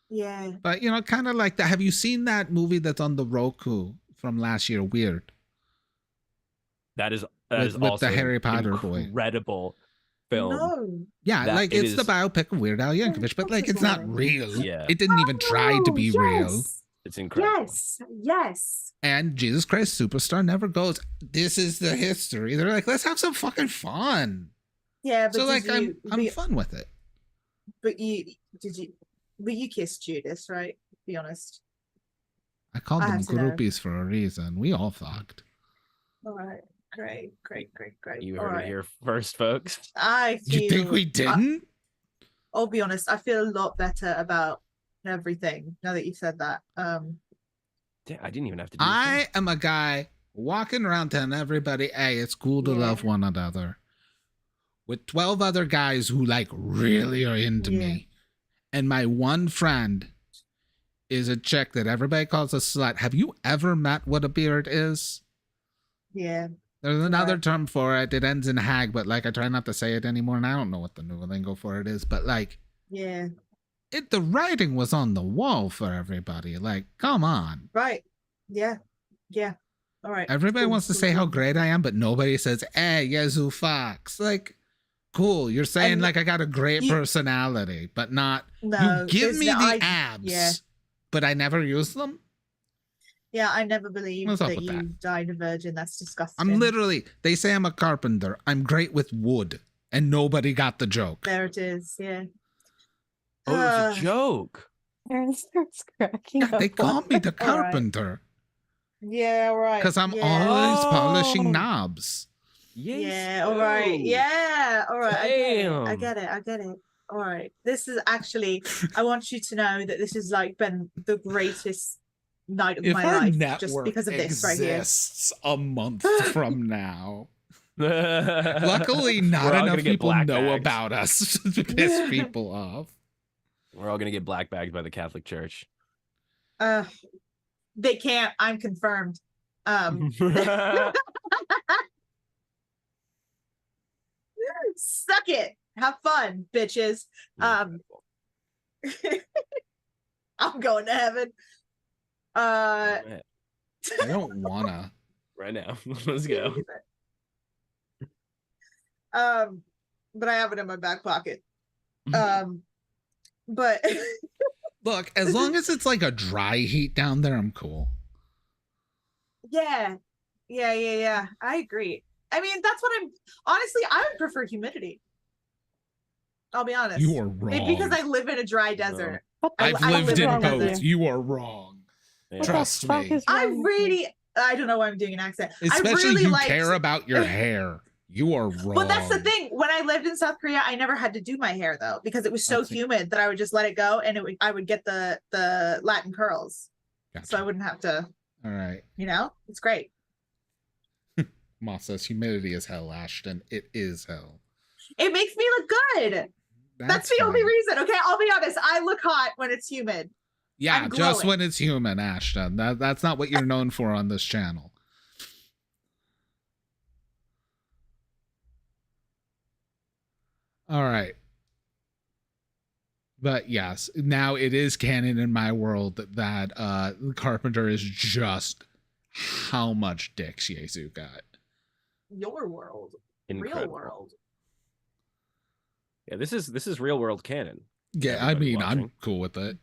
Yeah. But, you know, kind of like that. Have you seen that movie that's on the Roku from last year, Weird? That is With also the Harry an Potter boy. incredible film. No. Yeah, That- like it it's the is- biopic of Weird Al Yankovic, but like it's not real. Yeah. It didn't even try to be real. It's incredible. Yes. And Jesus Christ Superstar never goes, this is the history. They're like, let's have some fucking fun. Yeah, but So did like you, I'm fun with it. but you kissed Judas, right? Be honest. I called I them have to know. groupies for a reason. We all fucked. All right. Great. You All heard right. it here first, folks. I feel. You think we didn't? I'll be honest, I feel a lot better about everything now that you said that. Damn, I didn't even have to do I am a guy walking around telling everybody, hey, it's cool to love one another. With 12 other guys who like really are into me. And my one friend is a chick that everybody calls a slut. Have you ever met what a beard is? Yeah. There's another term for it. It ends in hag, but like I try not to say it anymore, and I don't know what the new lingo for it is. But like, Yeah. the writing was on the wall for everybody. Like, come on. Right. Yeah. Yeah. All right. Everybody Cool, wants to cool, say how cool. great I am, but nobody says, "Hey, Yazoo Fox." Like, cool. You're saying And like I got a great personality, but not. No, you give there's me no- the I- abs, yeah. but I never use them. Yeah, I never believed What's up that with you that? died a virgin. That's disgusting. I'm literally. They say I'm a carpenter. I'm great with wood, and nobody got the joke. There it is. Yeah. Oh, it was a joke. Aaron starts cracking up. They call me the All right. carpenter Yeah. Right. because I'm yeah. always polishing Oh. knobs. Yeah. All right. Yeah. All right. I Damn. get it. I get it. All right. This is actually. I want you to know that this has like been the greatest night of If my our life network just because of this right here. exists a month from now. Luckily, Luckily, not enough people know about us to piss people off. We're all gonna get black bagged by the Catholic Church. They can't. I'm confirmed. Suck it. Have fun, bitches. I'm going to heaven. I don't wanna. Right now. Let's go. But I have it in my back pocket. But Look, as long as it's like a dry heat down there, I'm cool. yeah. I agree. I mean, that's what honestly, I would prefer humidity. I'll be honest. You are Maybe wrong. because I live in a dry desert. I've I lived live in in a both. desert. You are wrong. Yeah. Trust me. I don't know why I'm doing an accent. I Especially really you liked- care about your hair. You are wrong. But that's the thing. When I lived in South Korea, I never had to do my hair though, because it was so humid that I would just let it go, and I would get the Latin curls, so I wouldn't have to. All right. You know, it's great. Moss says humidity is hell, Ashton. It is hell. It makes me look good. That's the only fine. reason. Okay, I'll be honest. I look hot when it's humid. Yeah, I'm just glowing. when it's human, Ashton. That's not what you're known for on this channel. All right. But yes, now it is canon in my world that Carpenter is just how much dick Yezu got. Your world, real Incredible. world. Yeah, this is real world canon. Yeah, I Everybody mean, I'm watching. cool with it.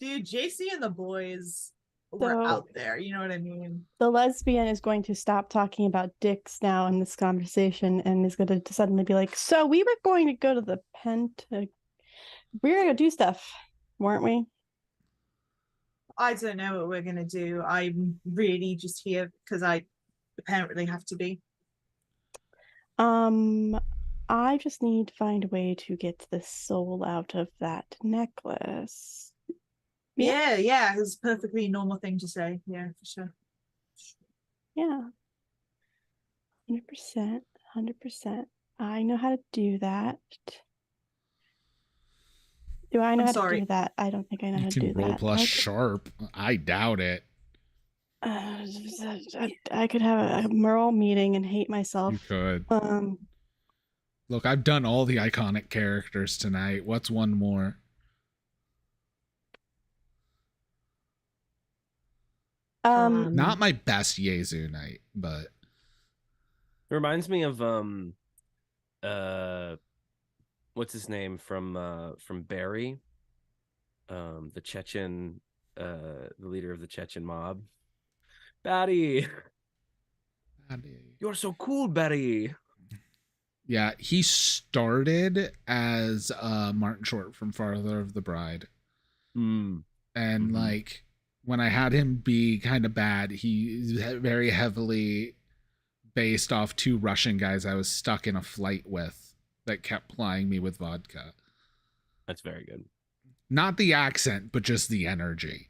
Dude, JC and the boys were So- out there. You know what I mean? The lesbian is going to stop talking about dicks now in this conversation and is going to suddenly be like, so we were going to go to the we were going to do stuff, weren't we? I don't know what we're gonna do. I'm really just here because I apparently have to be. I just need to find a way to get the soul out of that necklace. Yeah, it's a perfectly normal thing to say. Yeah, for sure. Yeah. 100%. 100%. I know how to do that. Do I know I'm how sorry. to do that? I don't think I know how You to can do roll that. plus I could- sharp. I doubt it. I could have a Merle meeting and hate myself. You could. Um, Look, I've done all the iconic characters tonight. What's one more? Not my best Yezu night, but It reminds me of what's his name from Barry? The Chechen the leader of the Chechen mob. Batty. You're so cool, Batty. yeah, he started as Martin Short from Father of the Bride. Mm. And like when I had him be kind of bad, he very heavily based off two Russian guys I was stuck in a flight with that kept plying me with vodka. That's very good. Not the accent, but just the energy.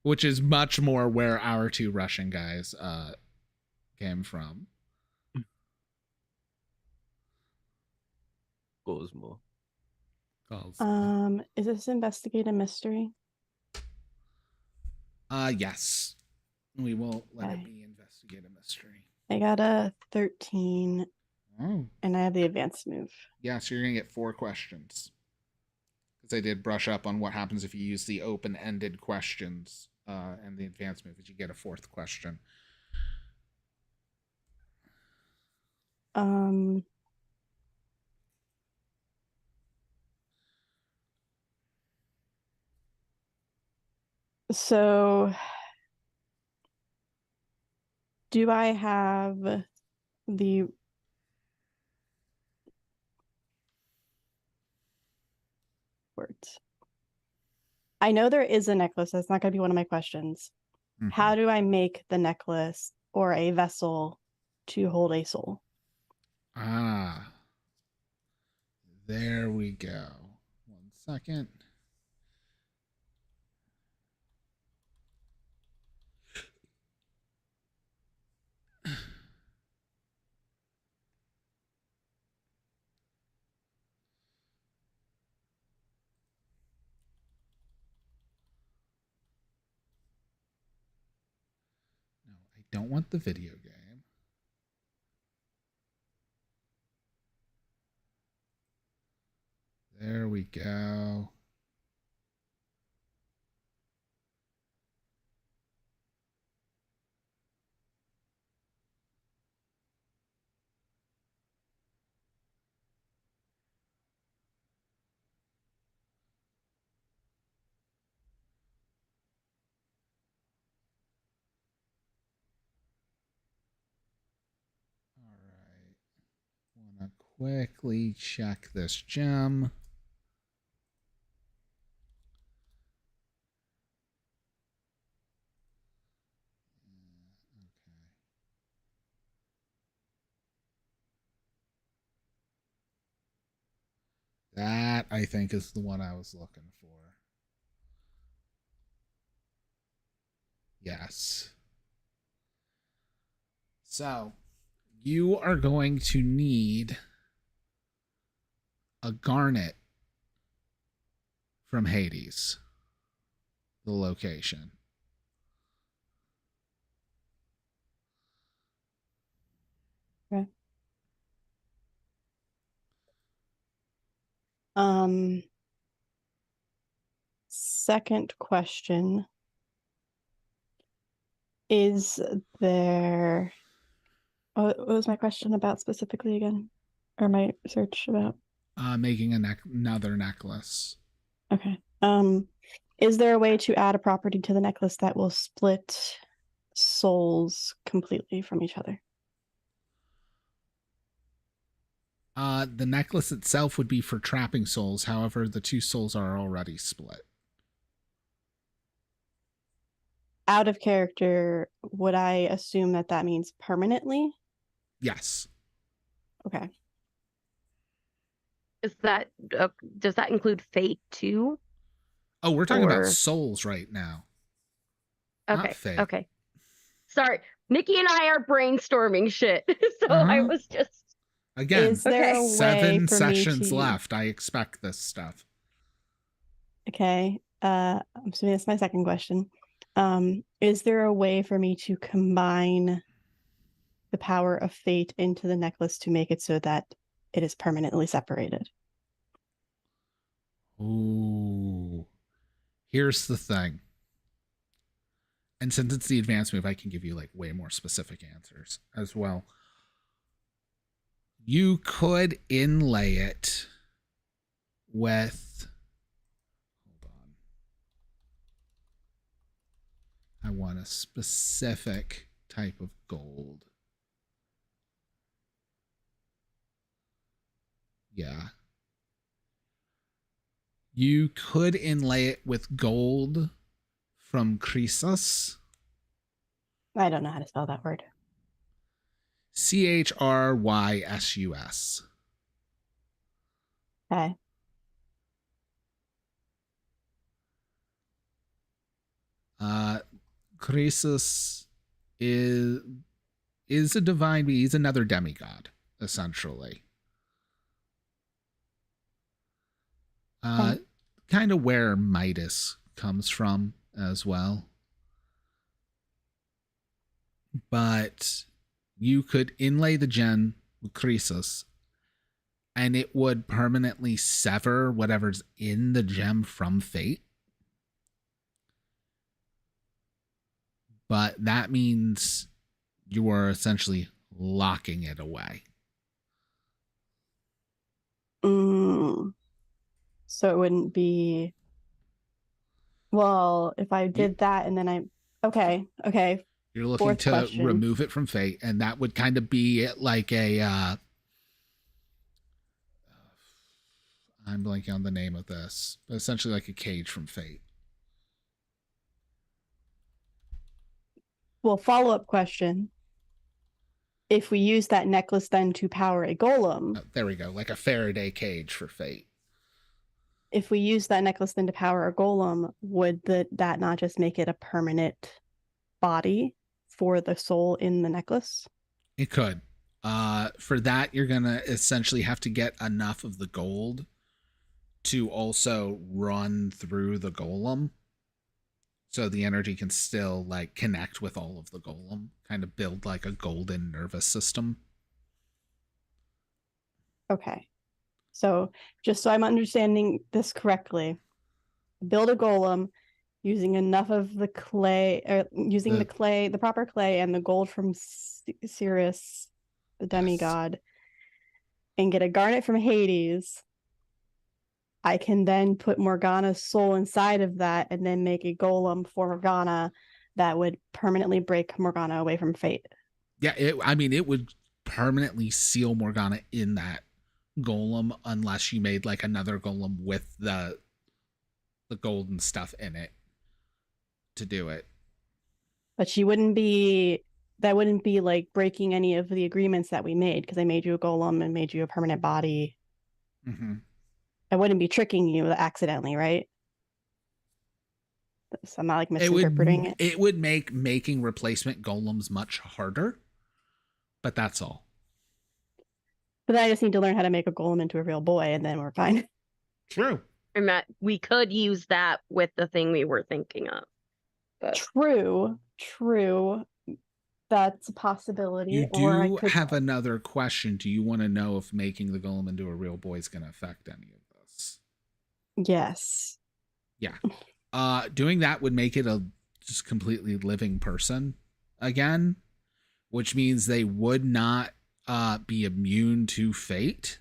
Which is much more where our two Russian guys came from. Cosmo. Is this investigate a mystery? Yes. We will let it be investigate a mystery. I got a 13. Oh. And I have the advanced move. Yeah, so you're going to get 4 questions. Because I did brush up on what happens if you use the open-ended questions and the advanced move, is you get a 4th question. So do I have the words? I know there is a necklace. That's not going to be one of my questions. Mm-hmm. How do I make the necklace or a vessel to hold a soul? Ah. There we go. 1 second. No, I don't want the video game. There we go. All right. Want to quickly check this gem. That, I think, is the one I was looking for. Yes. So, you are going to need a garnet from Hades, the location. Okay. Second question. Is there... Oh, what was my question about specifically again? Or my search about? Making another necklace. Okay. Is there a way to add a property to the necklace that will split souls completely from each other? The necklace itself would be for trapping souls. However, the 2 souls are already split. Out of character, would I assume that that means permanently? Yes. Okay. Is that does that include fate too? Oh, we're talking about souls right now. Okay. Not fate. Okay. Sorry, Nikki and I are brainstorming shit, so I was just. Again, Is there a way 7 for me sessions to... left. I expect this stuff. Okay. I'm assuming that's my second question. Is there a way for me to combine the power of fate into the necklace to make it so that it is permanently separated? Ooh. Here's the thing. And since it's the advanced move, I can give you like way more specific answers as well. You could inlay it with... Hold on. I want a specific type of gold. Yeah. You could inlay it with gold from Croesus. I don't know how to spell that word. ChrYsus. Okay. Croesus is a divine being. He's another demigod, essentially. Kind of where Midas comes from as well. But you could inlay the gem with Croesus, and it would permanently sever whatever's in the gem from fate. But that means you are essentially locking it away. So it wouldn't be. Well, if I did that and then okay. You're looking Fourth to question. remove it from fate, and that would kind of be like a. I'm blanking on the name of this, but essentially like a cage from fate. Well, follow-up question. If we use that necklace then to power a golem, There we go, like a Faraday cage for fate. if we use that necklace then to power a golem, would that not just make it a permanent body for the soul in the necklace? It could. For that, you're gonna essentially have to get enough of the gold to also run through the golem, so the energy can still like connect with all of the golem, kind of build like a golden nervous system. Okay. So just so I'm understanding this correctly, build a golem using enough of the clay, or using the clay, the proper clay, and the gold from Sirius, the demigod, and get a garnet from Hades. I can then put Morgana's soul inside of that and then make a golem for Morgana that would permanently break Morgana away from fate. Yeah, it would permanently seal Morgana in that golem unless you made like another golem with the golden stuff in it to do it. But that wouldn't be like breaking any of the agreements that we made, because I made you a golem and made you a permanent body. Mm-hmm. I wouldn't be tricking you accidentally, right? So I'm not like misinterpreting it. It would make making replacement golems much harder, but that's all. But then I just need to learn how to make a golem into a real boy, and then we're fine. True. And Matt, we could use that with the thing we were thinking of. But True. That's a possibility. You Or I do could... have another question. Do you want to know if making the golem into a real boy is going to affect any of this? Yes. Yeah. Doing that would make it a just completely living person again, which means they would not be immune to fate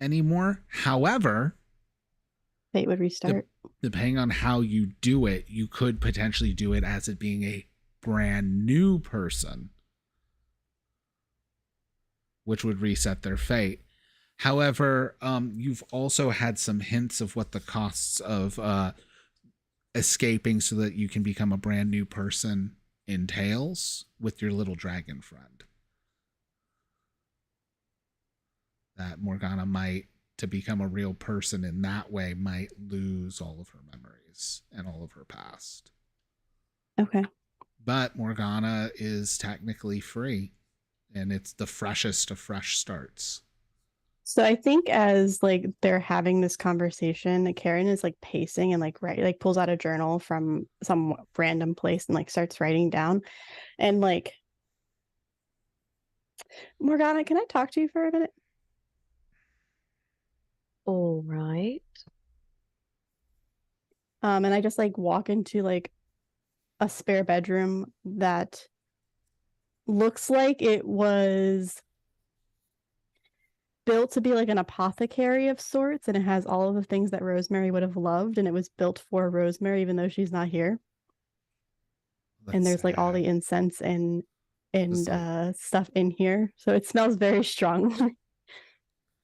anymore. However, fate would restart. Depending on how you do it, you could potentially do it as it being a brand new person, which would reset their fate. However, you've also had some hints of what the costs of escaping so that you can become a brand new person entails with your little dragon friend. That Morgana might, to become a real person in that way, might lose all of her memories and all of her past. Okay. But Morgana is technically free, and it's the freshest of fresh starts. So I think as like they're having this conversation, Karen is like pacing and like pulls out a journal from some random place and like starts writing down. And like, Morgana, can I talk to you for a minute? all right. And I just like walk into like a spare bedroom that looks like it was built to be like an apothecary of sorts, and it has all of the things that Rosemary would have loved, and it was built for Rosemary even though she's not here. And there's like all the incense and stuff in here, so it smells very strong.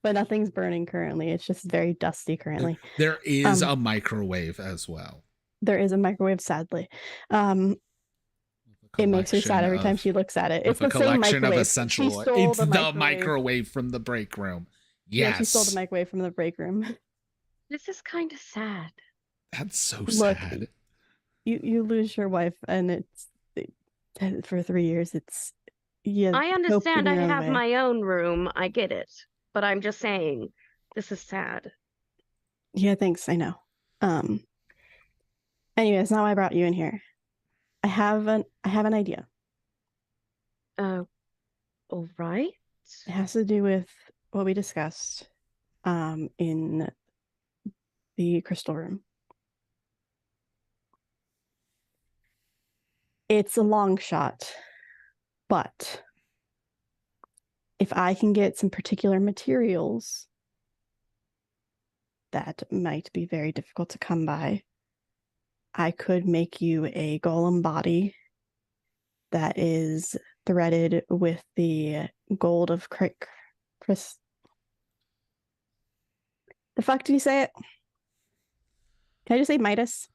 But nothing's burning currently. It's just very dusty currently. There is a microwave as well. There is a microwave, sadly. A It makes her sad collection every time of- she looks at it. with It's a the same collection of microwave. essential She oil. stole It's the the microwave. microwave from the break room. Yeah, Yes. she stole the microwave from the break room. This is kind of sad. That's so Look, sad. You lose your wife, and for 3 years. It's I understand I have way. my own room. I get it. But I'm just saying, this is sad. Yeah, thanks. I know. Anyway, it's not why I brought you in here. I have an idea. All right. It has to do with what we discussed in the crystal room. It's a long shot, but if I can get some particular materials that might be very difficult to come by, I could make you a golem body that is threaded with the gold of Chris. The fuck did you say it? Can I just say Midas?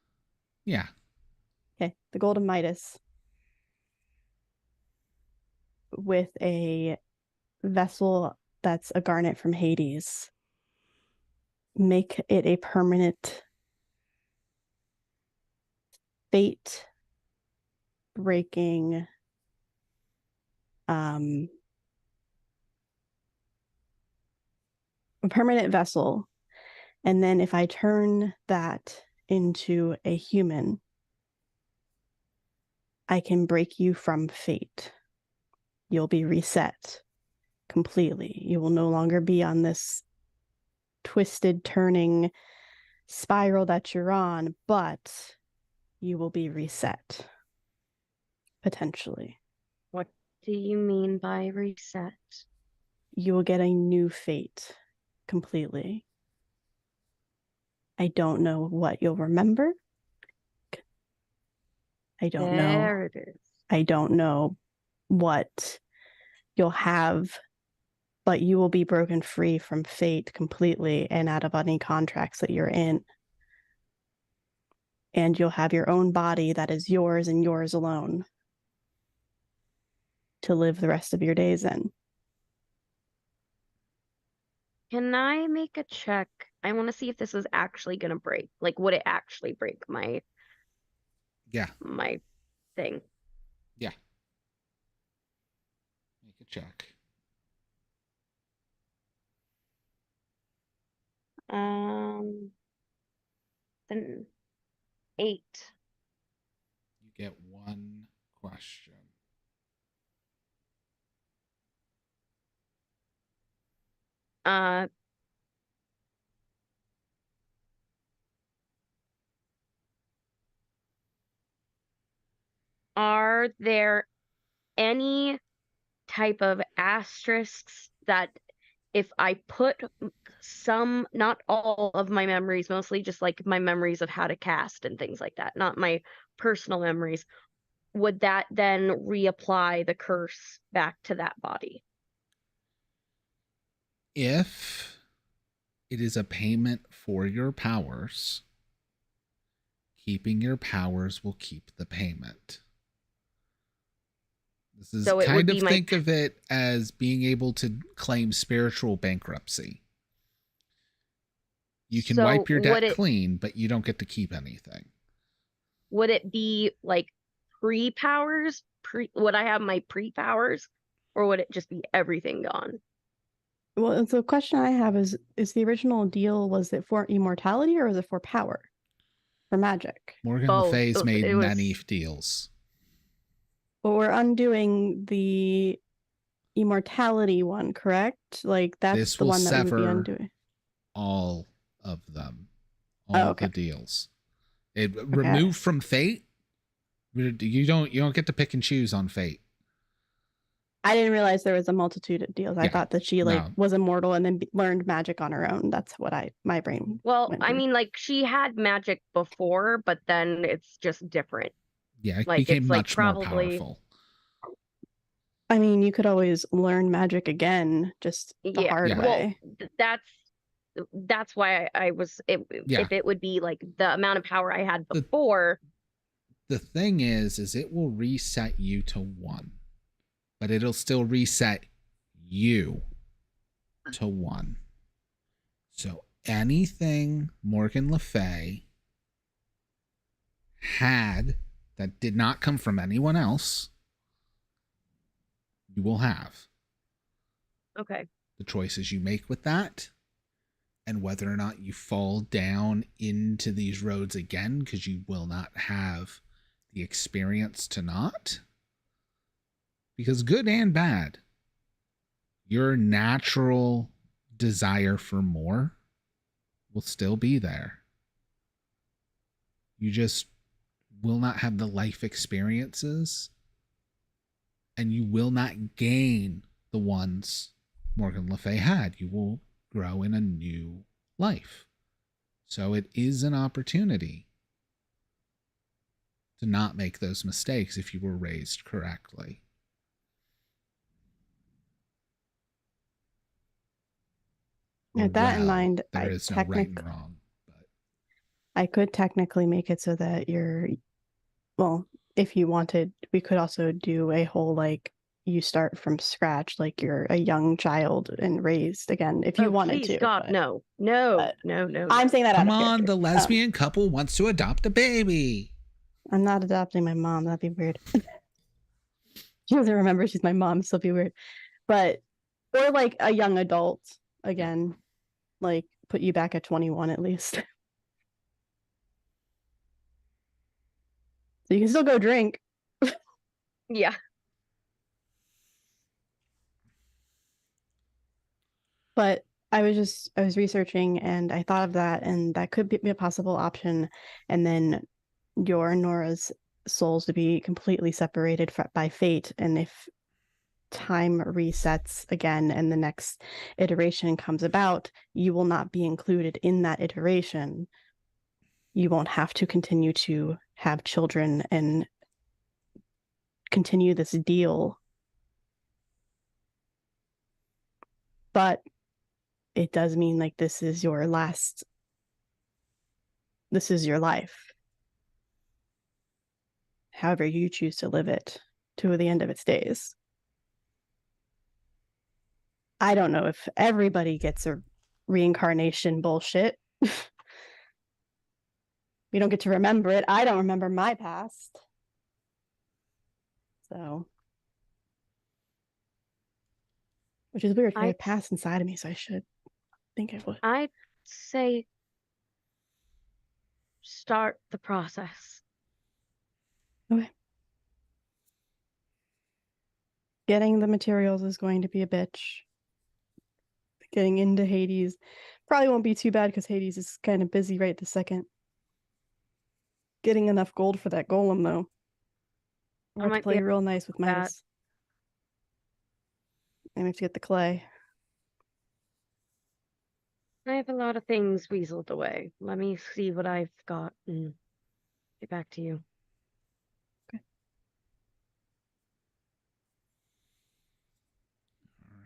Yeah. Okay, the gold of Midas with a vessel that's a garnet from Hades. Make it a permanent fate breaking a permanent vessel, and then if I turn that into a human, I can break you from fate. You'll be reset completely. You will no longer be on this twisted turning spiral that you're on, but you will be reset potentially. What do you mean by reset? You will get a new fate completely. I don't know what you'll remember. I don't know. There it is. I don't know what you'll have, but you will be broken free from fate completely and out of any contracts that you're in. And you'll have your own body that is yours and yours alone to live the rest of your days in. Can I make a check? I want to see if this is actually going to break. Like, would it actually break my thing? Yeah. Make a check. Then 8. You get one question. Are there any type of asterisks that if I put some, not all of my memories, mostly just like my memories of how to cast and things like that, not my personal memories, would that then reapply the curse back to that body? If it is a payment for your powers, keeping your powers will keep the payment. This is So it would kind of be my- think of it as being able to claim spiritual bankruptcy. You can So wipe your debt would it- clean, but you don't get to keep anything. Would it be like pre-powers? Would I have my pre-powers? Or would it just be everything gone? Well, the question I have is the original deal, was it for immortality or was it for power? For magic? Morgan Le Both. Fay's made It was- many deals. But we're undoing the immortality one, correct? Like that's This the will one that would be sever undoing. all of them, all Oh, of the okay. deals. It removed from fate. You don't get to pick and choose on fate. I didn't realize there was a multitude of deals. I Yeah, thought that she no. was immortal and then learned magic on her own. That's what my brain. Well, went I to. mean, like she had magic before, but then it's just different. Yeah, it Like, became it's, like, much more probably- powerful. I mean, you could always learn magic again, just the Yeah, hard Yeah. way. That's why I was Yeah. if it would be like the amount of power I had before, the thing is it will reset you to 1, but it'll still reset you to 1. So anything Morgan Le Fay had that did not come from anyone else, you will have. Okay. The choices you make with that, and whether or not you fall down into these roads again, because you will not have the experience to not. Because good and bad, your natural desire for more will still be there. You just will not have the life experiences, and you will not gain the ones Morgan Le Fay had. You will grow in a new life. So it is an opportunity to not make those mistakes if you were raised correctly. With that in mind, there is no right and wrong. I could technically make it so that well, if you wanted, we could also do a whole, like, you start from scratch, like you're a young child and raised again, if you wanted please, to. God, but- no. I'm saying that Come out of on, character. the lesbian couple wants to adopt a baby. I'm not adopting my mom. That'd be weird. She doesn't remember she's my mom, so it'd be weird. But, or like a young adult again, like put you back at 21 at least. So you can still go drink. Yeah. But I was researching and I thought of that, and that could be a possible option. And then your and Nora's souls to be completely separated by fate. And if time resets again and the next iteration comes about, you will not be included in that iteration. You won't have to continue to have children and continue this deal. But it does mean, like, this is your life however you choose to live it to the end of its days. I don't know if everybody gets a reincarnation bullshit. We don't get to remember it. I don't remember my past. So, which is weird, 'cause I have past inside of me, so I should think I would. I'd say start the process. Okay. Getting the materials is going to be a bitch. Getting into Hades probably won't be too bad because Hades is kind of busy right this second. Getting enough gold for that golem, though. I have to play real nice with Midas. I have to get the clay. I have a lot of things weaseled away. Let me see what I've got and get back to you. All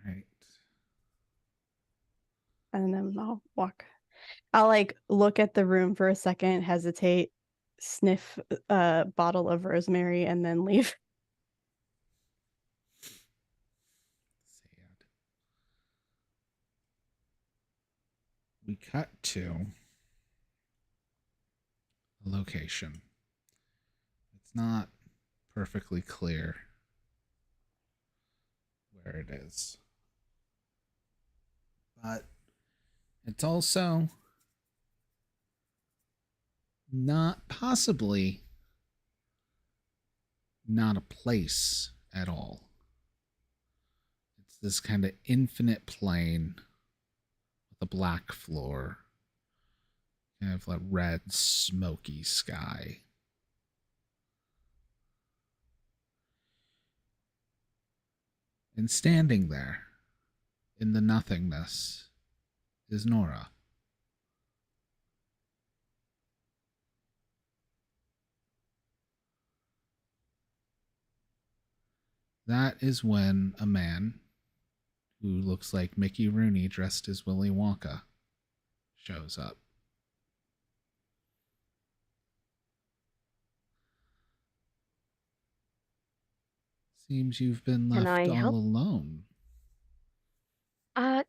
right. And then I'll like look at the room for a second, hesitate, sniff a bottle of rosemary, and then leave. We cut to a location. It's not perfectly clear where it is, but it's also possibly not a place at all. It's this kind of infinite plane with a black floor, kind of like red, smoky sky. And standing there in the nothingness is Nora. That is when a man who looks like Mickey Rooney dressed as Willy Wonka shows up. Seems you've been Can left I all help? alone.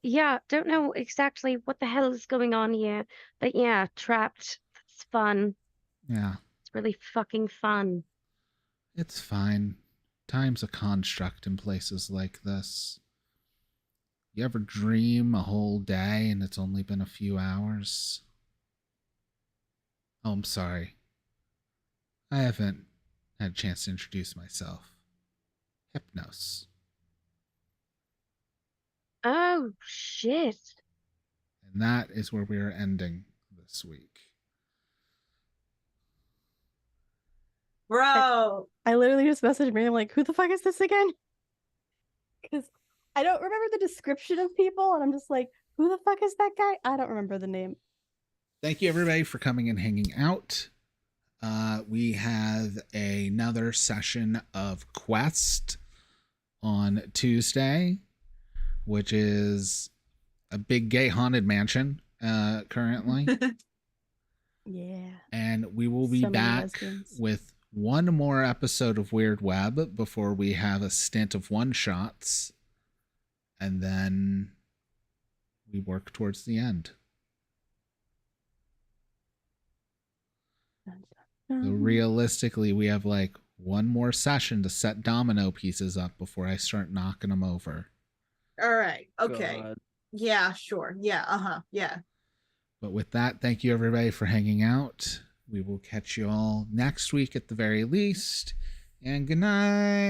Yeah, don't know exactly what the hell is going on here, but yeah, trapped. It's fun. Yeah, It's really fucking fun. it's fine. Time's a construct in places like this. You ever dream a whole day and it's only been a few hours? Oh, I'm sorry. I haven't had a chance to introduce myself. Hypnos. Oh, shit. And that is where we are ending this week. Bro. I literally just messaged me. I'm like, who the fuck is this again? Because I don't remember the description of people, and I'm just like, who the fuck is that guy? I don't remember the name. Thank you, everybody, for coming and hanging out. We have another session of Quest on Tuesday, which is a big gay haunted mansion currently. Yeah. And we will be So many back lesbians. with one more episode of Weird Web before we have a stint of one-shots. And then we work towards the end. So realistically, we have like one more session to set domino pieces up before I start knocking them over. All right. Okay. God. Yeah, sure. Yeah, uh-huh. Yeah. But with that, thank you everybody for hanging out. We will catch you all next week at the very least. And good night.